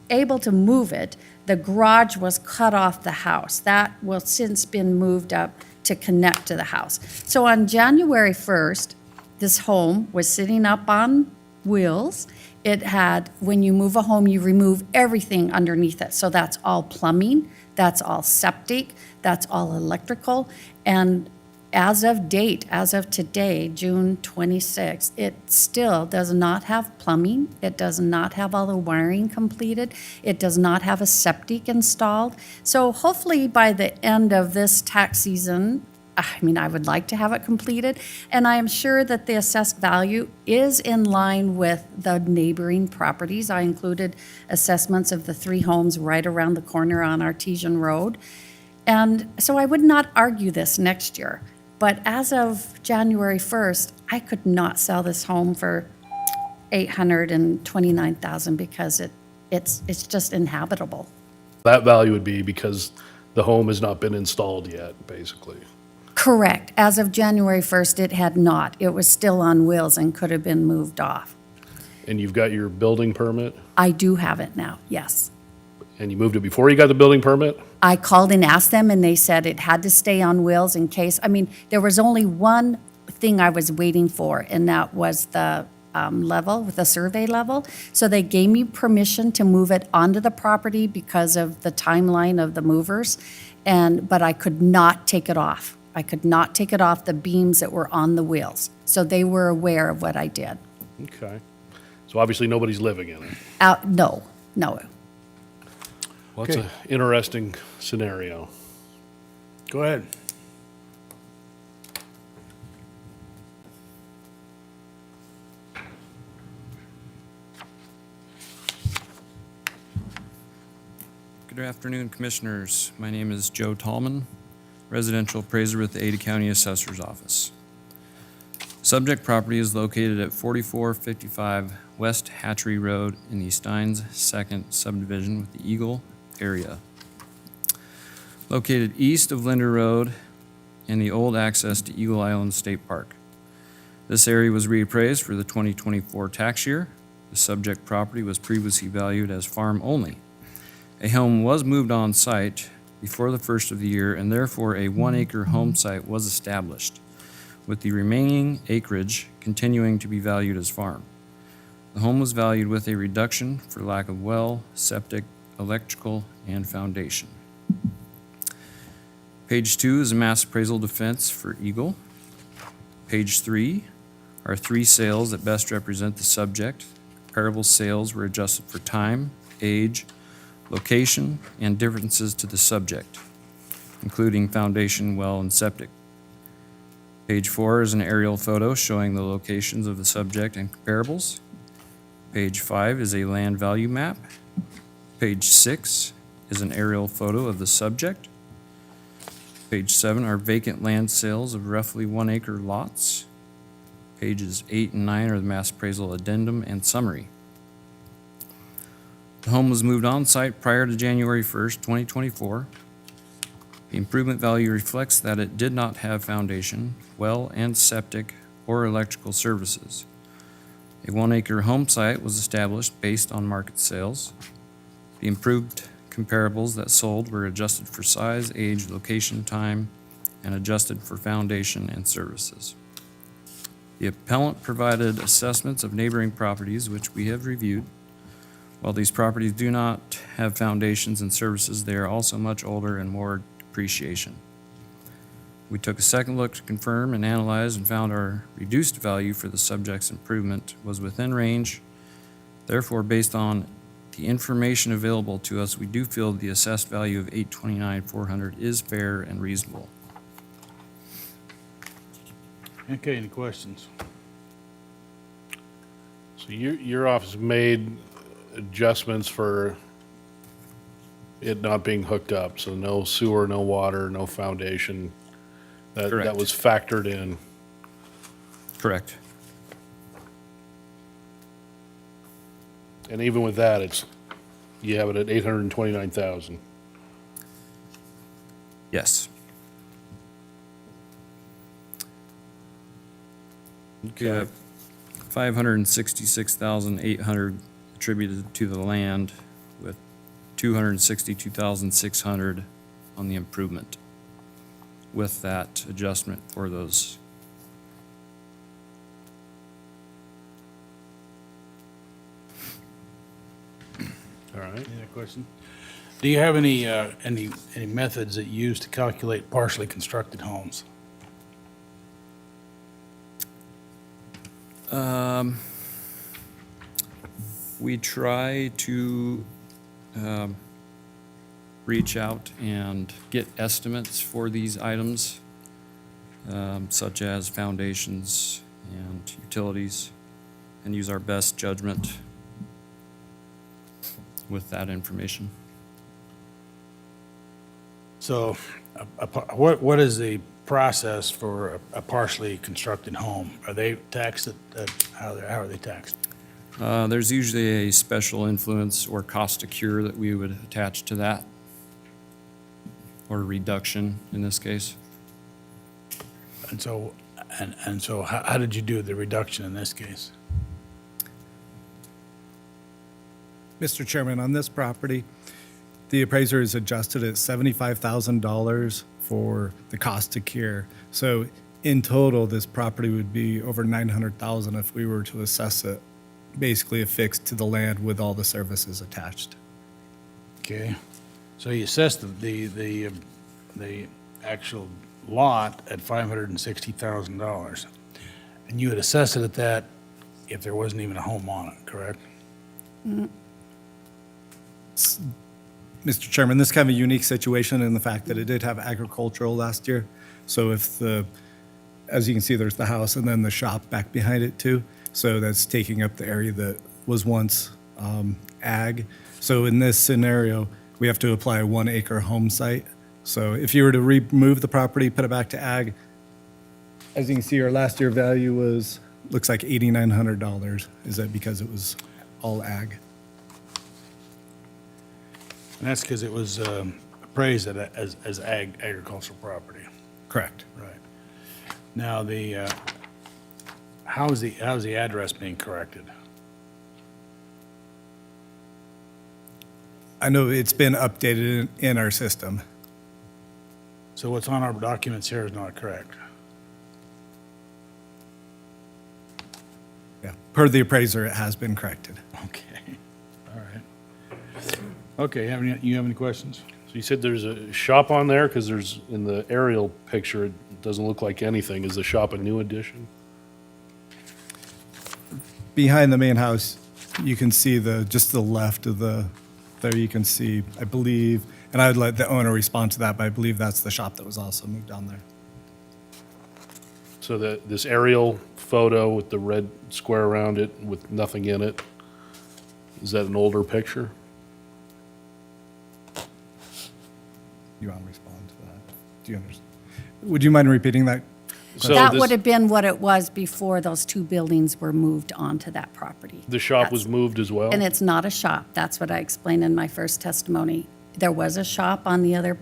able to move it, the garage was cut off the house. That will since been moved up to connect to the house. So on January 1st, this home was sitting up on wheels. It had, when you move a home, you remove everything underneath it. So that's all plumbing, that's all septic, that's all electrical. And as of date, as of today, June 26th, it still does not have plumbing. It does not have all the wiring completed. It does not have a septic installed. So hopefully by the end of this tax season, I mean, I would like to have it completed, and I am sure that the assessed value is in line with the neighboring properties. I included assessments of the 3 homes right around the corner on Artesian Road. And so I would not argue this next year. But as of January 1st, I could not sell this home for $829,000 because it's just inhabitable. That value would be because the home has not been installed yet, basically. Correct. As of January 1st, it had not. It was still on wheels and could have been moved off. And you've got your building permit, I do have it now, yes. and you moved it before you got the building permit? I called and asked them, and they said it had to stay on wheels in case, I mean, there was only one thing I was waiting for, and that was the level, with the survey level. So they gave me permission to move it onto the property because of the timeline of the movers, but I could not take it off. I could not take it off the beams that were on the wheels. So they were aware of what I did. Okay. So obviously nobody's living in it. No. Well, that's an interesting scenario. Go ahead. Good afternoon, Commissioners. My name is Joe Tallman, residential appraiser with the Ada County Assessor's Office. Subject property is located at 4455 West Hatchery Road in the Steins Second Subdivision with the Eagle area. Located east of Linder Road and the old access to Eagle Island State Park. This area was reappraised for the 2024 tax year. The subject property was previously valued as farm only. A home was moved on site before the first of the year, and therefore a 1-acre home site was established, with the remaining acreage continuing to be valued as farm. The home was valued with a reduction for lack of well, septic, electrical, and foundation. Page 2 is a mass appraisal defense for Eagle. Page 3 are 3 sales that best represent the subject. Comparable sales were adjusted for time, age, location, and differences to the subject, including foundation, well, and septic. Page 4 is an aerial photo showing the locations of the subject and comparables. Page 5 is a land value map. Page 6 is an aerial photo of the subject. Page 7 are vacant land sales of roughly 1-acre lots. Pages 8 and 9 are the mass appraisal addendum and summary. The home was moved on site prior to January 1st, 2024. The improvement value reflects that it did not have foundation, well, and septic or electrical services. A 1-acre home site was established based on market sales. The improved comparables that sold were adjusted for size, age, location, time, and adjusted for foundation and services. The appellant provided assessments of neighboring properties, which we have reviewed. While these properties do not have foundations and services, they are also much older and more depreciation. We took a second look to confirm and analyze and found our reduced value for the subject's improvement was within range. Therefore, based on the information available to us, we do feel the assessed value of $829,400 is fair and reasonable. Okay, any questions? So your office made adjustments for it not being hooked up, so no sewer, no water, no foundation. That Correct. was factored in. Correct. And even with that, you have it at 829,000. Yes. Okay. 566,800 attributed to the land, with 262,600 on the improvement, with that adjustment for those. All right. Any other question? Do you have any methods that you use to calculate partially constructed homes? We try to reach out and get estimates for these items, such as foundations and utilities, and use our best judgment with that information. So, what is the process for a partially constructed home? Are they taxed how are they taxed? There's usually a special influence or cost to cure that we would attach to that, or reduction in this case. And so, how did you do the reduction in this case? Mr. Chairman, on this property, the appraiser is adjusted at $75,000 for the cost to cure. So in total, this property would be over $900,000 if we were to assess it, basically affixed to the land with all the services attached. Okay, so you assessed the actual lot at $560,000, and you would assess it at that if there wasn't even a home on it, correct? Mr. Chairman, this is kind of a unique situation in the fact that it did have agricultural last year. So if as you can see, there's the house and then the shop back behind it too. So that's taking up the area that was once ag. So in this scenario, we have to apply a 1 acre home site. So if you were to remove the property, put it back to ag, as you can see, our last year value looks like $8,900. Is that because it was all ag? And that's because it was appraised as agricultural property. Correct. Right. Now, how's the address being corrected? I know it's been updated in our system. So what's on our documents here is not correct. Yeah. Per the appraiser, it has been corrected. Okay, all right. Okay, you have any questions? So you said there's a shop on there, because there's, in the aerial picture, it doesn't look like anything. Is the shop a new addition? Behind the main house, you can see just the left of there you can see, I believe, and I'd let the owner respond to that, but I believe that's the shop that was also moved on there. So this aerial photo with the red square around it with nothing in it, is that an older picture? You want to respond to that? Do you understand? Would you mind repeating that? So That this- would have been what it was before those two buildings were moved onto that property. The shop was That's- moved as well? And it's not a shop. That's what I explained in my first testimony. There was a shop on the other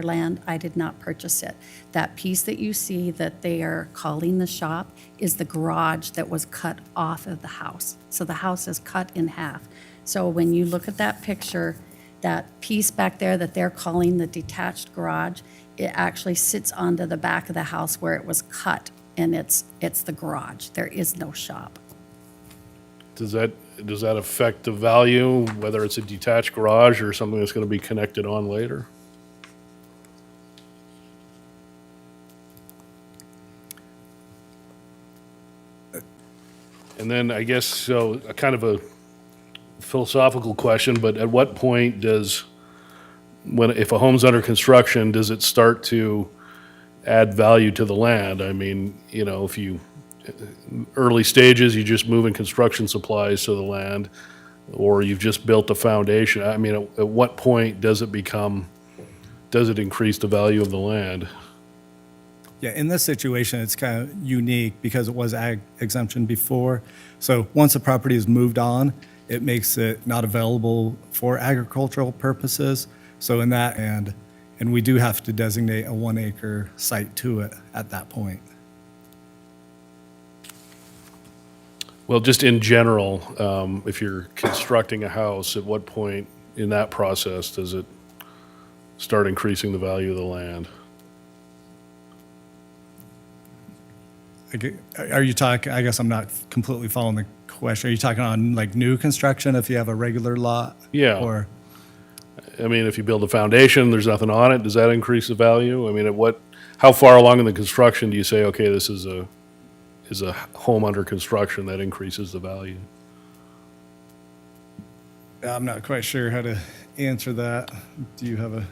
land. I did not purchase it. That piece that you see that they are calling the shop is the garage that was cut off of the house. So the house is cut in half. So when you look at that picture, that piece back there that they're calling the detached garage, it actually sits onto the back of the house where it was cut, and it's the garage. There is no shop. Does that affect the value, whether it's a detached garage or something that's going to be connected on later? And then I guess, so a kind of a philosophical question, but at what point does, if a home's under construction, does it start to add value to the land? I mean, you know, if you, early stages, you just moving construction supplies to the land, or you've just built a foundation. I mean, at what point does it increase the value of the land? Yeah, in this situation, it's kind of unique because it was ag exemption before. So once a property is moved on, it makes it not available for agricultural purposes. So in that, and we do have to designate a 1 acre site to it at that point. Well, just in general, if you're constructing a house, at what point in that process does it start increasing the value of the land? Are you talking, I guess I'm not completely following the question. Are you talking on like new construction if you have a regular lot? Yeah. Or, I mean, if you build a foundation, there's nothing on it, does that increase the value? I mean, how far along in the construction do you say, okay, this is a home under construction that increases the value? I'm not quite sure how to answer that. Do you have a?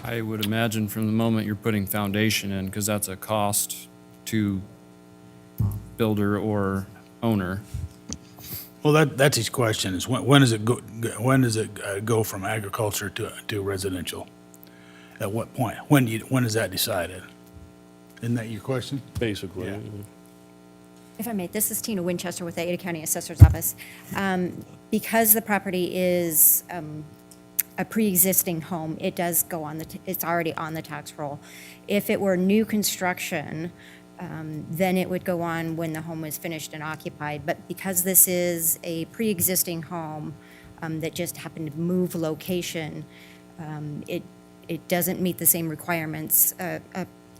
I would imagine from the moment you're putting foundation in, because that's a cost to builder or owner. Well, that's his question, is when does it go from agriculture to residential? At what point? When is that decided? Isn't that your question? Basically. Yeah. If I may, this is Tina Winchester with the Ada County Assessor's Office. Because the property is a pre-existing home, it does go on it's already on the tax roll. If it were new construction, then it would go on when the home was finished and occupied. But because this is a pre-existing home that just happened to move location, it doesn't meet the same requirements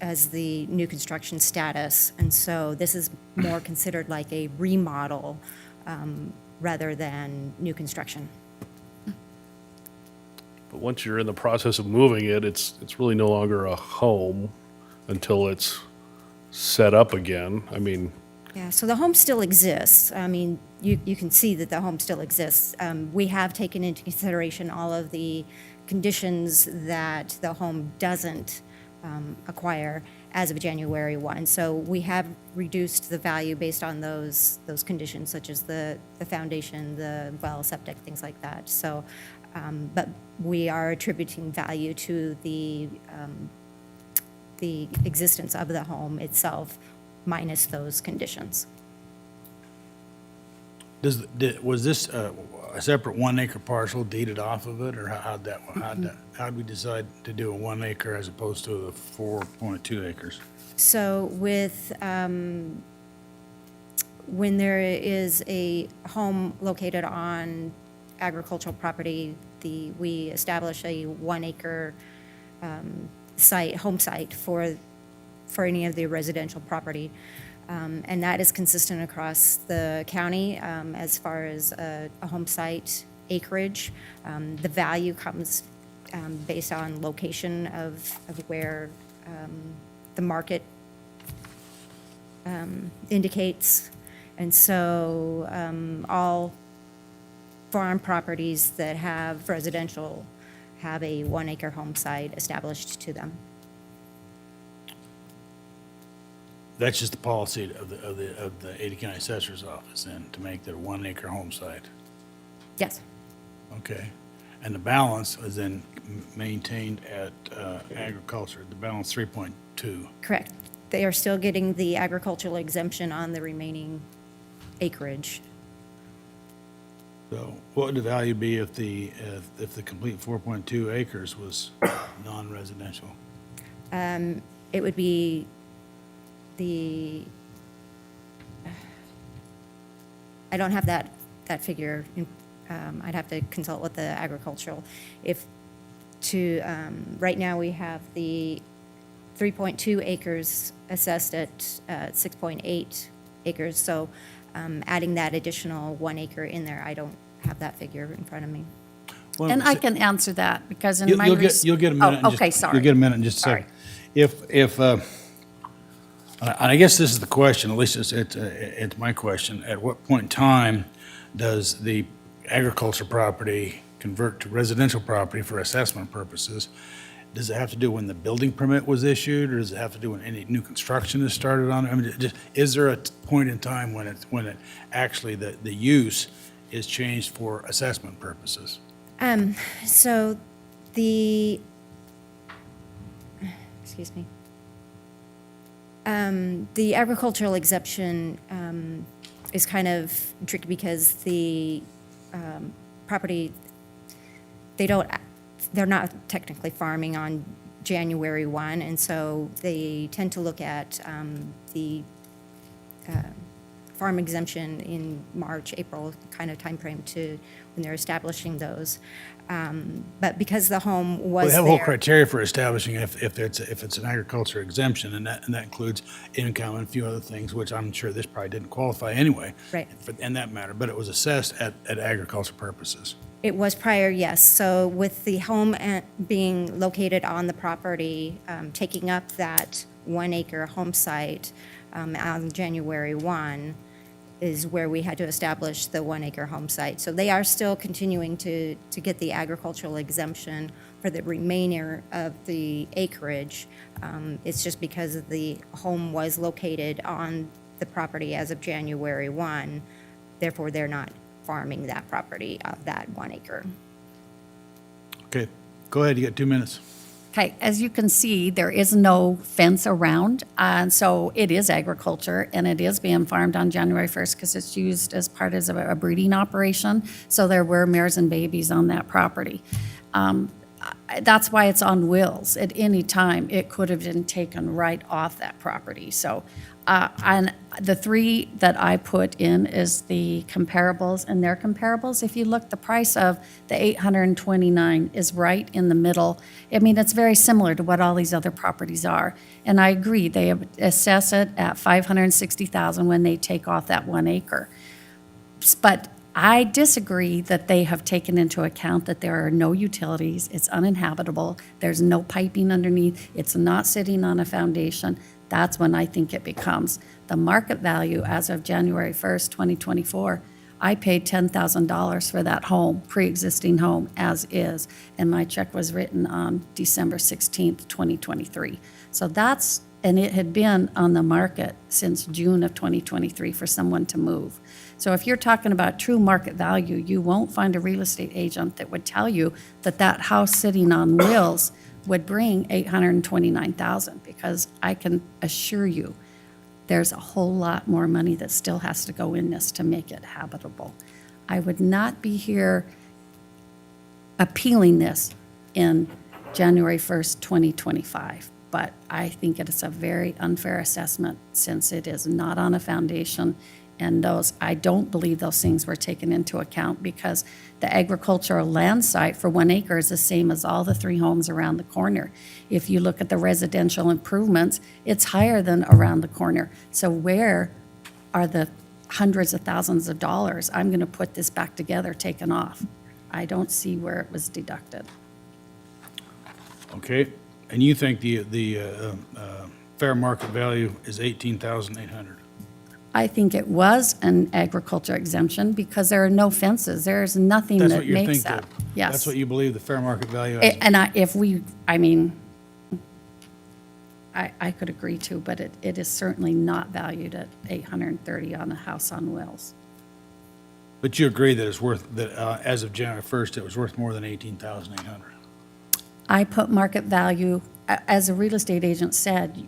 as the new construction status. And so this is more considered like a remodel rather than new construction. But once you're in the process of moving it, it's really no longer a home until it's set up again. I mean, Yeah, so the home still exists. I mean, you can see that the home still exists. We have taken into consideration all of the conditions that the home doesn't acquire as of January 1. So we have reduced the value based on those conditions, such as the foundation, the well, septic, things like that. So, but we are attributing value to the existence of the home itself minus those conditions. Was this a separate 1 acre parcel deeded off of it, or how'd we decide to do a 1 acre as opposed to the 4.2 acres? So with, when there is a home located on agricultural property, we establish a 1 acre home site for any of the residential property. And that is consistent across the county as far as a home site acreage. The value comes based on location of where the market indicates. And so all farm properties that have residential have a 1 acre home site established to them. That's just the policy of the Ada County Assessor's Office, then, to make that a 1 acre home site. Yes. Okay. And the balance is then maintained at agriculture, the balance 3.2. Correct. They are still getting the agricultural exemption on the remaining acreage. So what would the value be if the complete 4.2 acres was non-residential? It would be I don't have that figure. I'd have to consult with the agricultural. Right now we have the 3.2 acres assessed at 6.8 acres. So adding that additional 1 acre in there, I don't have that figure in front of me. Well, And I can answer that because in You'll my. you'll get a minute. Oh, okay, sorry. You'll get a minute in just a Sorry. second. And I guess this is the question, at least it's my question. At what point in time does the agriculture property convert to residential property for assessment purposes, does it have to do when the building permit was issued, or does it have to do when any new construction is started on it? I mean, just, is there a point in time when it actually, the use is changed for assessment purposes? So the, excuse me. The agricultural exemption is kind of tricky because the property, they're not technically farming on January 1, and so they tend to look at the farm exemption in March, April kind of timeframe to when they're establishing those. But because the home was Well, they have a whole there- criteria for establishing if it's an agriculture exemption, and that includes income and a few other things, which I'm sure this probably didn't qualify anyway. Right. In that matter, but it was assessed at agriculture purposes. It was prior, yes. So with the home being located on the property, taking up that 1 acre home site on January 1 is where we had to establish the 1 acre home site. So they are still continuing to get the agricultural exemption for the remainder of the acreage. It's just because the home was located on the property as of January 1, therefore they're not farming that property of that 1 acre. Okay, go ahead, you got 2 minutes. Okay, as you can see, there is no fence around, and so it is agriculture, and it is being farmed on January 1st because it's used as part of a breeding operation, so there were mares and babies on that property. That's why it's on wheels. At any time, it could have been taken right off that property. So, and the 3 that I put in is the comparables, and their comparables, if you look, the price of the $829 is right in the middle. I mean, it's very similar to what all these other properties are. And I agree, they assess it at $560,000 when they take off that 1 acre. But I disagree that they have taken into account that there are no utilities, it's uninhabitable, there's no piping underneath, it's not sitting on a foundation. That's when I think it becomes the market value as of January 1st, 2024. I paid $10,000 for that home, pre-existing home as is, and my check was written on December 16th, 2023. So that's, and it had been on the market since June of 2023 for someone to move. So if you're talking about true market value, you won't find a real estate agent that would tell you that that house sitting on wheels would bring $829,000, because I can assure you there's a whole lot more money that still has to go in this to make it habitable. I would not be here appealing this in January 1st, 2025, but I think it is a very unfair assessment since it is not on a foundation. And I don't believe those things were taken into account, because the agricultural land site for 1 acre is the same as all the 3 homes around the corner. If you look at the residential improvements, it's higher than around the corner. So where are the hundreds of thousands of dollars I'm going to put this back together taken off? I don't see where it was deducted. Okay, and you think the fair market value is $18,800? I think it was an agriculture exemption because there are no fences. There's nothing That's that what you makes think, that. that- Yes. That's what you believe the fair market value is? And I could agree to, but it is certainly not valued at $830 on a house on wheels. But you agree that it's worth, that as of January 1st, it was worth more than $18,800? I put market value, as a real estate agent said,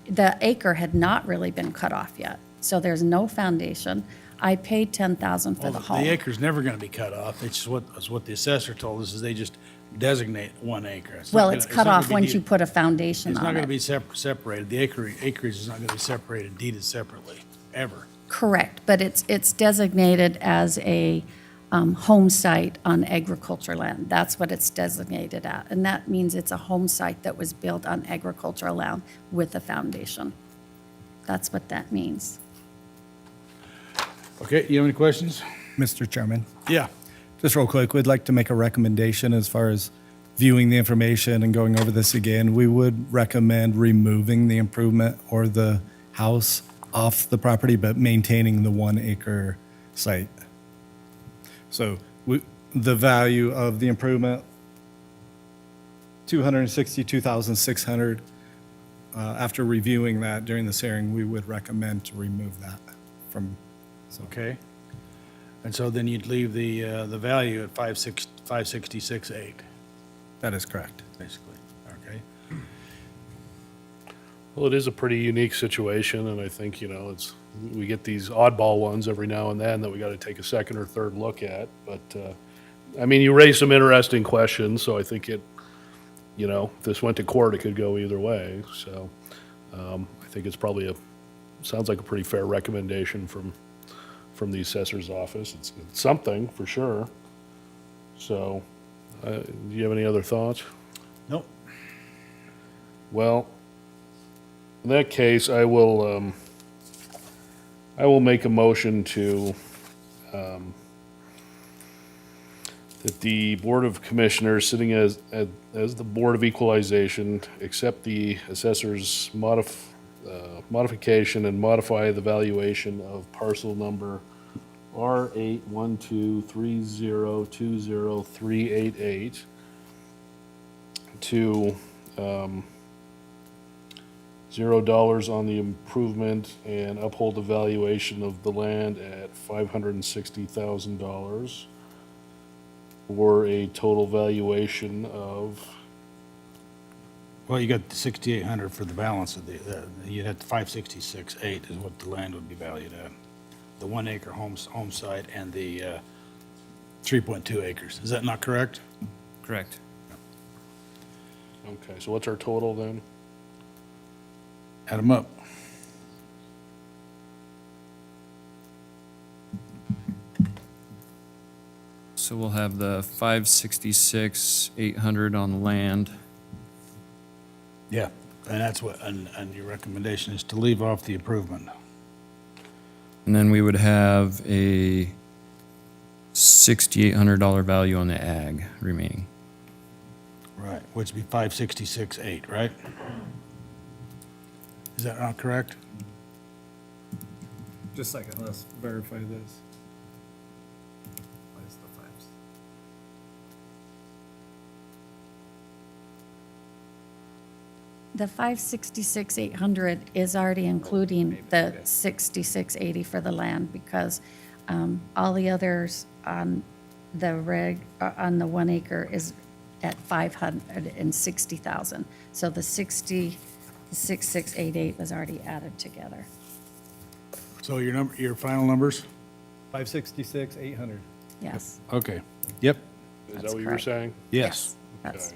the acre had not really been cut off yet, so there's no foundation. I paid $10,000 for Well, the the home. acre's never going to be cut off. It's what the assessor told us, is they just designate 1 acre. It's not Well, gonna- it's not cut gonna off be once deed- you put a foundation It's not on going to it. be separated. The acreage is not going to be separated, deeded separately, ever. Correct, but it's designated as a home site on agricultural land. That's what it's designated at, and that means it's a home site that was built on agricultural land with a foundation. That's what that means. Okay, you have any questions? Mr. Chairman, Yeah. just real quick, we'd like to make a recommendation as far as viewing the information and going over this again. We would recommend removing the improvement or the house off the property, but maintaining the 1 acre site. So the value of the improvement, 262,600. After reviewing that during this hearing, we would recommend to remove that from, so. Okay. And so then you'd leave the value at 566.8, That is correct. basically, okay? Well, it is a pretty unique situation, and I think, we get these oddball ones every now and then that we got to take a second or third look at. But, you raised some interesting questions, so I think if this went to court, it could go either way. So I think it's probably sounds like a pretty fair recommendation from the assessor's office. It's something, for sure. So, do you have any other thoughts? Nope. Well, in that case, I will make a motion to, that the Board of Commissioners, sitting as the Board of Equalization, accept the assessor's modification and modify the valuation of parcel number R812302038 to $0 on the improvement and uphold the valuation of the land at $560,000 for a total valuation of, Well, you got the 6,800 for the balance of you'd have 566.8 is what the land would be valued at. The 1 acre home site and the 3.2 acres. Is that not correct? Correct. okay, so what's our total then? Add them up. So we'll have the 566,800 on the land. Yeah, and that's what, and your recommendation is to leave off the improvement. And then we would have a $6,800 value on the ag remaining. Right, which would be 566.8, right? Is that not correct? Just a second, let's verify this. Why is the fives? The 566,800 is already including the 6680 for the land because all the others on on the 1 acre is at 560,000. So the 6688 was already added together. So your final numbers? 566,800. Yes. Okay, yep, Is That's that what you were correct. saying? yes. That's,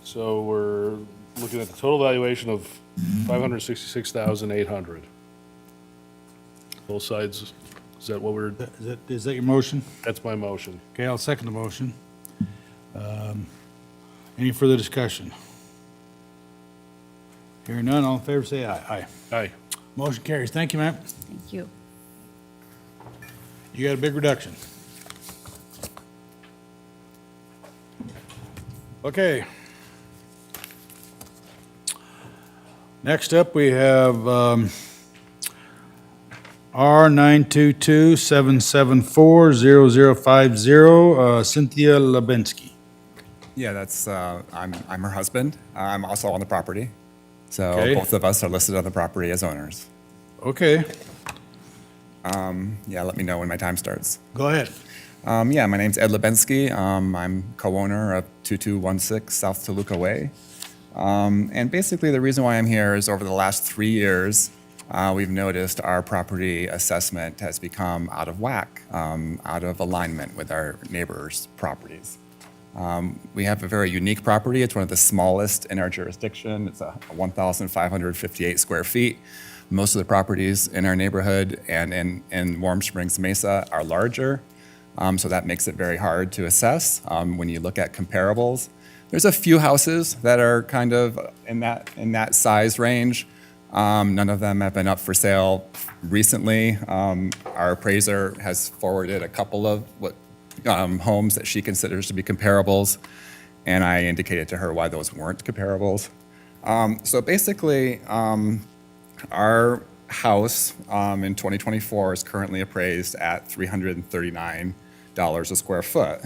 So we're looking at the total valuation of 566,800. Both sides, is that what we're, Is that your motion? that's my motion. Okay, I'll second the motion. Any further discussion? Hearing none, all in favor, say aye. Aye. Aye. Motion carries. Thank you, ma'am. thank you. You got a big reduction. Okay. Next up, we have R922-774-0050, Cynthia Lubinsky. Yeah, that's, I'm her husband. I'm also on the property. So Okay. both of us are listed on the property as owners. Okay, Yeah, let me know when my time starts. go ahead. Yeah, my name's Ed Lubinsky. I'm co-owner of 2216 South Toluca Way. And basically the reason why I'm here is over the last 3 years, we've noticed our property assessment has become out of whack, out of alignment with our neighbors' properties. We have a very unique property. It's one of the smallest in our jurisdiction. It's a 1,558 square feet. Most of the properties in our neighborhood and in Warm Springs Mesa are larger, so that makes it very hard to assess when you look at comparables. There's a few houses that are kind of in that size range. None of them have been up for sale recently. Our appraiser has forwarded a couple of homes that she considers to be comparables, and I indicated to her why those weren't comparables. So basically, our house in 2024 is currently appraised at $339,000. a square foot.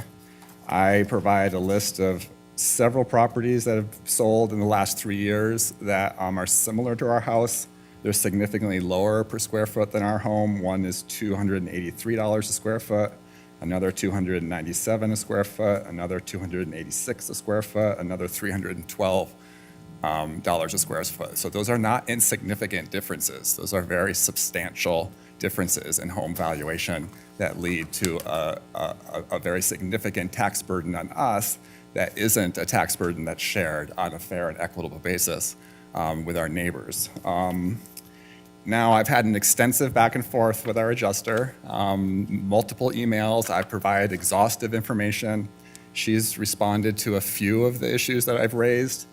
I provide a list of several properties that have sold in the last 3 years that are similar to our house. They're significantly lower per square foot than our home. One is $283 a square foot, another $297 a square foot, another $286 a square foot, another $312 a square foot. So those are not insignificant differences. Those are very substantial differences in home valuation that lead to a very significant tax burden on us that isn't a tax burden that's shared on a fair and equitable basis with our neighbors. Now, I've had an extensive back and forth with our adjuster, multiple emails. I've provided exhaustive information. She's responded to a few of the issues that I've raised.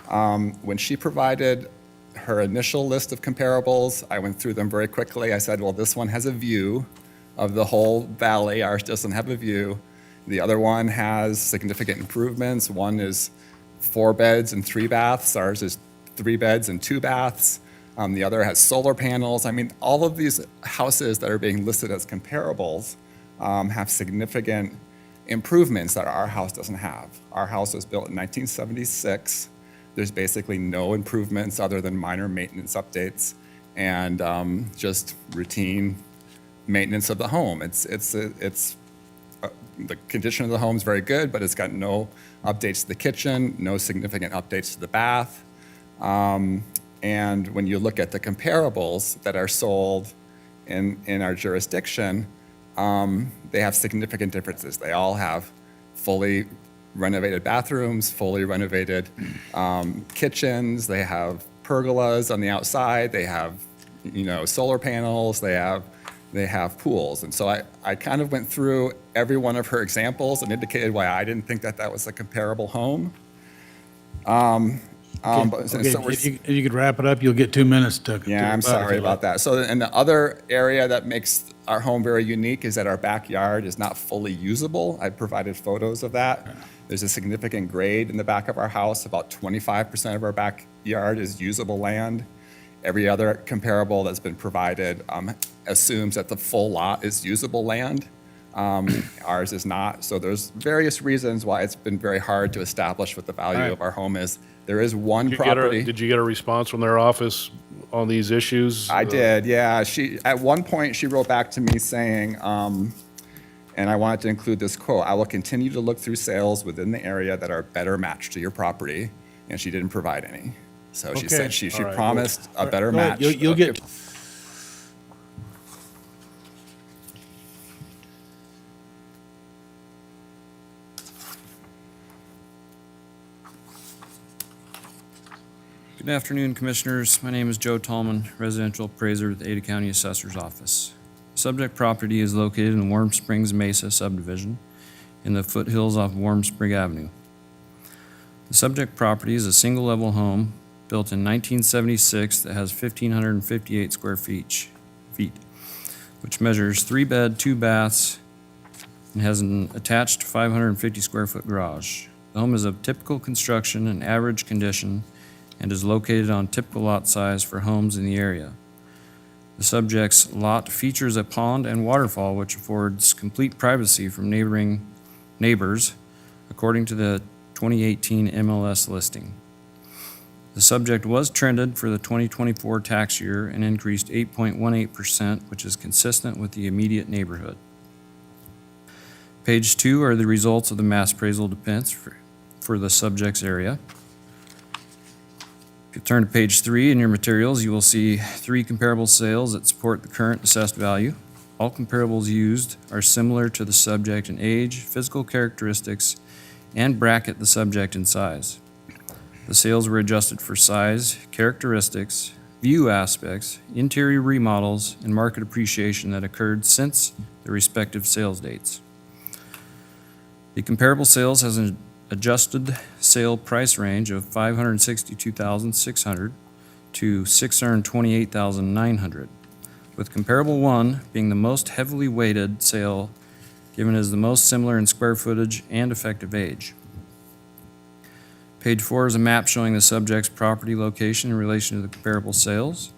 When she provided her initial list of comparables, I went through them very quickly. I said, well, this one has a view of the whole valley. Ours doesn't have a view. The other one has significant improvements. One is 4 beds and 3 baths. Ours is 3 beds and 2 baths. The other has solar panels. I mean, all of these houses that are being listed as comparables have significant improvements that our house doesn't have. Our house was built in 1976. There's basically no improvements other than minor maintenance updates and just routine maintenance of the home. The condition of the home is very good, but it's got no updates to the kitchen, no significant updates to the bath. And when you look at the comparables that are sold in our jurisdiction, they have significant differences. They all have fully renovated bathrooms, fully renovated kitchens. They have pergolas on the outside. They have, solar panels. They have pools. And so I kind of went through every one of her examples and indicated why I didn't think that was a comparable home. If you could wrap it up, you'll get 2 minutes to. Yeah, I'm sorry about that. So, and the other area that makes our home very unique is that our backyard is not fully usable. I provided photos of that. There's a significant grade in the back of our house. About 25% of our backyard is usable land. Every other comparable that's been provided assumes that the full lot is usable land. Ours is not. So there's various reasons why it's been very hard to establish what the value of our home is. There is one property. Did you get a response from their office on these issues? I did, yeah. At one point, she wrote back to me saying, and I wanted to include this quote, "I will continue to look through sales within the area that are better matched to your property," and she didn't provide any. So she said she All right, promised a better Go ahead. match. You'll get. Good afternoon, Commissioners. My name is Joe Tallman, residential appraiser at the Ada County Assessor's Office. Subject property is located in Warm Springs Mesa subdivision in the foothills off Warm Spring Avenue. The subject property is a single-level home built in 1976 that has 1,558 square feet, which measures 3-bed, 2 baths, and has an attached 550 square foot garage. The home is of typical construction and average condition and is located on typical lot size for homes in the area. The subject's lot features a pond and waterfall which affords complete privacy from neighboring neighbors, according to the 2018 MLS listing. The subject was trended for the 2024 tax year and increased 8.18%, which is consistent with the immediate neighborhood. Page 2 are the results of the mass appraisal defense for the subject's area. If you turn to page 3 in your materials, you will see 3 comparable sales that support the current assessed value. All comparables used are similar to the subject in age, physical characteristics, and bracket the subject in size. The sales were adjusted for size, characteristics, view aspects, interior remodels, and market appreciation that occurred since the respective sales dates. The comparable sales has an adjusted sale price range of $562,600 to $628,900, with comparable 1 being the most heavily weighted sale given as the most similar in square footage and effective age. Page 4 is a map showing the subject's property location in relation to the comparable sales.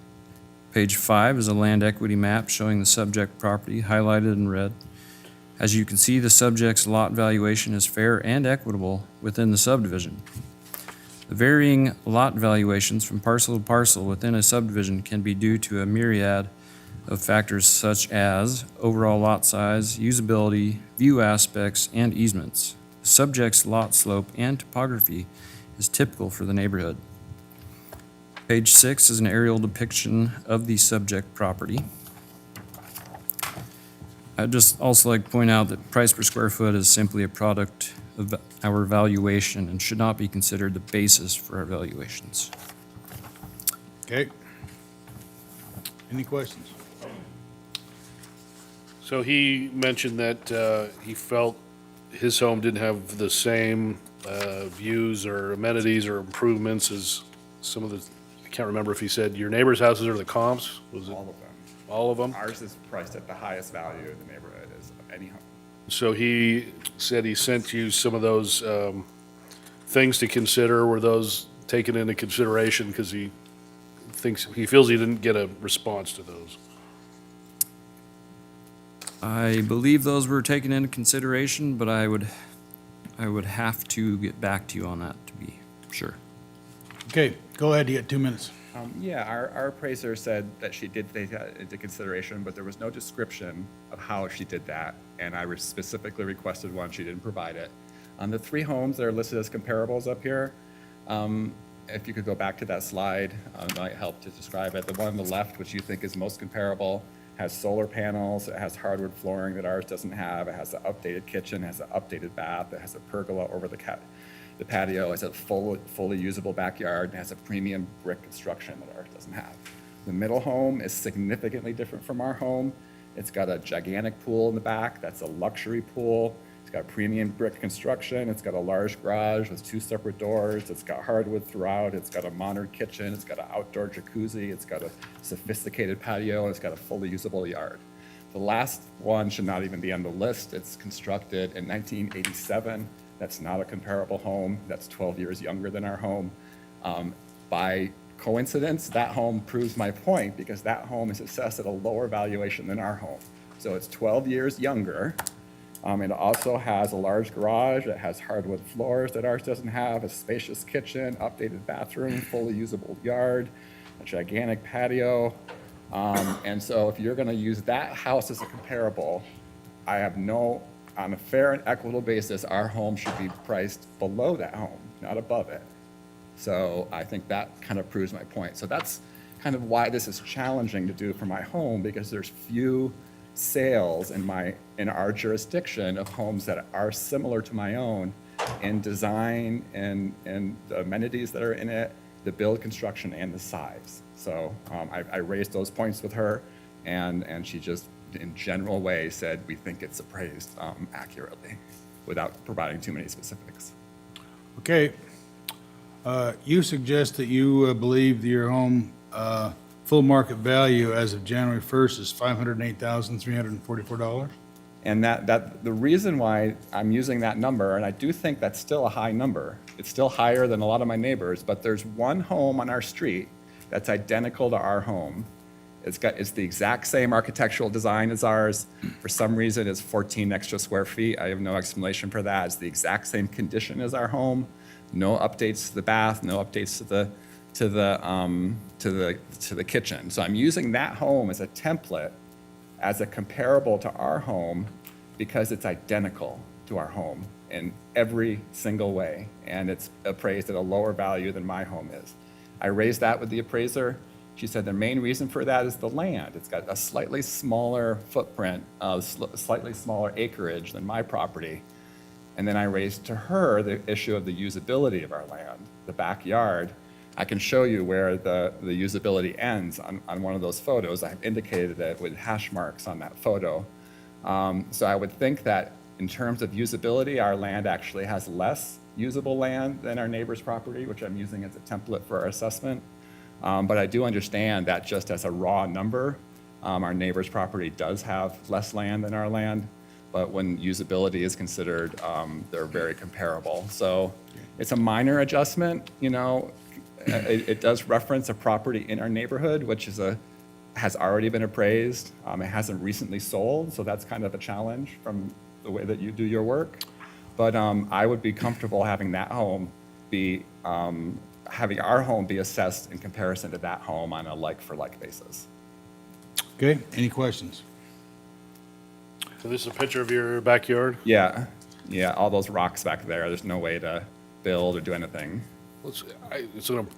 Page 5 is a land equity map showing the subject property highlighted in red. As you can see, the subject's lot valuation is fair and equitable within the subdivision. The varying lot valuations from parcel to parcel within a subdivision can be due to a myriad of factors such as overall lot size, usability, view aspects, and easements. The subject's lot slope and topography is typical for the neighborhood. Page 6 is an aerial depiction of the subject property. I'd just also like to point out that price per square foot is simply a product of our valuation and should not be considered the basis for our valuations. Okay. Any questions? So he mentioned that he felt his home didn't have the same views or amenities or improvements as some of the, I can't remember if he said your neighbor's houses are the comps? Was it All of them. all of them? Ours is priced at the highest value in the neighborhood is any home. So he said he sent you some of those things to consider. Were those taken into consideration? Because he feels he didn't get a response to those. I believe those were taken into consideration, but I would have to get back to you on that to be sure. Okay, go ahead, you got 2 minutes. Yeah, our appraiser said that she did take that into consideration, but there was no description of how she did that, and I specifically requested one. She didn't provide it. On the 3 homes that are listed as comparables up here, if you could go back to that slide, it might help to describe it. The one on the left, which you think is most comparable, has solar panels, it has hardwood flooring that ours doesn't have, it has an updated kitchen, it has an updated bath, it has a pergola over the patio, it has a fully usable backyard, and has a premium brick construction that ours doesn't have. The middle home is significantly different from our home. It's got a gigantic pool in the back, that's a luxury pool. It's got premium brick construction, it's got a large garage with 2 separate doors, it's got hardwood throughout, it's got a modern kitchen, it's got an outdoor jacuzzi, it's got a sophisticated patio, and it's got a fully usable yard. The last one should not even be on the list. It's constructed in 1987. That's not a comparable home. That's 12 years younger than our home. By coincidence, that home proves my point because that home is assessed at a lower valuation than our home. So it's 12 years younger. It also has a large garage. It has hardwood floors that ours doesn't have, a spacious kitchen, updated bathroom, fully usable yard, a gigantic patio. And so if you're going to use that house as a comparable, I have no, on a fair and equitable basis, our home should be priced below that home, not above it. So I think that kind of proves my point. So that's kind of why this is challenging to do for my home, because there's few sales in our jurisdiction of homes that are similar to my own in design and the amenities that are in it, the build construction, and the size. So I raised those points with her, and she just, in general way, said we think it's appraised accurately without providing too many specifics. Okay. You suggest that you believe that your home full market value as of January 1st is $508,344? And that the reason why I'm using that number, and I do think that's still a high number, it's still higher than a lot of my neighbors, but there's one home on our street that's identical to our home. It's the exact same architectural design as ours. For some reason, it's 14 extra square feet. I have no explanation for that. It's the exact same condition as our home. No updates to the bath, no updates to the kitchen. So I'm using that home as a template, as a comparable to our home, because it's identical to our home in every single way, and it's appraised at a lower value than my home is. I raised that with the appraiser. She said the main reason for that is the land. It's got a slightly smaller footprint, slightly smaller acreage than my property. And then I raised to her the issue of the usability of our land, the backyard. I can show you where the usability ends on one of those photos. I've indicated it with hash marks on that photo. So I would think that in terms of usability, our land actually has less usable land than our neighbor's property, which I'm using as a template for our assessment. But I do understand that just as a raw number, our neighbor's property does have less land than our land. But when usability is considered, they're very comparable. So it's a minor adjustment, you know. It does reference a property in our neighborhood, which has already been appraised. It hasn't recently sold, so that's kind of a challenge from the way that you do your work. But I would be comfortable having that home be, having our home be assessed in comparison to that home on a like-for-like basis. Okay, any questions? So this is a picture of your backyard? Yeah, yeah, all those rocks back there, there's no way to build or do anything. Well, it's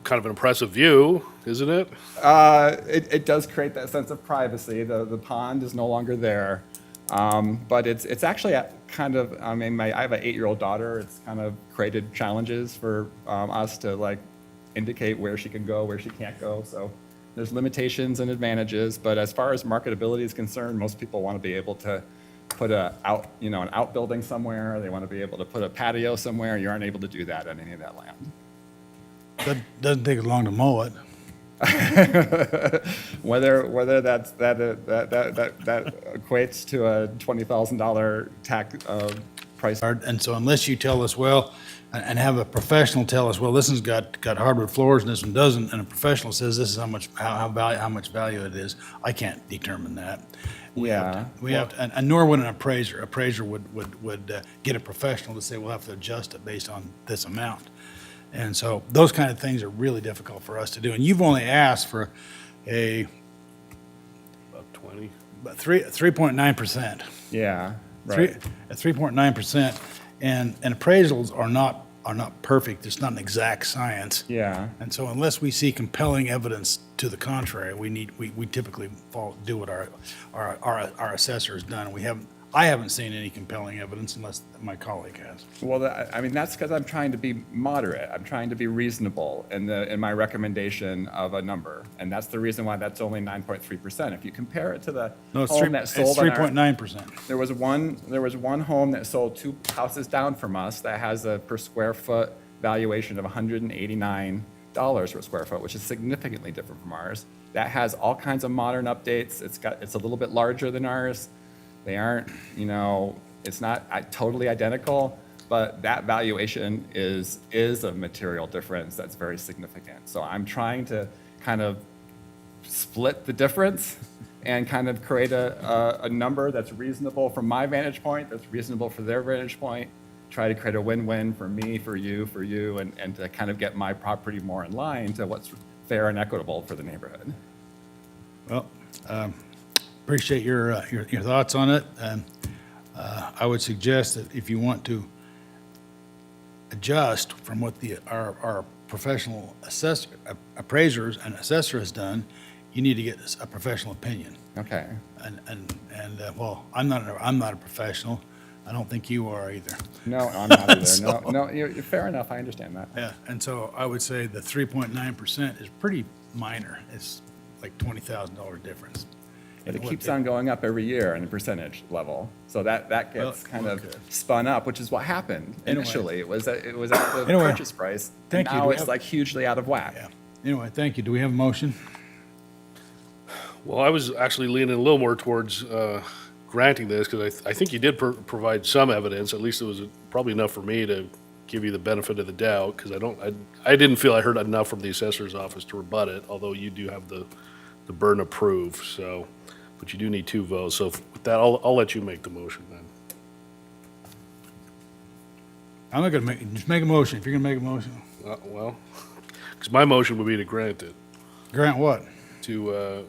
kind of an impressive view, isn't it? It does create that sense of privacy. The pond is no longer there. But it's actually kind of, I mean, I have an 8-year-old daughter. It's kind of created challenges for us to like indicate where she can go, where she can't go. So there's limitations and advantages. But as far as marketability is concerned, most people want to be able to put an outbuilding somewhere. They want to be able to put a patio somewhere. You aren't able to do that on any of that land. That doesn't take long to mow it. Whether that equates to a $20,000 tax price. And so unless you tell us, well, and have a professional tell us, well, this one's got hardwood floors and this one doesn't, and a professional says this is how much value it is, I can't determine that. We have to, and nor would an appraiser. Appraiser would get a professional to say, we'll have to adjust it based on this amount. And so those kind of things are really difficult for us to do. And you've only asked for About 20. 3.9%. Yeah, right. At 3.9%, and appraisals are not perfect. It's not an exact science. Yeah. And so unless we see compelling evidence to the contrary, we typically do what our assessor has done. I haven't seen any compelling evidence unless my colleague has. Well, I mean, that's because I'm trying to be moderate. I'm trying to be reasonable in my recommendation of a number. And that's the reason why that's only 9.3%. If you compare it to the home that sold it's 3.9%. There was one home that sold 2 houses down from us that has a per square foot valuation of $189 per square foot, which is significantly different from ours. That has all kinds of modern updates. It's a little bit larger than ours. They aren't, it's not totally identical, but that valuation is a material difference that's very significant. So I'm trying to kind of split the difference and kind of create a number that's reasonable from my vantage point, that's reasonable for their vantage point, try to create a win-win for me, for you, and to kind of get my property more in line to what's fair and equitable for the neighborhood. Well, appreciate your thoughts on it. I would suggest that if you want to adjust from what our professional appraisers and assessor has done, you need to get a professional opinion. Okay. Well, I'm not a professional. I don't think you are either. No, I'm not either. No, you're fair enough. I understand that. Yeah, and so I would say the 3.9% is pretty minor. It's like $20,000 difference. But it keeps on going up every year in a percentage level. So that gets kind of spun up, which is what happened initially. It was at the purchase price. Thank you. Now it's like hugely out of whack. Yeah. Anyway, thank you. Do we have a motion? Well, I was actually leaning a little more towards granting this because I think you did provide some evidence. At least it was probably enough for me to give you the benefit of the doubt because I didn't feel I heard enough from the assessor's office to rebut it, although you do have the burden of proof. So, but you do need 2 votes. So with that, I'll let you make the motion then. I'm not gonna just make a motion. If you're gonna make a motion. Well, because my motion would be to grant it. Grant what? To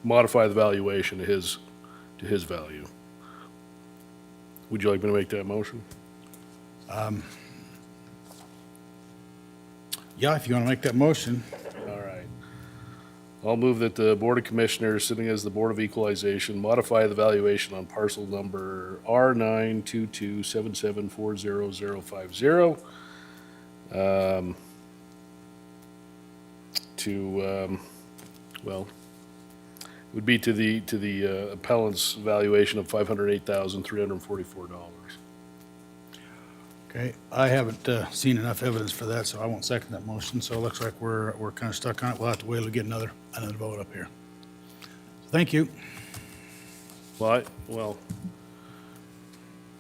modify the valuation to his value. Would you like me to make that motion? Yeah, if you want to make that motion. All right. I'll move that the Board of Commissioners, sitting as the Board of Equalization, modify the valuation on parcel number R922774050 would be to the appellant's valuation of $508,344. Okay, I haven't seen enough evidence for that, so I won't second that motion. So it looks like we're kind of stuck on it. We'll have to wait till we get another vote up here. Thank you. Well,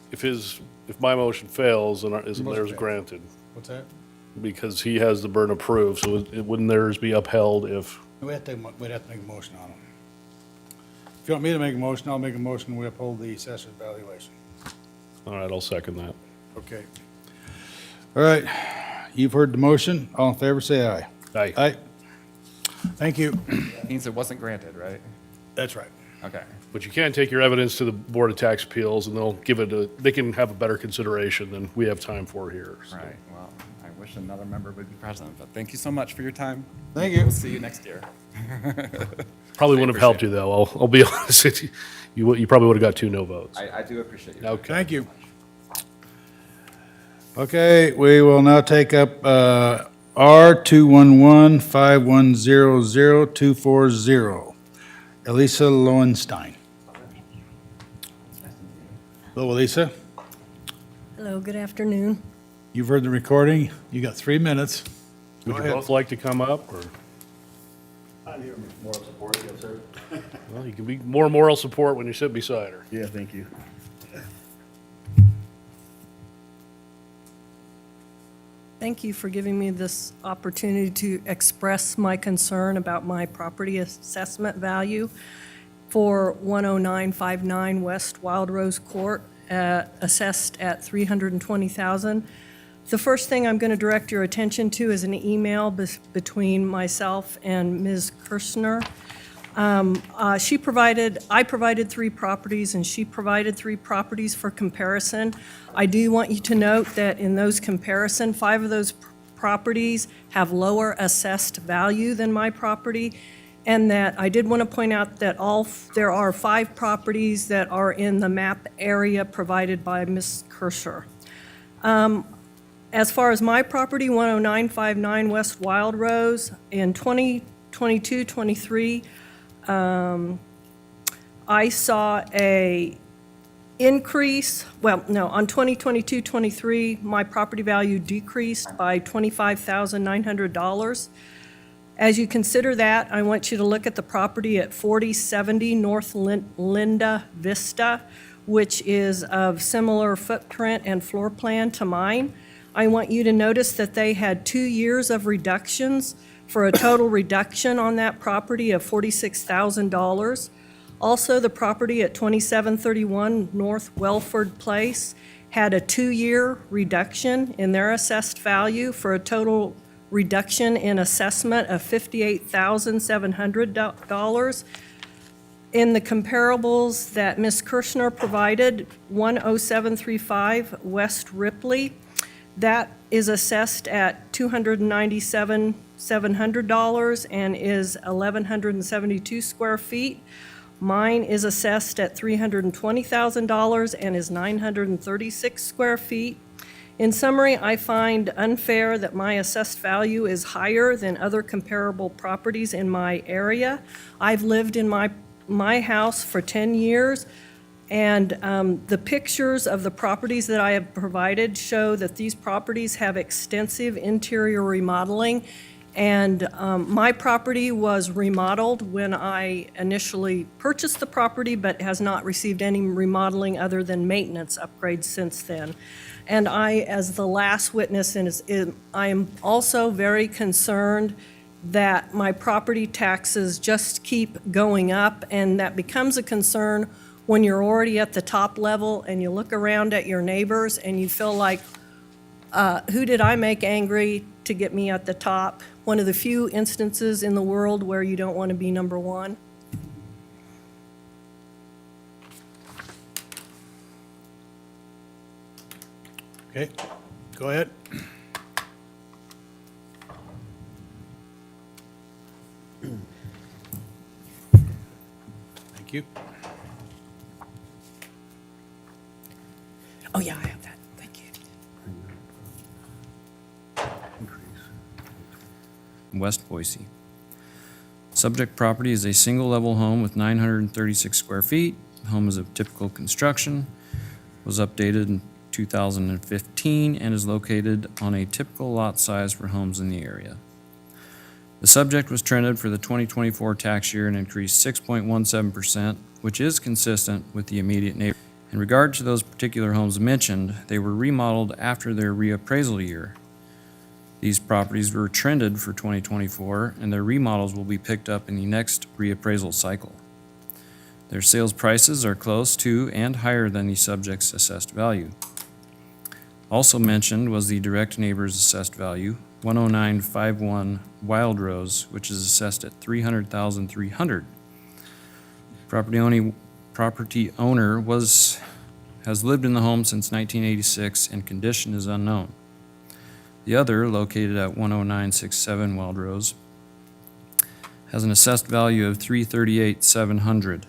if my motion fails, then isn't theirs granted? What's that? Because he has the burden of proof, so wouldn't theirs be upheld if? We'd have to make a motion on it. If you want me to make a motion, I'll make a motion we uphold the assessor's valuation. All right, I'll second that. Okay. All right, you've heard the motion. All in favor, say aye. Aye. Aye. Thank you. Means it wasn't granted, right? That's right. Okay. But you can take your evidence to the Board of Tax Appeals, and they'll give it they can have a better consideration than we have time for here. so. Right, well, I wish another member would be present, but thank you so much for your time. Thank you. We'll see you next year. Probably wouldn't have helped you, though. I'll be honest with you. You probably would have got 2 no votes. I do appreciate you. Okay. Thank you. Okay, we will now take up R211-5100240. Elisa Lowenstein. Hello, Elisa. Hello, good afternoon. You've heard the recording. You got 3 minutes. Would you ahead. both like to come up, or? I'm here for moral support, yes, sir. Well, you can be more moral support when you sit beside her. Yeah, thank you. Thank you for giving me this opportunity to express my concern about my property assessment value for 10959 West Wild Rose Court, assessed at $320,000. The first thing I'm going to direct your attention to is an email between myself and Ms. Kirshner. I provided 3 properties, and she provided 3 properties for comparison. I do want you to note that in those comparison, 5 of those properties have lower assessed value than my property, and that I did want to point out that there are 5 properties that are in the map area provided by Ms. Kirscher. As far as my property, 10959 West Wild Rose, in 2022-23, I saw a increase, on 2022-23, my property value decreased by $25,900. As you consider that, I want you to look at the property at 4070 North Linda Vista, which is of similar footprint and floor plan to mine. I want you to notice that they had 2 years of reductions for a total reduction on that property of $46,000. Also, the property at 2731 North Welford Place had a 2-year reduction in their assessed value for a total reduction in assessment of $58,700. In the comparables that Ms. Kirshner provided, 10735 West Ripley, that is assessed at $297,700 and is 1,172 square feet. Mine is assessed at $320,000 and is 936 square feet. In summary, I find unfair that my assessed value is higher than other comparable properties in my area. I've lived in my house for 10 years. And the pictures of the properties that I have provided show that these properties have extensive interior remodeling. And my property was remodeled when I initially purchased the property, but has not received any remodeling other than maintenance upgrades since then. And I, as the last witness, I am also very concerned that my property taxes just keep going up, and that becomes a concern when you're already at the top level and you look around at your neighbors and you feel like, who did I make angry to get me at the top? One of the few instances in the world where you don't want to be number one. Okay, go ahead. Thank you. Oh, yeah, I have that. Thank you. West Boise. Subject property is a single-level home with 936 square feet. The home is of typical construction, was updated in 2015, and is located on a typical lot size for homes in the area. The subject was trended for the 2024 tax year and increased 6.17%, which is consistent with the immediate neighbor. In regard to those particular homes mentioned, they were remodeled after their reappraisal year. These properties were trended for 2024, and their remodels will be picked up in the next reappraisal cycle. Their sales prices are close to and higher than the subject's assessed value. Also mentioned was the direct neighbor's assessed value, 10951 Wild Rose, which is assessed at $300,300. Property owner has lived in the home since 1986 and condition is unknown. The other, located at 10967 Wild Rose, has an assessed value of $338,700.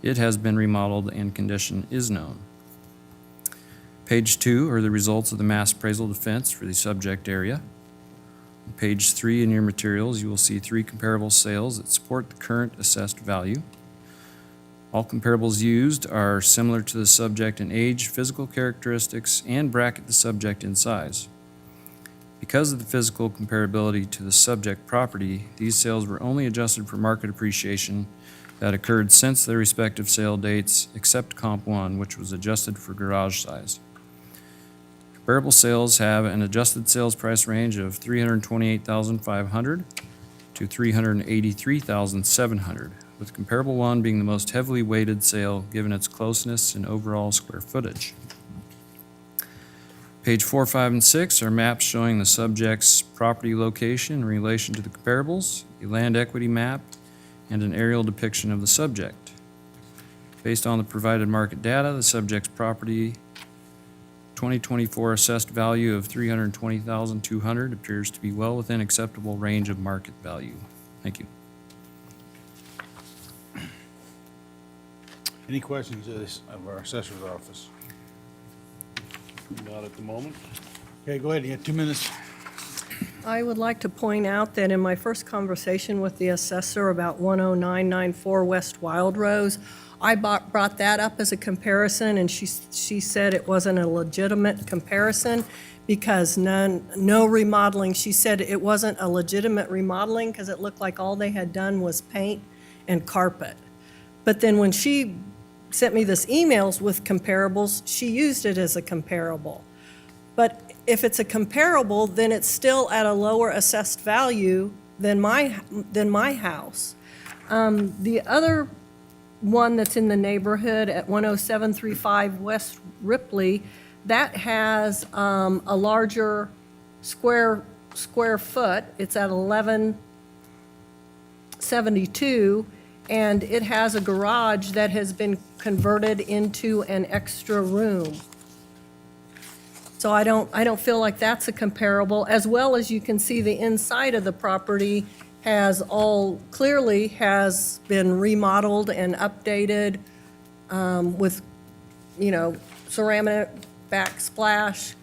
It has been remodeled and condition is known. Page 2 are the results of the mass appraisal defense for the subject area. On page 3 in your materials, you will see 3 comparable sales that support the current assessed value. All comparables used are similar to the subject in age, physical characteristics, and bracket the subject in size. Because of the physical comparability to the subject property, these sales were only adjusted for market appreciation that occurred since their respective sale dates, except Comp 1, which was adjusted for garage size. Comparable sales have an adjusted sales price range of $328,500 to $383,700, with comparable 1 being the most heavily weighted sale given its closeness and overall square footage. Page 4, 5, and 6 are maps showing the subject's property location in relation to the comparables, a land equity map, and an aerial depiction of the subject. Based on the provided market data, the subject's property 2024 assessed value of $320,200 appears to be well within acceptable range of market value. Thank you. Any questions of our assessor's office? Not at the moment. Okay, go ahead, you have 2 minutes. I would like to point out that in my first conversation with the assessor about 10994 West Wild Rose, I brought that up as a comparison, and she said it wasn't a legitimate comparison because no remodeling. She said it wasn't a legitimate remodeling because it looked like all they had done was paint and carpet. But then when she sent me this emails with comparables, she used it as a comparable. But if it's a comparable, then it's still at a lower assessed value than my house. The other one that's in the neighborhood at 10735 West Ripley, that has a larger square foot. It's at 1172, and it has a garage that has been converted into an extra room. So I don't feel like that's a comparable, as well as you can see the inside of the property clearly has been remodeled and updated with, ceramic backsplash.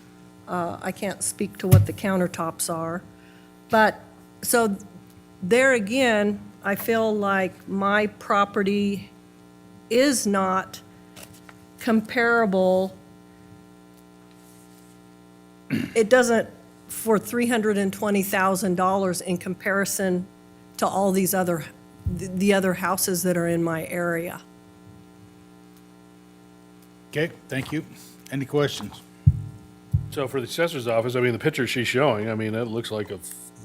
I can't speak to what the countertops are. But, so there again, I feel like my property is not comparable. It doesn't, for $320,000 in comparison to all these the other houses that are in my area. Okay, thank you. Any questions? So for the assessor's office, I mean, the picture she's showing, I mean, that looks like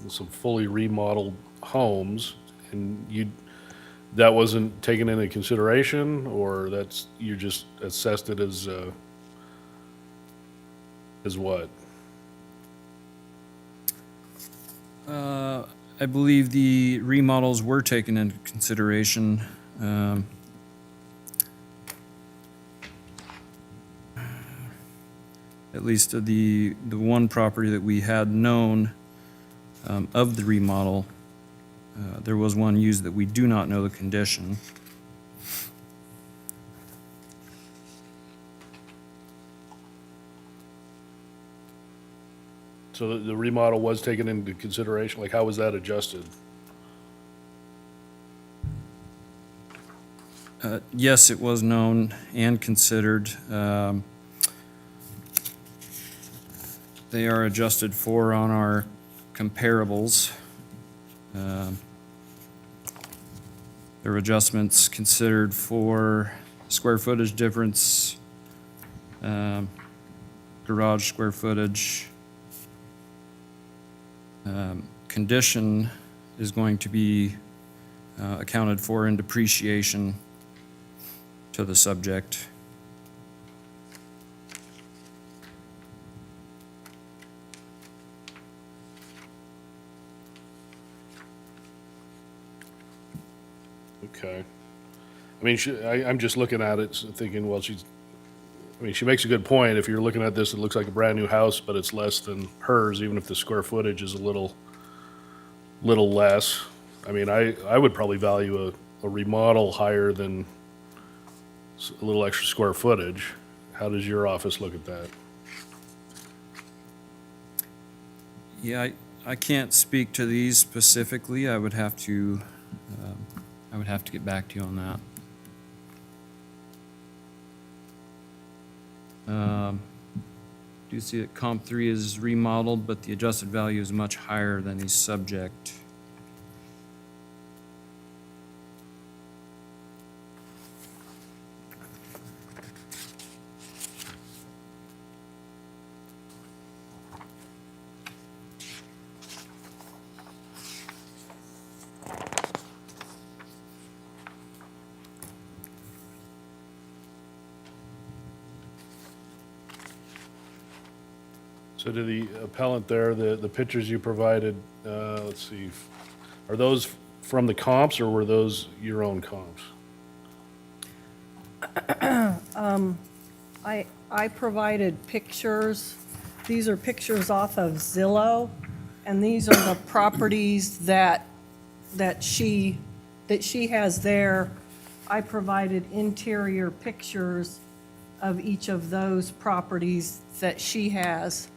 some fully remodeled homes, and that wasn't taken into consideration, or you just assessed it as what? I believe the remodels were taken into consideration. At least the one property that we had known of the remodel, there was one used that we do not know the condition. So the remodel was taken into consideration, like how was that adjusted? Yes, it was known and considered. They are adjusted for on our comparables. There were adjustments considered for square footage difference, garage square footage. Condition is going to be accounted for in depreciation. to the subject. Okay. I mean, I'm just looking at it thinking, well, I mean, she makes a good point. If you're looking at this, it looks like a brand-new house, but it's less than hers, even if the square footage is a little less. I mean, I would probably value a remodel higher than a little extra square footage. How does your office look at that? Yeah, I can't speak to these specifically. I would have to get back to you on that. Do you see that comp 3 is remodeled, but the adjusted value is much higher than the subject? So to the appellant there, the pictures you provided, let's see, are those from the comps or were those your own comps? I provided pictures. These are pictures off of Zillow, and these are the properties that she has there. I provided interior pictures of each of those properties that she has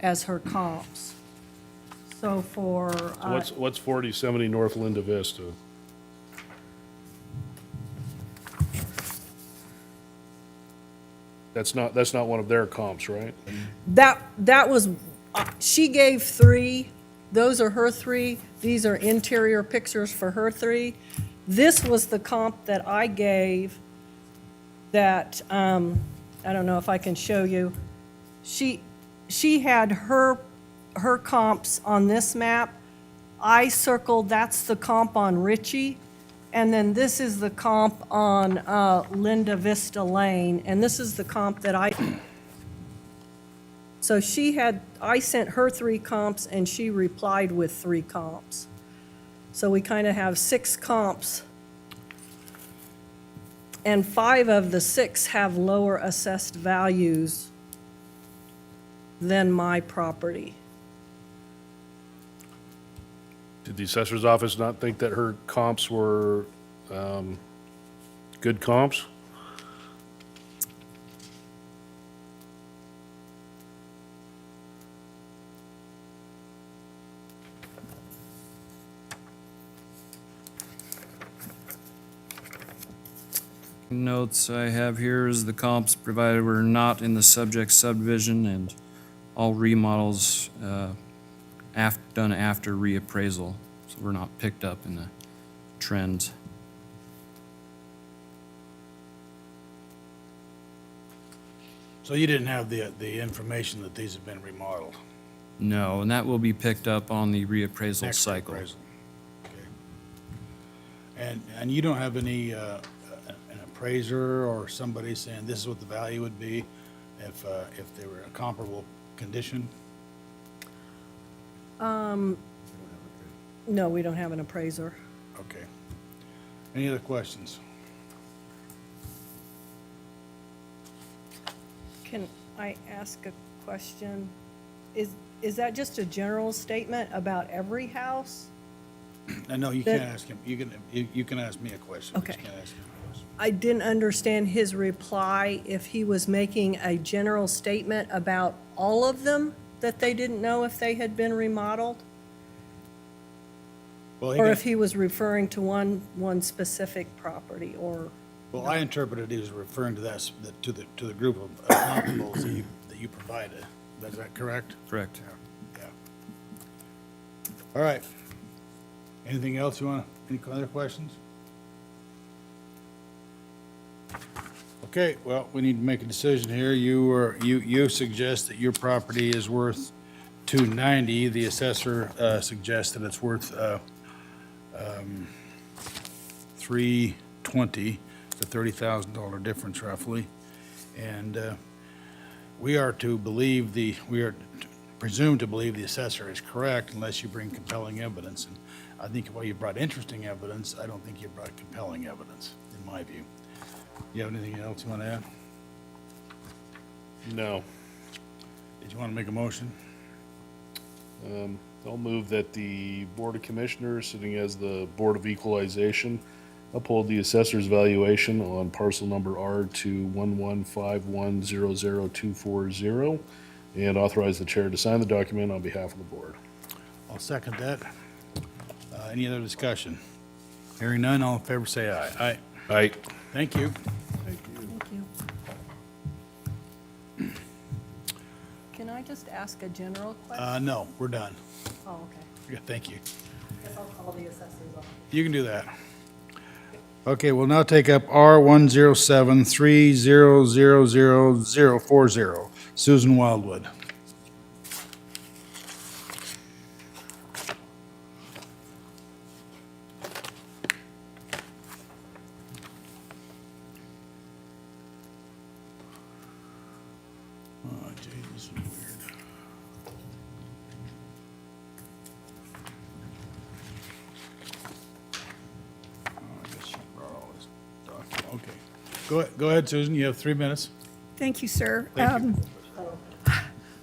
as her comps. So for, So what's 4070 North Linda Vista? That's not one of their comps, right? that was, she gave 3. Those are her 3. These are interior pictures for her 3. This was the comp that I gave that, I don't know if I can show you. She had her comps on this map. I circled, that's the comp on Ritchie. And then this is the comp on Linda Vista Lane, and this is the comp that so I sent her 3 comps, and she replied with 3 comps. So we kind of have 6 comps, and 5 of the 6 have lower assessed values than my property. Did the assessor's office not think that her comps were good comps? Notes I have here is the comps provided were not in the subject subdivision, and all remodels done after reappraisal, so we're not picked up in the trends. So you didn't have the information that these have been remodeled? No, and that will be picked up on the reappraisal Next cycle. appraisal. Okay. And you don't have any, an appraiser or somebody saying this is what the value would be if they were in a comparable condition? No, we don't have an appraiser. Okay. Any other questions? Can I ask a question? Is that just a general statement about every house? No, you can't ask him. You can ask me a question. but you Okay. can't ask him a question. I didn't understand his reply, if he was making a general statement about all of them, that they didn't know if they had been remodeled? Well, Or if he was referring to one specific property, or, Well, I interpreted he was referring to to the group of comparables that you provided. Is that correct? Correct. Yeah. All right. Anything else any other questions? Okay, well, we need to make a decision here. You suggest that your property is worth $290. The assessor suggests that it's worth $320. a $30,000 difference roughly. And we are presumed to believe the assessor is correct unless you bring compelling evidence. And I think while you brought interesting evidence, I don't think you brought compelling evidence, in my view. You have anything else you want to add? No. Did you want to make a motion? I'll move that the Board of Commissioners, sitting as the Board of Equalization, uphold the assessor's valuation on parcel number R21151000240 and authorize the chair to sign the document on behalf of the board. I'll second that. Any other discussion? Hearing none, all in favor say aye. Aye. Aye. Thank you. Thank you. Can I just ask a general question? No, we're done. Oh, okay. Yeah, thank you. Guess I'll call the assessors on. You can do that. Okay, we'll now take up R1073000040, Susan Wildwood. Oh, gee, this is weird. I guess you brought all this document. Okay. Go ahead, Susan, you have 3 minutes. Thank you, sir. Thank you.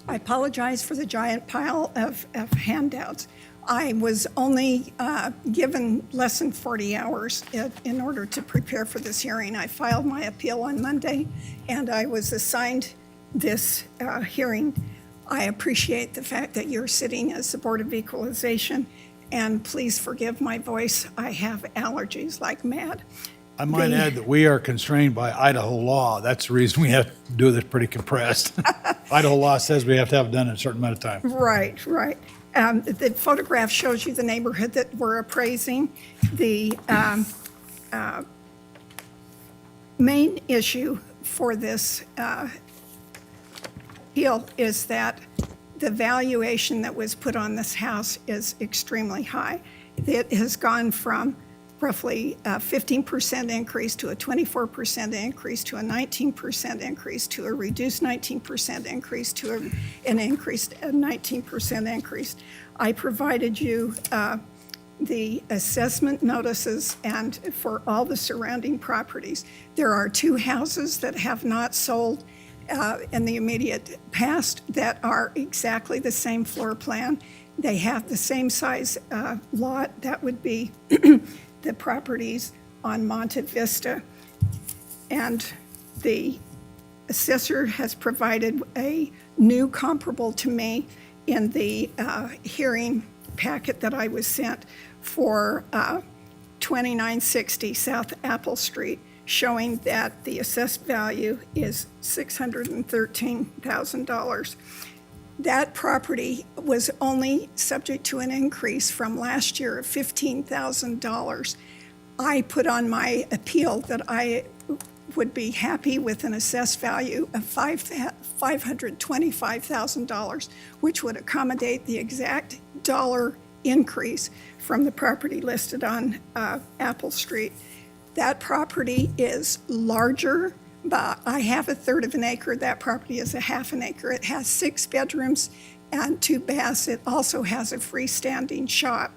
I apologize for the giant pile of handouts. I was only given less than 40 hours in order to prepare for this hearing. I filed my appeal on Monday, and I was assigned this hearing. I appreciate the fact that you're sitting as the Board of Equalization, and please forgive my voice. I have allergies like mad. I might add that we are constrained by Idaho law. That's the reason we have to do this pretty compressed. Idaho law says we have to have it done in a certain amount of time. Right, right. The photograph shows you the neighborhood that we're appraising. The main issue for this appeal is that the valuation that was put on this house is extremely high. It has gone from roughly a 15% increase to a 24% increase to a 19% increase to a reduced 19% increase to an increased 19% increase. I provided you the assessment notices and for all the surrounding properties. There are 2 houses that have not sold in the immediate past that are exactly the same floor plan. They have the same size lot. That would be the properties on Monte Vista. And the assessor has provided a new comparable to me in the hearing packet that I was sent for 2960 South Apple Street, showing that the assessed value is $613,000. That property was only subject to an increase from last year of $15,000. I put on my appeal that I would be happy with an assessed value of $525,000, which would accommodate the exact dollar increase from the property listed on Apple Street. That property is larger. But I have 1/3 of an acre. That property is 1/2 an acre. It has 6 bedrooms and 2 baths. It also has a freestanding shop.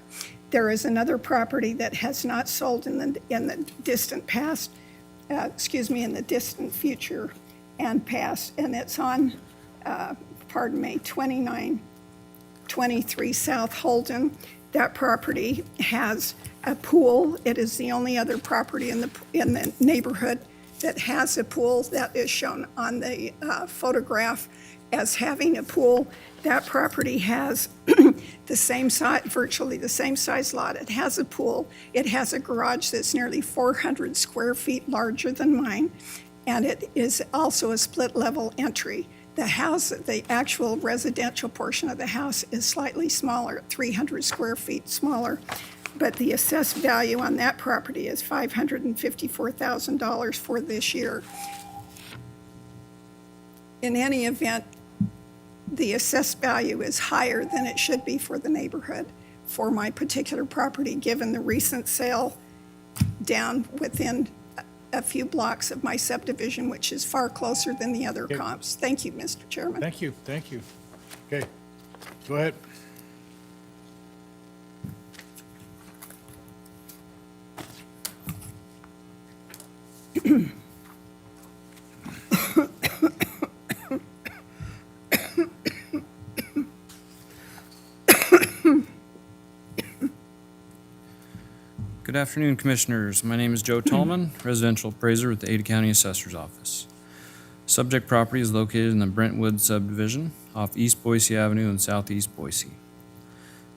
There is another property that has not sold in the distant past, in the distant future and past, and it's on, 2923 South Holden. That property has a pool. It is the only other property in the neighborhood that has a pool that is shown on the photograph as having a pool. That property has the same size, virtually the same size lot. It has a pool. It has a garage that's nearly 400 square feet larger than mine, and it is also a split level entry. The house, the actual residential portion of the house is slightly smaller, 300 square feet smaller. But the assessed value on that property is $554,000 for this year. In any event, the assessed value is higher than it should be for the neighborhood for my particular property, given the recent sale down within a few blocks of my subdivision, which is far closer than the other comps. Thank you, Mr. Chairman. Thank you, thank you. Okay, go ahead. Good afternoon, Commissioners. My name is Joe Tallman, residential appraiser with the Ada County Assessor's Office. Subject property is located in the Brentwood subdivision off East Boise Avenue in southeast Boise.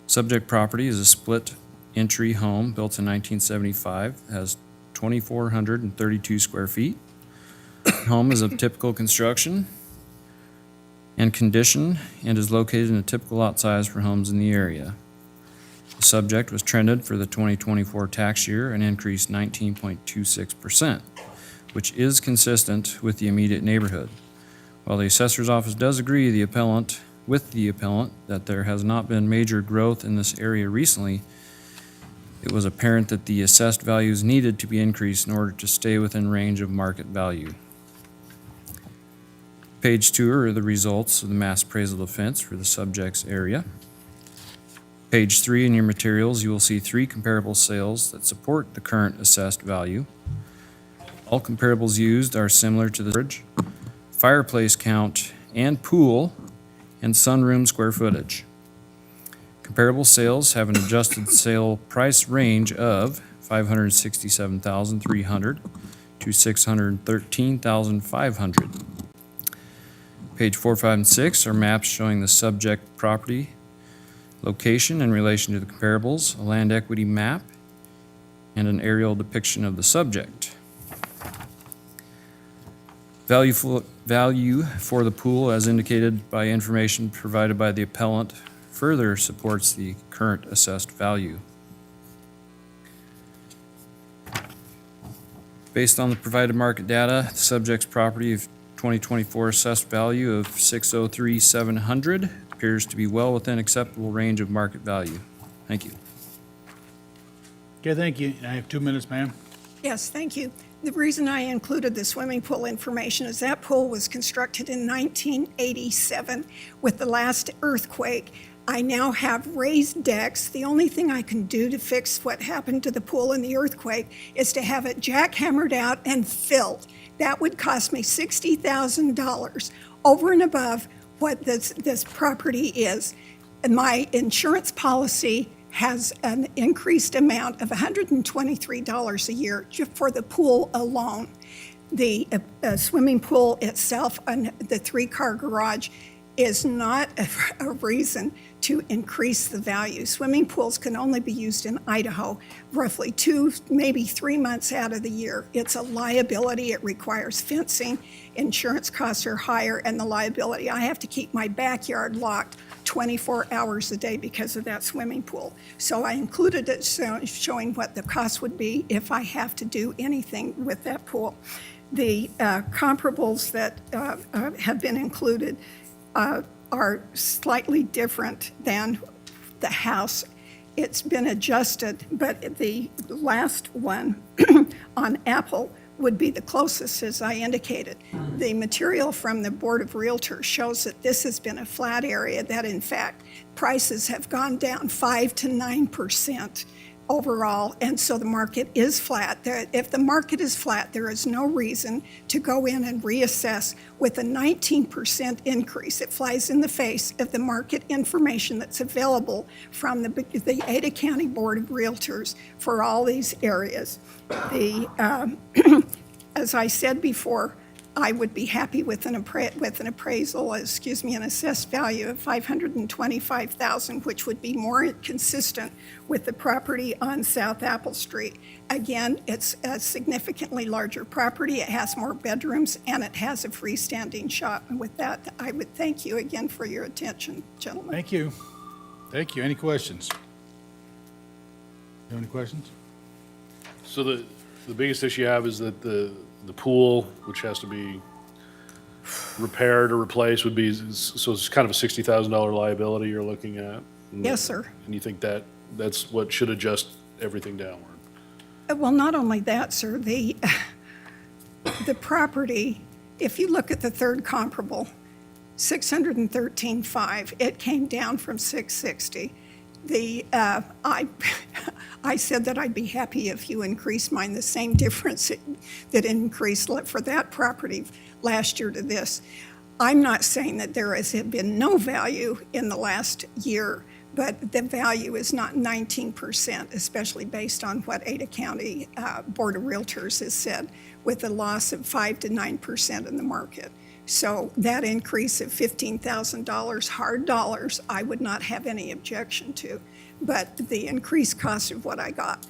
Subject property is a split entry home built in 1975, has 2,432 square feet. The home is of typical construction and condition and is located in a typical lot size for homes in the area. The subject was trended for the 2024 tax year and increased 19.26%, which is consistent with the immediate neighborhood. While the assessor's office does agree with the appellant that there has not been major growth in this area recently, it was apparent that the assessed values needed to be increased in order to stay within range of market value. Page 2 are the results of the mass appraisal defense for the subject's area. Page 3 in your materials, you will see 3 comparable sales that support the current assessed value. All comparables used are similar to the average, fireplace count, and pool and sunroom square footage. Comparable sales have an adjusted sale price range of $567,300 to $613,500. Page 4, 5, and 6 are maps showing the subject property location in relation to the comparables, a land equity map, and an aerial depiction of the subject. Value for the pool, as indicated by information provided by the appellant, further supports the current assessed value. Based on the provided market data, the subject's property of 2024 assessed value of $603,700 appears to be well within acceptable range of market value. Thank you. Okay, thank you. I have 2 minutes, ma'am. Yes, thank you. The reason I included the swimming pool information is that pool was constructed in 1987 with the last earthquake. I now have raised decks. The only thing I can do to fix what happened to the pool in the earthquake is to have it jackhammered out and filled. That would cost me $60,000 over and above what this property is. And my insurance policy has an increased amount of $123 a year just for the pool alone. The swimming pool itself and the 3-car garage is not a reason to increase the value. Swimming pools can only be used in Idaho roughly 2, maybe 3 months out of the year. It's a liability. It requires fencing. Insurance costs are higher, and the liability. I have to keep my backyard locked 24 hours a day because of that swimming pool. So I included it showing what the cost would be if I have to do anything with that pool. The comparables that have been included are slightly different than the house. It's been adjusted, but the last one on Apple would be the closest, as I indicated. The material from the Board of Realtors shows that this has been a flat area, that in fact prices have gone down 5 to 9% overall, and so the market is flat. If the market is flat, there is no reason to go in and reassess with a 19% increase. It flies in the face of the market information that's available from the Ada County Board of Realtors for all these areas. As I said before, I would be happy with an appraisal, an assessed value of $525,000, which would be more consistent with the property on South Apple Street. Again, it's a significantly larger property. It has more bedrooms, and it has a freestanding shop. And with that, I would thank you again for your attention, gentlemen. Thank you. Thank you. Any questions? You have any questions? So the biggest issue you have is that the pool, which has to be repaired or replaced, would be, so it's kind of a $60,000 liability you're looking at? Yes, sir. And you think that's what should adjust everything downward? Well, not only that, sir, the property, if you look at the third comparable, 613.5, it came down from 660. I said that I'd be happy if you increased mine, the same difference that increased for that property last year to this. I'm not saying that there has been no value in the last year, but the value is not 19%, especially based on what Ada County Board of Realtors has said, with a loss of 5 to 9% in the market. So that increase of $15,000 hard dollars, I would not have any objection to. But the increased cost of what I got,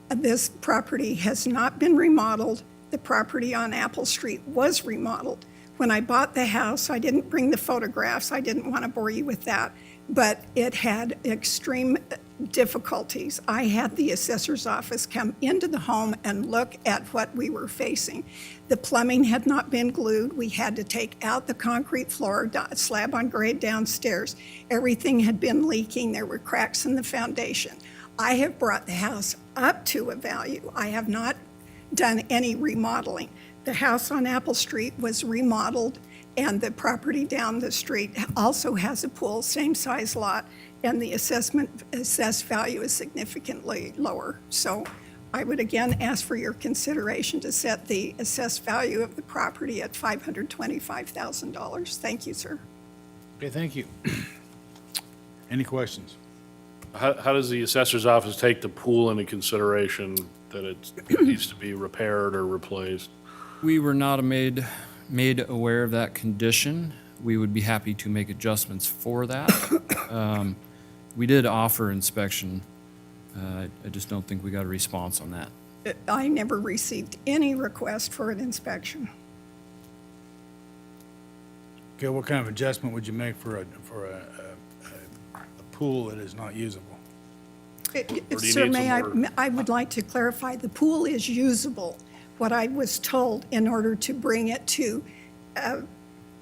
this property has not been remodeled. The property on Apple Street was remodeled. When I bought the house, I didn't bring the photographs. I didn't want to bore you with that, but it had extreme difficulties. I had the assessor's office come into the home and look at what we were facing. The plumbing had not been glued. We had to take out the concrete floor, slab on grade downstairs. Everything had been leaking. There were cracks in the foundation. I have brought the house up to a value. I have not done any remodeling. The house on Apple Street was remodeled, and the property down the street also has a pool, same size lot, and the assessed value is significantly lower. So I would again ask for your consideration to set the assessed value of the property at $525,000. Thank you, sir. Okay, thank you. Any questions? How does the assessor's office take the pool into consideration that it needs to be repaired or replaced? We were not made aware of that condition. We would be happy to make adjustments for that. We did offer inspection. I just don't think we got a response on that. I never received any request for an inspection. Okay, what kind of adjustment would you make for a pool that is not usable? Or do you Sir, need may some I would like to clarify, the pool is usable. What I was told, in order to bring it to a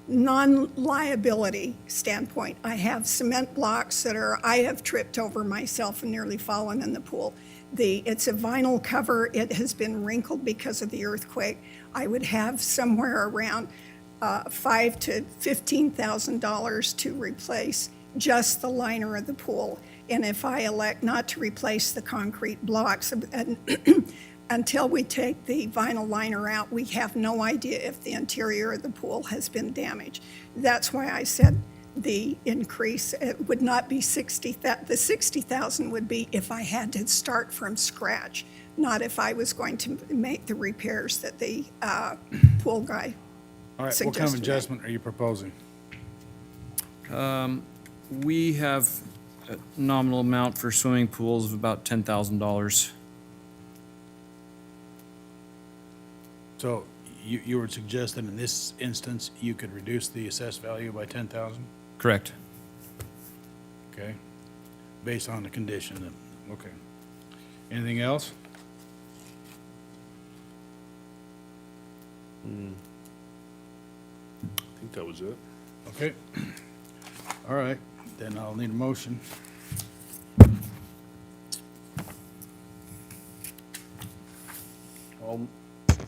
non-liability standpoint, I have cement blocks I have tripped over myself and nearly fallen in the pool. It's a vinyl cover. It has been wrinkled because of the earthquake. I would have somewhere around $5,000 to $15,000 to replace just the liner of the pool. And if I elect not to replace the concrete blocks, until we take the vinyl liner out, we have no idea if the interior of the pool has been damaged. That's why I said the increase, it would not be 60, the 60,000 would be if I had to start from scratch, not if I was going to make the repairs that the pool guy All right, what kind of suggested. adjustment are you proposing? We have a nominal amount for swimming pools of about $10,000. So you would suggest that in this instance, you could reduce the assessed value by 10,000? Correct. Okay, based on the condition, then, okay. Anything else? I think that was it. Okay. All right, then I'll need a motion.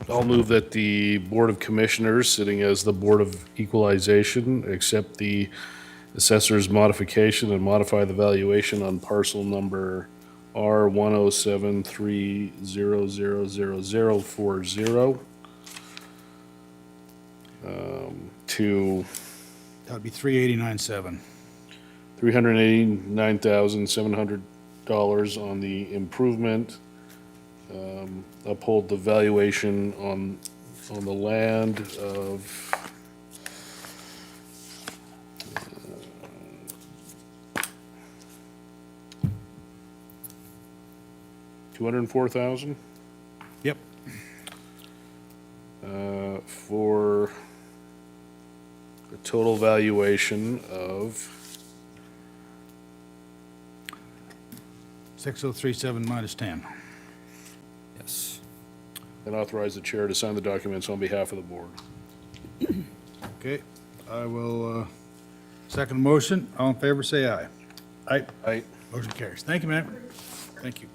I'll move that the Board of Commissioners, sitting as the Board of Equalization, accept the assessor's modification and modify the valuation on parcel number R10730000040 to That would be 389.7. $389,700 on the improvement. Uphold the valuation on the land of $204,000 Yep. for a total valuation of 6037 minus 10. Yes. and authorize the chair to sign the documents on behalf of the board. Okay, I will second the motion. All in favor, say aye. Aye. Aye. Motion carries. Thank you, ma'am. Thank you.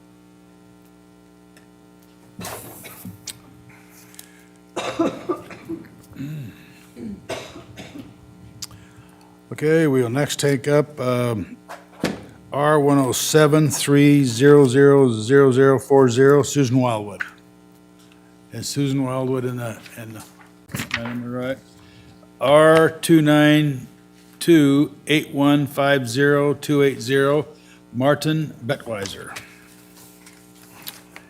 Okay, we'll next take up R1073000040, Susan Wildwood. Is Susan Wildwood in the, am I right? R292815028, Martin Bettweiser.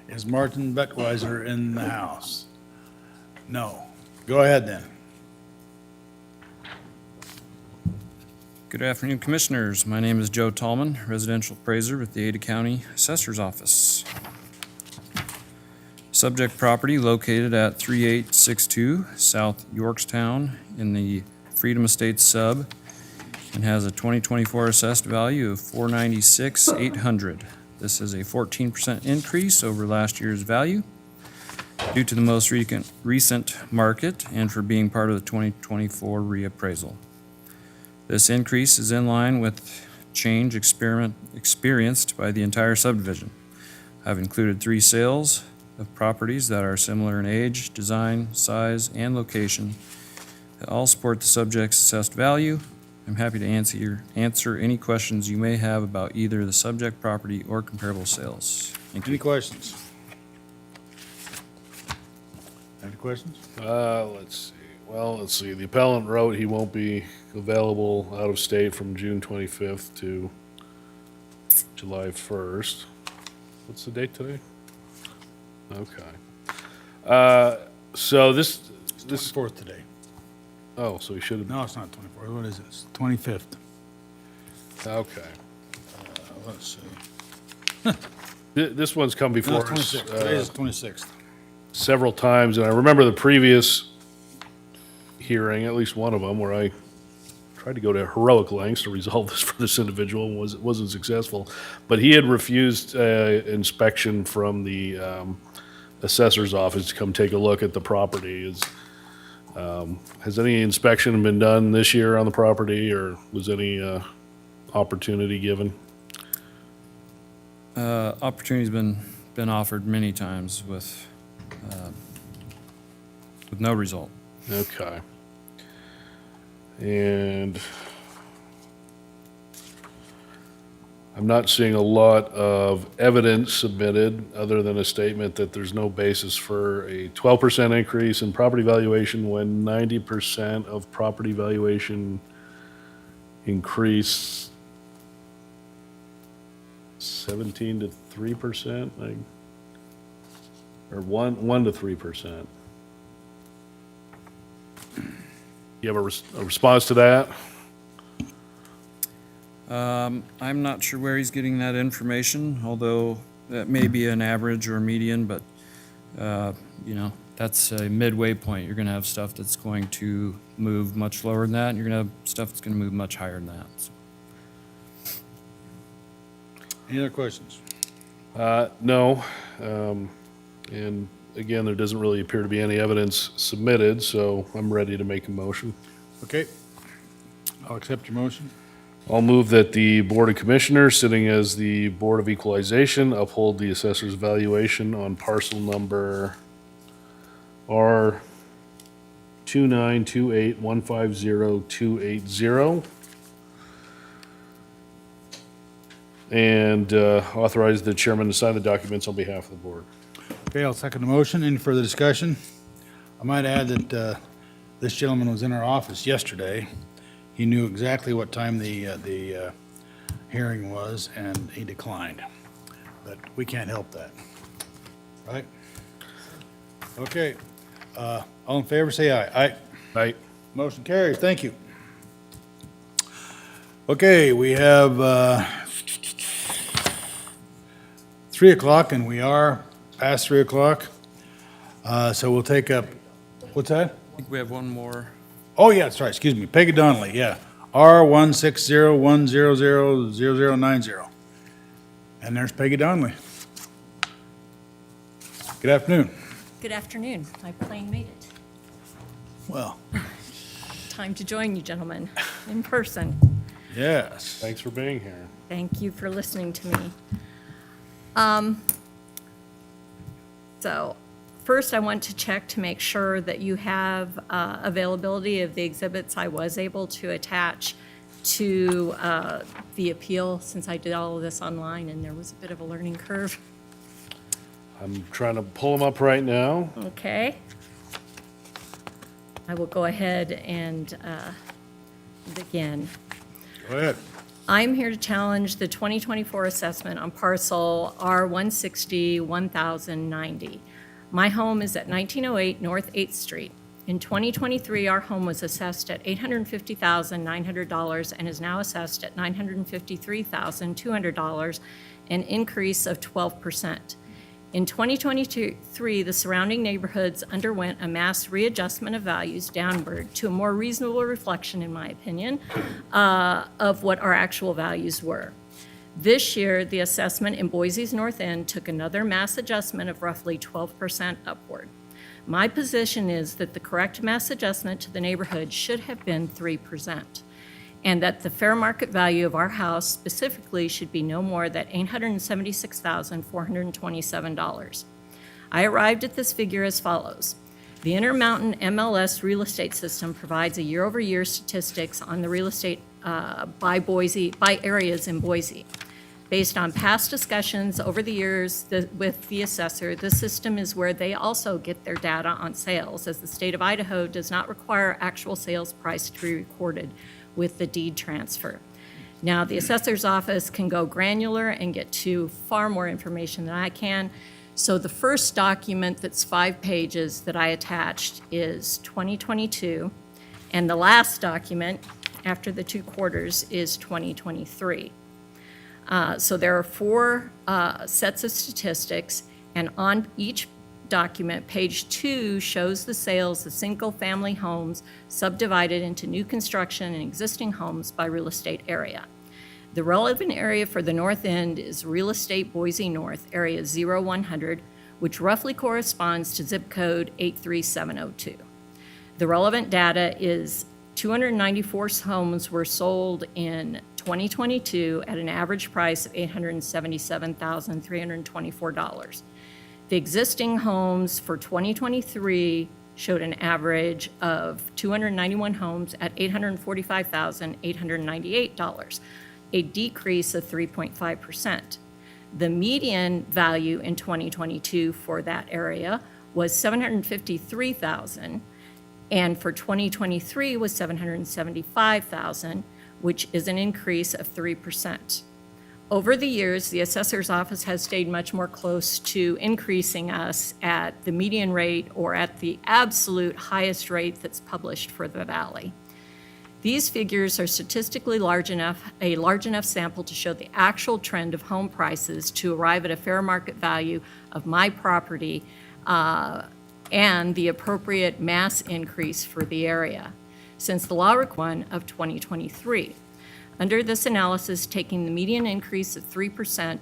Is Martin Bettweiser in the house? No. Go ahead then. Good afternoon, Commissioners. My name is Joe Tallman, residential appraiser with the Ada County Assessor's Office. Subject property located at 3862 South Yorkstown in the Freedom Estates sub and has a 2024 assessed value of $496,800. This is a 14% increase over last year's value due to the most recent market and for being part of the 2024 reappraisal. This increase is in line with change experienced by the entire subdivision. I've included 3 sales of properties that are similar in age, design, size, and location that all support the subject's assessed value. I'm happy to answer any questions you may have about either the subject property or comparable sales. Thank you. Any questions? Any questions? Let's see. Well, let's see. The appellant wrote he won't be available out of state from June 25th to July 1st. What's the date today? Okay. So this, 24th today. oh, so he should have, No, it's not 24th. What is it? It's 25th. okay. Let's see. This one's come No, before it's us 26th. Today is 26th. several times, and I remember the previous hearing, at least one of them, where I tried to go to heroic lengths to resolve this for this individual and wasn't successful. But he had refused inspection from the assessor's office to come take a look at the property. Has any inspection been done this year on the property, or was any opportunity given? Opportunity's been offered many times with no result. Okay. And I'm not seeing a lot of evidence submitted other than a statement that there's no basis for a 12% increase in property valuation when 90% of property valuation increase 17 to 3%, like, or 1 to 3%. You have a response to that? I'm not sure where he's getting that information, although that may be an average or median, but, that's a midway point. You're gonna have stuff that's going to move much lower than that, and you're gonna have stuff that's gonna move much higher than that. So. Any other questions? No. And again, there doesn't really appear to be any evidence submitted, so I'm ready to make a motion. Okay. I'll accept your motion. I'll move that the Board of Commissioners, sitting as the Board of Equalization, uphold the assessor's valuation on parcel number R2928150,280 and authorize the chairman to sign the documents on behalf of the board. Okay, I'll second the motion. Any further discussion? I might add that this gentleman was in our office yesterday. He knew exactly what time the hearing was, and he declined. But we can't help that, right? Okay. All in favor, say aye. Aye. Aye. Motion carries. Thank you. Okay, we have 3 o'clock, and we are past 3 o'clock. So we'll take up, what's that? I think we have one more. Oh, yeah, that's right, excuse me, Peggy Donnelly, yeah. R16010000090. And there's Peggy Donnelly. Good afternoon. Good afternoon. My plane made it. Well, Time to join you, gentlemen, in person. yes. Thanks for being here. Thank you for listening to me. So, First, I want to check to make sure that you have availability of the exhibits I was able to attach to the appeal, since I did all of this online and there was a bit of a learning curve. I'm trying to pull them up right now. Okay. I will go ahead and begin. Go ahead. I'm here to challenge the 2024 assessment on parcel R160-1090. My home is at 1908 North 8th Street. In 2023, our home was assessed at $850,900 and is now assessed at $953,200, an increase of 12%. In 2023, the surrounding neighborhoods underwent a mass readjustment of values downward to a more reasonable reflection, in my opinion, of what our actual values were. This year, the assessment in Boise's North End took another mass adjustment of roughly 12% upward. My position is that the correct mass adjustment to the neighborhood should have been 3%, and that the fair market value of our house specifically should be no more than $876,427. I arrived at this figure as follows. The Intermountain MLS real estate system provides a year-over-year statistics on the real estate by areas in Boise. Based on past discussions over the years with the assessor, this system is where they also get their data on sales, as the state of Idaho does not require actual sales price to be recorded with the deed transfer. Now, the assessor's office can go granular and get to far more information than I can. So the first document that's 5 pages that I attached is 2022, and the last document after the 2 quarters is 2023. So there are 4 sets of statistics, and on each document, page 2 shows the sales of single-family homes subdivided into new construction and existing homes by real estate area. The relevant area for the North End is Real Estate Boise North, area 0100, which roughly corresponds to zip code 83702. The relevant data is 294 homes were sold in 2022 at an average price of $877,324. The existing homes for 2023 showed an average of 291 homes at $845,898, a decrease of 3.5%. The median value in 2022 for that area was $753,000, and for 2023 was $775,000, which is an increase of 3%. Over the years, the assessor's office has stayed much more close to increasing us at the median rate or at the absolute highest rate that's published for the valley. These figures are statistically a large enough sample to show the actual trend of home prices to arrive at a fair market value of my property and the appropriate mass increase for the area. Since the law requires of 2023. Under this analysis, taking the median increase of 3%,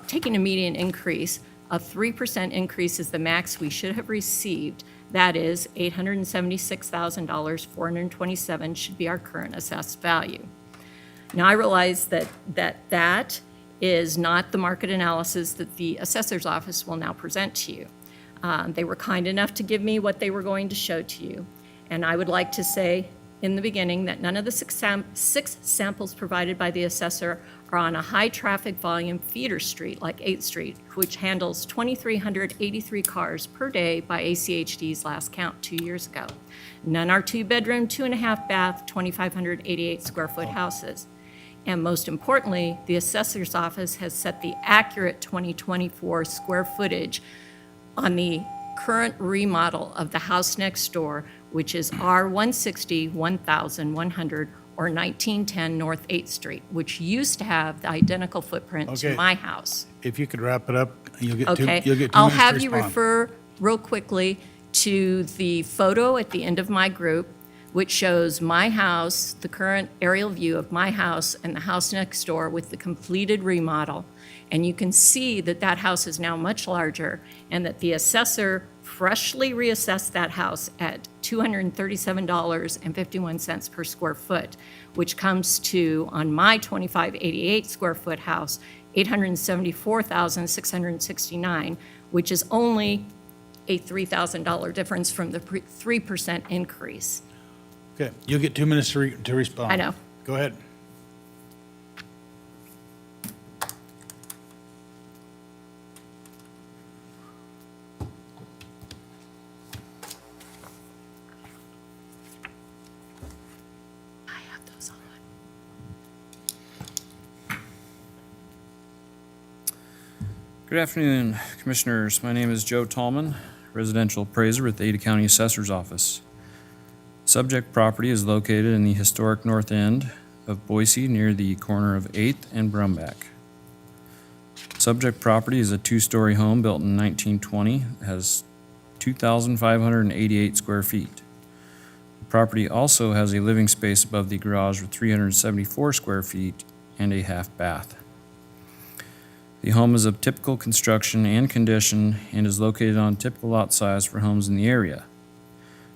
taking a median increase of 3% increase is the max we should have received. That is $876,427 should be our current assessed value. Now, I realize that is not the market analysis that the assessor's office will now present to you. They were kind enough to give me what they were going to show to you. And I would like to say in the beginning that none of the six samples provided by the assessor are on a high traffic volume feeder street like 8th Street, which handles 2,383 cars per day by ACHD's last count 2 years ago. None are 2-bedroom, 2.5 bath, 2,588 square foot houses. And most importantly, the assessor's office has set the accurate 2024 square footage on the current remodel of the house next door, which is R160-1100 or 1910 North 8th Street, which used to have the identical footprint to Okay. my house. If you could wrap it up, you'll get Okay. two minutes to I'll have you respond. refer real quickly to the photo at the end of my group, which shows my house, the current aerial view of my house and the house next door with the completed remodel. And you can see that that house is now much larger and that the assessor freshly reassessed that house at $237.51 per square foot, which comes to, on my 2588 square foot house, $874,669, which is only a $3,000 difference from the 3% increase. Okay, you'll get 2 minutes to respond. I know. Go ahead. I have those on. Good afternoon, Commissioners. My name is Joe Tallman, residential appraiser with the Ada County Assessor's Office. Subject property is located in the historic north end of Boise near the corner of 8th and Brumback. Subject property is a 2-story home built in 1920. It has 2,588 square feet. The property also has a living space above the garage with 374 square feet and a half bath. The home is of typical construction and condition and is located on typical lot size for homes in the area.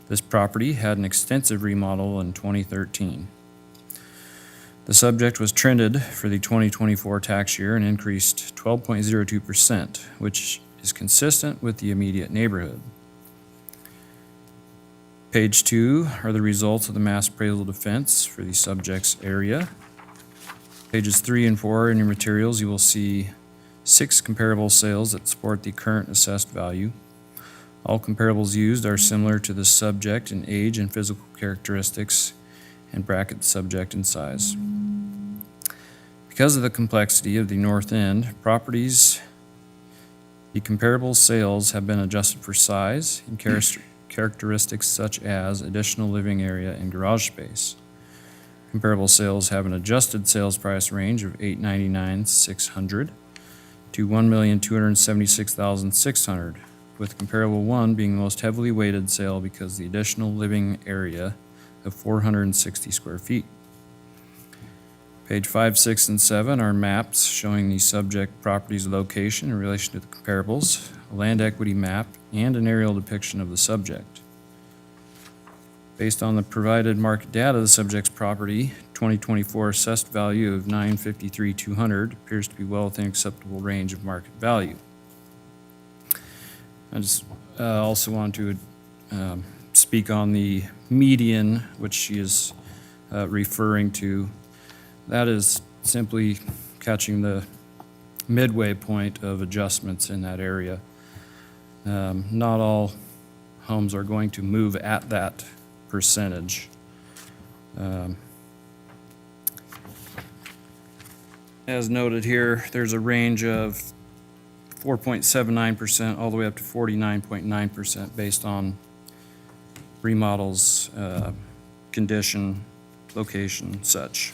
This property had an extensive remodel in 2013. The subject was trended for the 2024 tax year and increased 12.02%, which is consistent with the immediate neighborhood. Page 2 are the results of the mass appraisal defense for the subject's area. Pages 3 and 4 in your materials, you will see 6 comparable sales that support the current assessed value. All comparables used are similar to the subject in age and physical characteristics and bracket the subject in size. Because of the complexity of the north end properties, the comparable sales have been adjusted for size and characteristics such as additional living area and garage space. Comparable sales have an adjusted sales price range of $899,600 to $1,276,600, with comparable 1 being the most heavily weighted sale because of the additional living area of 460 square feet. Page 5, 6, and 7 are maps showing the subject property's location in relation to the comparables, a land equity map, and an aerial depiction of the subject. Based on the provided market data, the subject's property 2024 assessed value of $953,200 appears to be well within acceptable range of market value. I just also want to speak on the median, which she is referring to. That is simply catching the midway point of adjustments in that area. Not all homes are going to move at that percentage. As noted here, there's a range of 4.79% all the way up to 49.9% based on remodels, condition, location, such.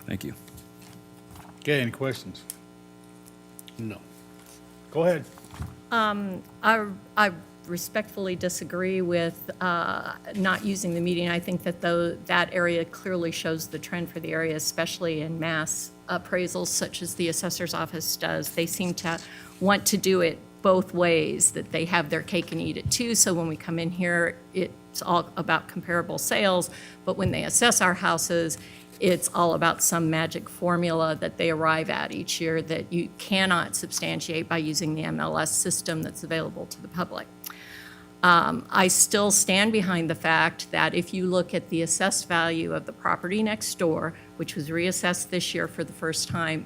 Thank you. Okay, any questions? No. Go ahead. I respectfully disagree with not using the median. I think that that area clearly shows the trend for the area, especially in mass appraisals such as the assessor's office does. They seem to want to do it both ways, that they have their cake and eat it too. So when we come in here, it's all about comparable sales, but when they assess our houses, it's all about some magic formula that they arrive at each year that you cannot substantiate by using the MLS system that's available to the public. I still stand behind the fact that if you look at the assessed value of the property next door, which was reassessed this year for the first time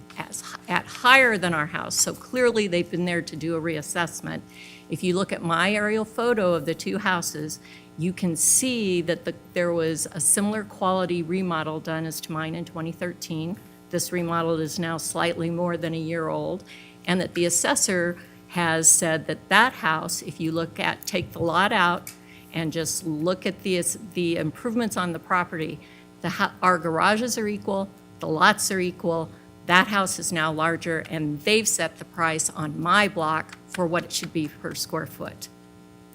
at higher than our house, so clearly they've been there to do a reassessment. If you look at my aerial photo of the two houses, you can see that there was a similar quality remodel done as to mine in 2013. This remodel is now slightly more than a year old, and that the assessor has said that that house, if you take the lot out and just look at the improvements on the property, our garages are equal, the lots are equal, that house is now larger, and they've set the price on my block for what it should be per square foot.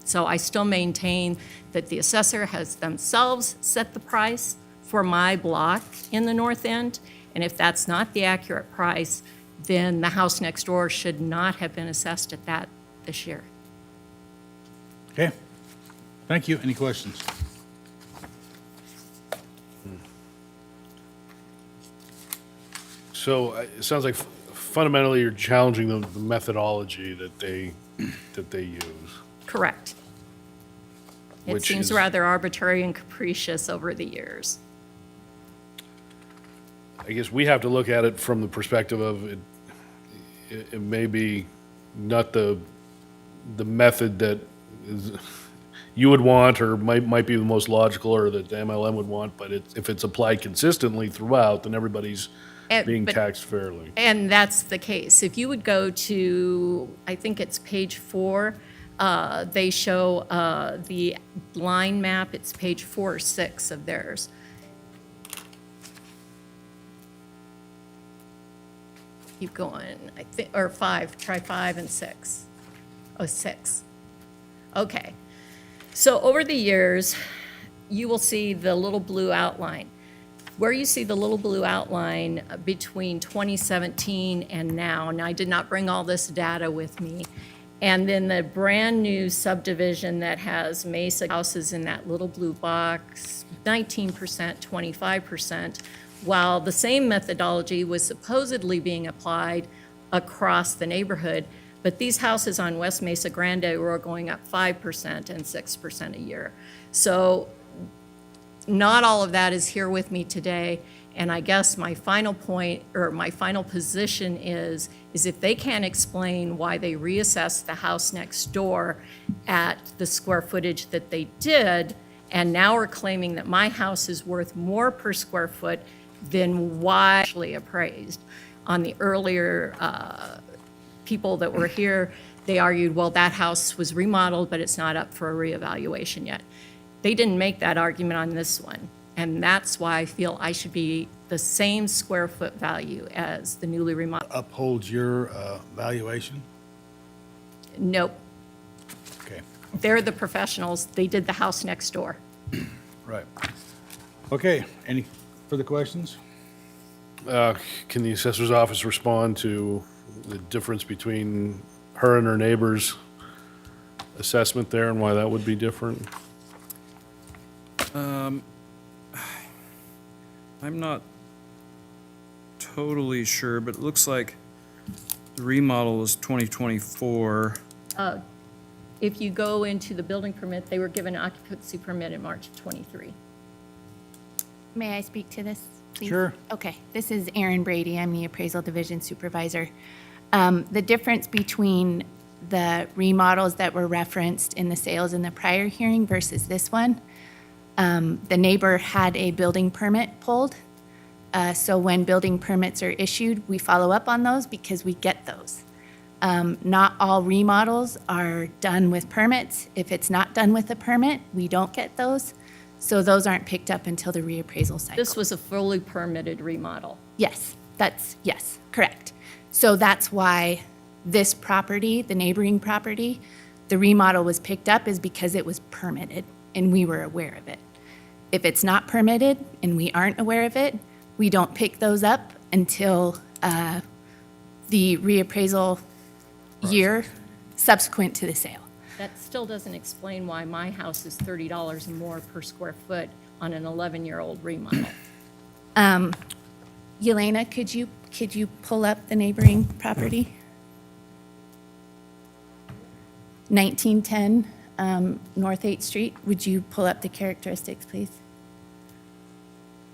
So I still maintain that the assessor has themselves set the price for my block in the north end, and if that's not the accurate price, then the house next door should not have been assessed at that this year. Okay, thank you. Any questions? So it sounds like fundamentally you're challenging the methodology that they use. Correct. It Which seems is- rather arbitrary and capricious over the years. I guess we have to look at it from the perspective of it may be not the method that is, you would want or might be the most logical or that the MLM would want, but if it's applied consistently throughout, then everybody's being But- taxed fairly. And that's the case. If you would go to, I think it's page 4, they show the line map. It's page 4 or 6 of theirs. Keep going, I think, or 5, try 5 and 6. Oh, 6. Okay. So over the years, you will see the little blue outline. Where you see the little blue outline between 2017 and now I did not bring all this data with me, and then the brand-new subdivision that has Mesa houses in that little blue box, 19%, 25%, while the same methodology was supposedly being applied across the neighborhood, but these houses on West Mesa Grande were going up 5% and 6% a year. So not all of that is here with me today, and I guess my final point, or my final position is if they can't explain why they reassessed the house next door at the square footage that they did, and now are claiming that my house is worth more per square foot than why actually appraised. On the earlier people that were here, they argued, well, that house was remodeled, but it's not up for a reevaluation yet. They didn't make that argument on this one, and that's why I feel I should be the same square foot value as the newly remodeled. Upholds your valuation? Nope, Okay, they're the professionals. They did the house next door. right. Okay, any further questions? Can the assessor's office respond to the difference between her and her neighbor's assessment there and why that would be different? I'm not totally sure, but it looks like the remodel was 2024. If you go into the building permit, they were given an occupancy permit in March of '23. May I speak to this, please? Sure. Okay, this is Erin Brady. I'm the Appraisal Division Supervisor. The difference between the remodels that were referenced in the sales in the prior hearing versus this one, the neighbor had a building permit pulled. So when building permits are issued, we follow up on those because we get those. Not all remodels are done with permits. If it's not done with a permit, we don't get those. So those aren't picked up until the reappraisal cycle. This was a fully permitted remodel. Yes, yes, correct. So that's why this property, the neighboring property, the remodel was picked up is because it was permitted and we were aware of it. If it's not permitted and we aren't aware of it, we don't pick those up until the reappraisal year subsequent to the sale. That still doesn't explain why my house is $30 more per square foot on an 11-year-old remodel. Yelena, could you pull up the neighboring property? 1910 North 8th Street. Would you pull up the characteristics, please?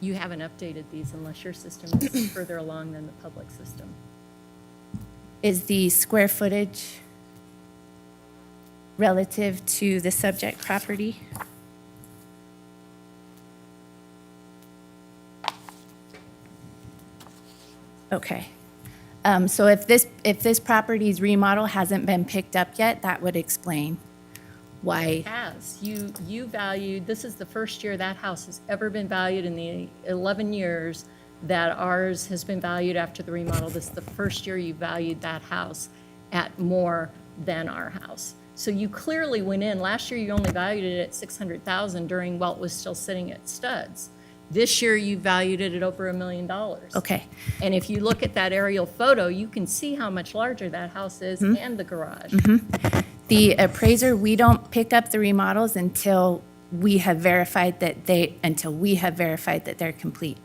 You haven't updated these unless your system is further along than the public system. Is the square footage relative to the subject property? Okay. So if this property's remodel hasn't been picked up yet, that would explain why. It has. You valued, this is the first year that house has ever been valued in the 11 years that ours has been valued after the remodel. This is the first year you valued that house at more than our house. So you clearly went in. Last year you only valued it at $600,000 during while it was still sitting at studs. This year you valued it at over $1 million. Okay. And if you look at that aerial photo, you can see how much larger that house is and the garage. The appraiser, we don't pick up the remodels until we have verified that they're complete.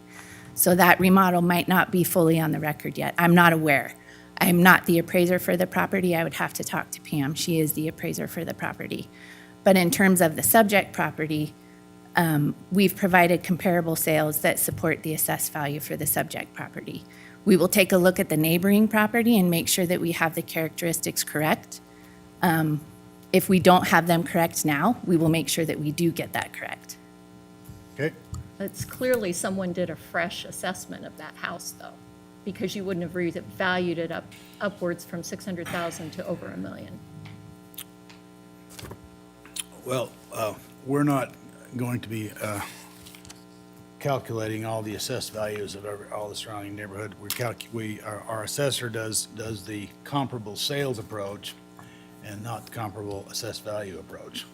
So that remodel might not be fully on the record yet. I'm not aware. I'm not the appraiser for the property. I would have to talk to Pam. She is the appraiser for the property. But in terms of the subject property, we've provided comparable sales that support the assessed value for the subject property. We will take a look at the neighboring property and make sure that we have the characteristics correct. If we don't have them correct now, we will make sure that we do get that correct. Okay, It's clearly someone did a fresh assessment of that house, though, because you wouldn't have valued it upwards from 600,000 to over $1 million. well, we're not going to be calculating all the assessed values of all the surrounding neighborhood. Our assessor does the comparable sales approach and not the comparable assessed value approach.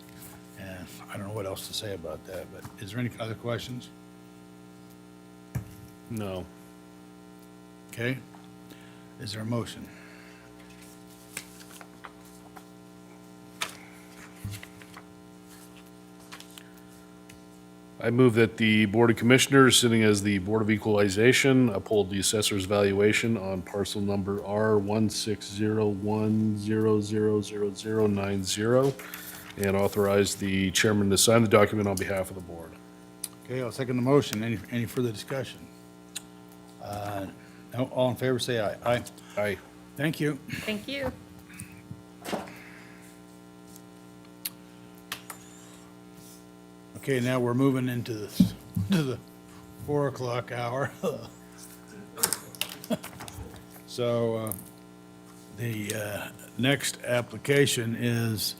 And I don't know what else to say about that, but is there any other questions? No. Okay. Is there a motion? I move that the Board of Commissioners, sitting as the Board of Equalization, uphold the assessor's valuation on parcel number R16010000090 and authorize the chairman to sign the document on behalf of the board. Okay, I'll second the motion. Any further discussion? No, all in favor, say aye. Aye. Aye. Thank you. Thank you. Okay, now we're moving into the 4 o'clock hour. So, the next application is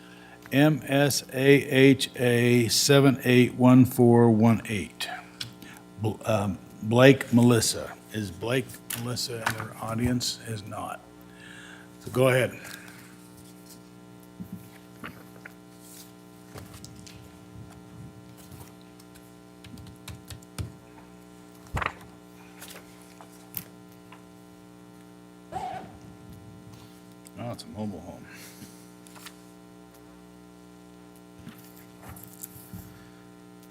MSAHA 781418. Blake Melissa. Is Blake Melissa in our audience? Is not. So go ahead. Oh, it's a mobile home.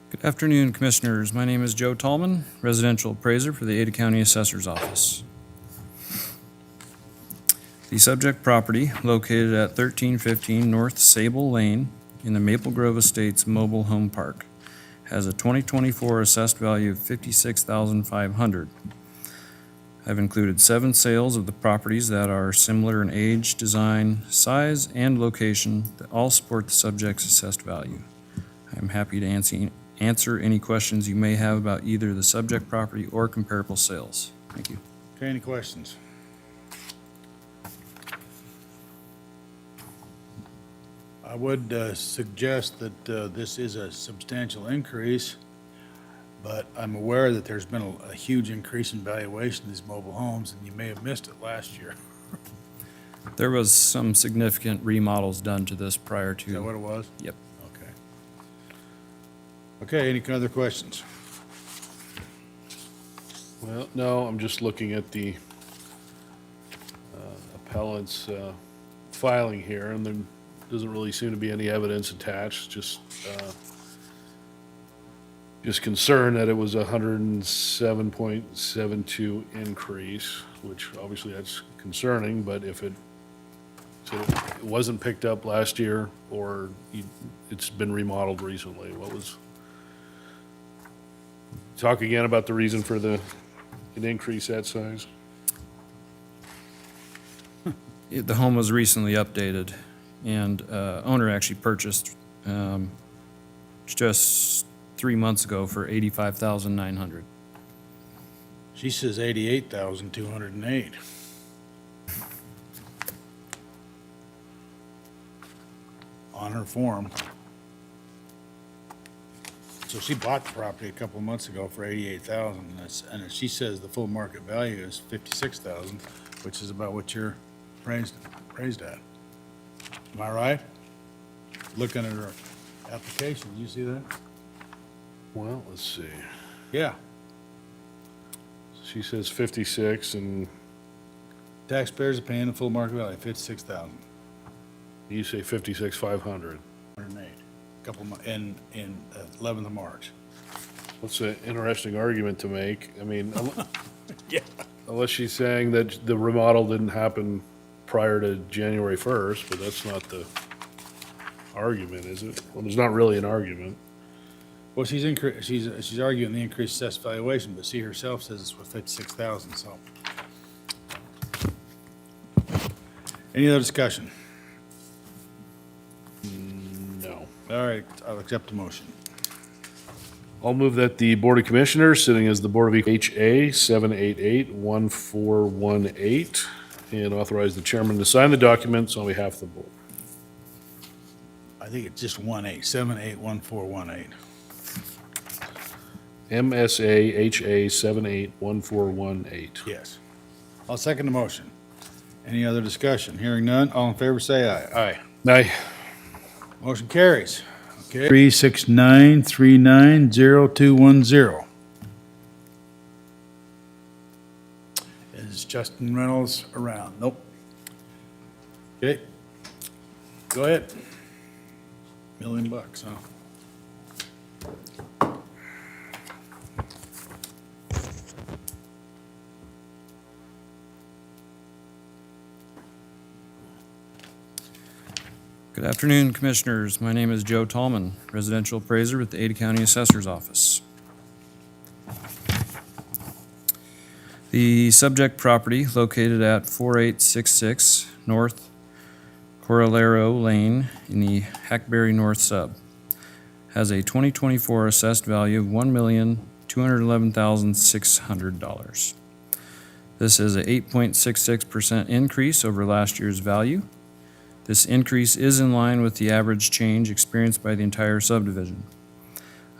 Good afternoon, Commissioners. My name is Joe Tallman, residential appraiser for the Ada County Assessor's Office. The subject property, located at 1315 North Sable Lane in the Maple Grove Estates Mobile Home Park, has a 2024 assessed value of $56,500. I've included 7 sales of the properties that are similar in age, design, size, and location that all support the subject's assessed value. I'm happy to answer any questions you may have about either the subject property or comparable sales. Thank you. Okay, any questions? I would suggest that this is a substantial increase, but I'm aware that there's been a huge increase in valuation of these mobile homes, and you may have missed it last year. There was some significant remodels done to this prior to. Is that what it was? Yep. Okay. Okay, any other questions? Well, no, I'm just looking at the appellant's filing here, and there doesn't really seem to be any evidence attached, just concerned that it was a 107.72 increase, which obviously that's concerning, but if it wasn't picked up last year or it's been remodeled recently, talk again about the reason for an increase that size? The home was recently updated, and owner actually purchased just 3 months ago for $85,900. She says 88,208. On her form. So she bought the property a couple of months ago for 88,000, and she says the full market value is 56,000, which is about what you're appraised at. Am I right? Looking at her application, you see that? Well, let's see. Yeah. She says 56 and Taxpayers are paying the full market value, 56,000. you say 56,500. 108, in 11th of March. That's an interesting argument to make. I mean, Yeah. Unless she's saying that the remodel didn't happen prior to January 1st, but that's not the argument, is it? Well, there's not really an argument. Well, she's arguing the increased assessed valuation, but she herself says it's worth 56,000, so. Any other discussion? No. All right, I'll accept the motion. I'll move that the Board of Commissioners, sitting as the Board of HA 788-1418, and authorize the chairman to sign the documents on behalf of the board. I think it's just 781418. MSA HA 781418. Yes. I'll second the motion. Any other discussion? Hearing none, all in favor say aye. Aye. Aye. Motion carries. Okay. 369390210. Is Justin Reynolds around? Nope. Okay. Go ahead. $1 million, huh? Good afternoon, Commissioners. My name is Joe Tallman, residential appraiser with the Ada County Assessor's Office. The subject property, located at 4866 North Coralero Lane in the Hackberry North Sub, has a 2024 assessed value of $1,211,600. This is a 8.66% increase over last year's value. This increase is in line with the average change experienced by the entire subdivision.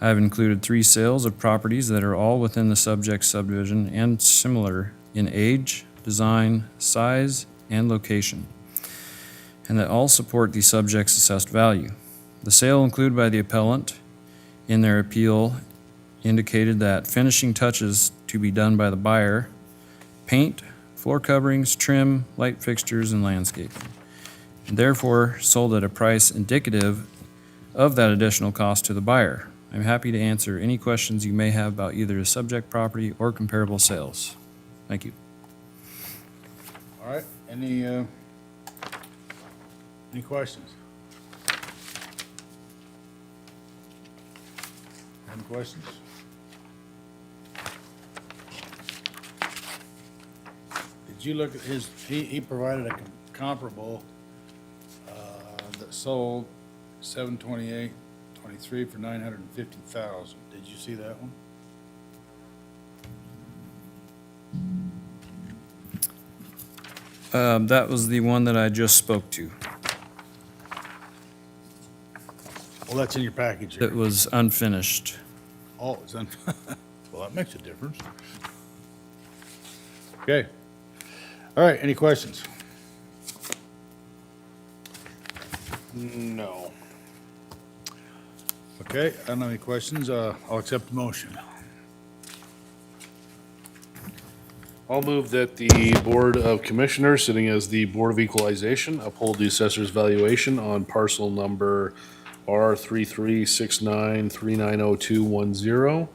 I have included 3 sales of properties that are all within the subject subdivision and similar in age, design, size, and location, and that all support the subject's assessed value. The sale included by the appellant in their appeal indicated that finishing touches to be done by the buyer: paint, floor coverings, trim, light fixtures, and landscaping, and therefore sold at a price indicative of that additional cost to the buyer. I'm happy to answer any questions you may have about either the subject property or comparable sales. Thank you. All right, any questions? Any questions? Did you look at his, he provided a comparable that sold 7/28/23 for 950,000. Did you see that one? That was the one that I just spoke to. Well, that's in your package here. It was unfinished. Oh, it's well, that makes a difference. Okay. All right, any questions? No. Okay, I don't have any questions. I'll accept the motion. I'll move that the Board of Commissioners, sitting as the Board of Equalization, uphold the assessor's valuation on parcel number R3369390210,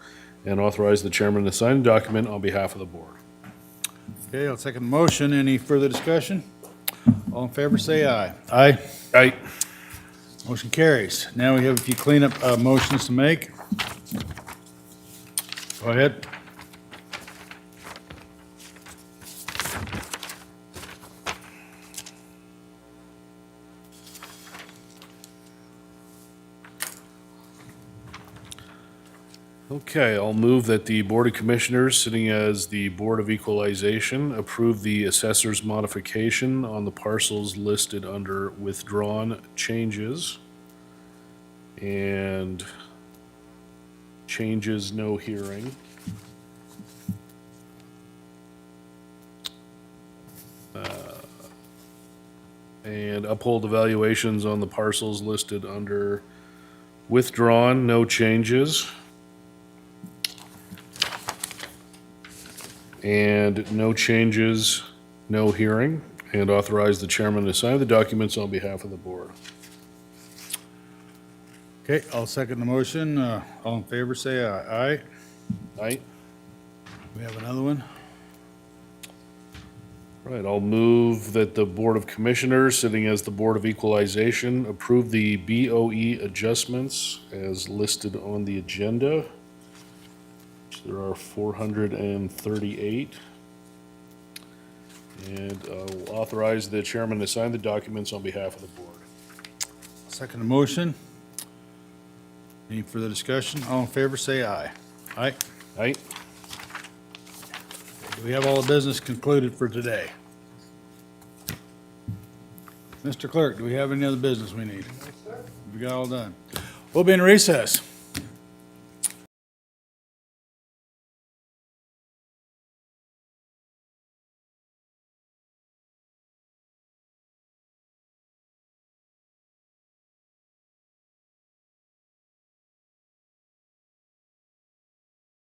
and authorize the chairman to sign the document on behalf of the board. Okay, I'll second the motion. Any further discussion? All in favor, say aye. Aye. Aye. Motion carries. Now we have a few cleanup motions to make. Go ahead. Okay, I'll move that the Board of Commissioners, sitting as the Board of Equalization, approve the assessor's modification on the parcels listed under withdrawn changes and changes no hearing. And uphold the valuations on the parcels listed under withdrawn, no changes, and no changes, no hearing, and authorize the chairman to sign the documents on behalf of the board. Okay, I'll second the motion. All in favor, say aye. Aye. Aye. We have another one. Right, I'll move that the Board of Commissioners, sitting as the Board of Equalization, approve the BOE adjustments as listed on the agenda. Which there are 438. And will authorize the chairman to sign the documents on behalf of the board. Second the motion. Any further discussion? All in favor, say aye. Aye. Aye? We have all the business concluded for today. Mr. Clerk, do we have any other business we need? We got all done. We'll be in recess.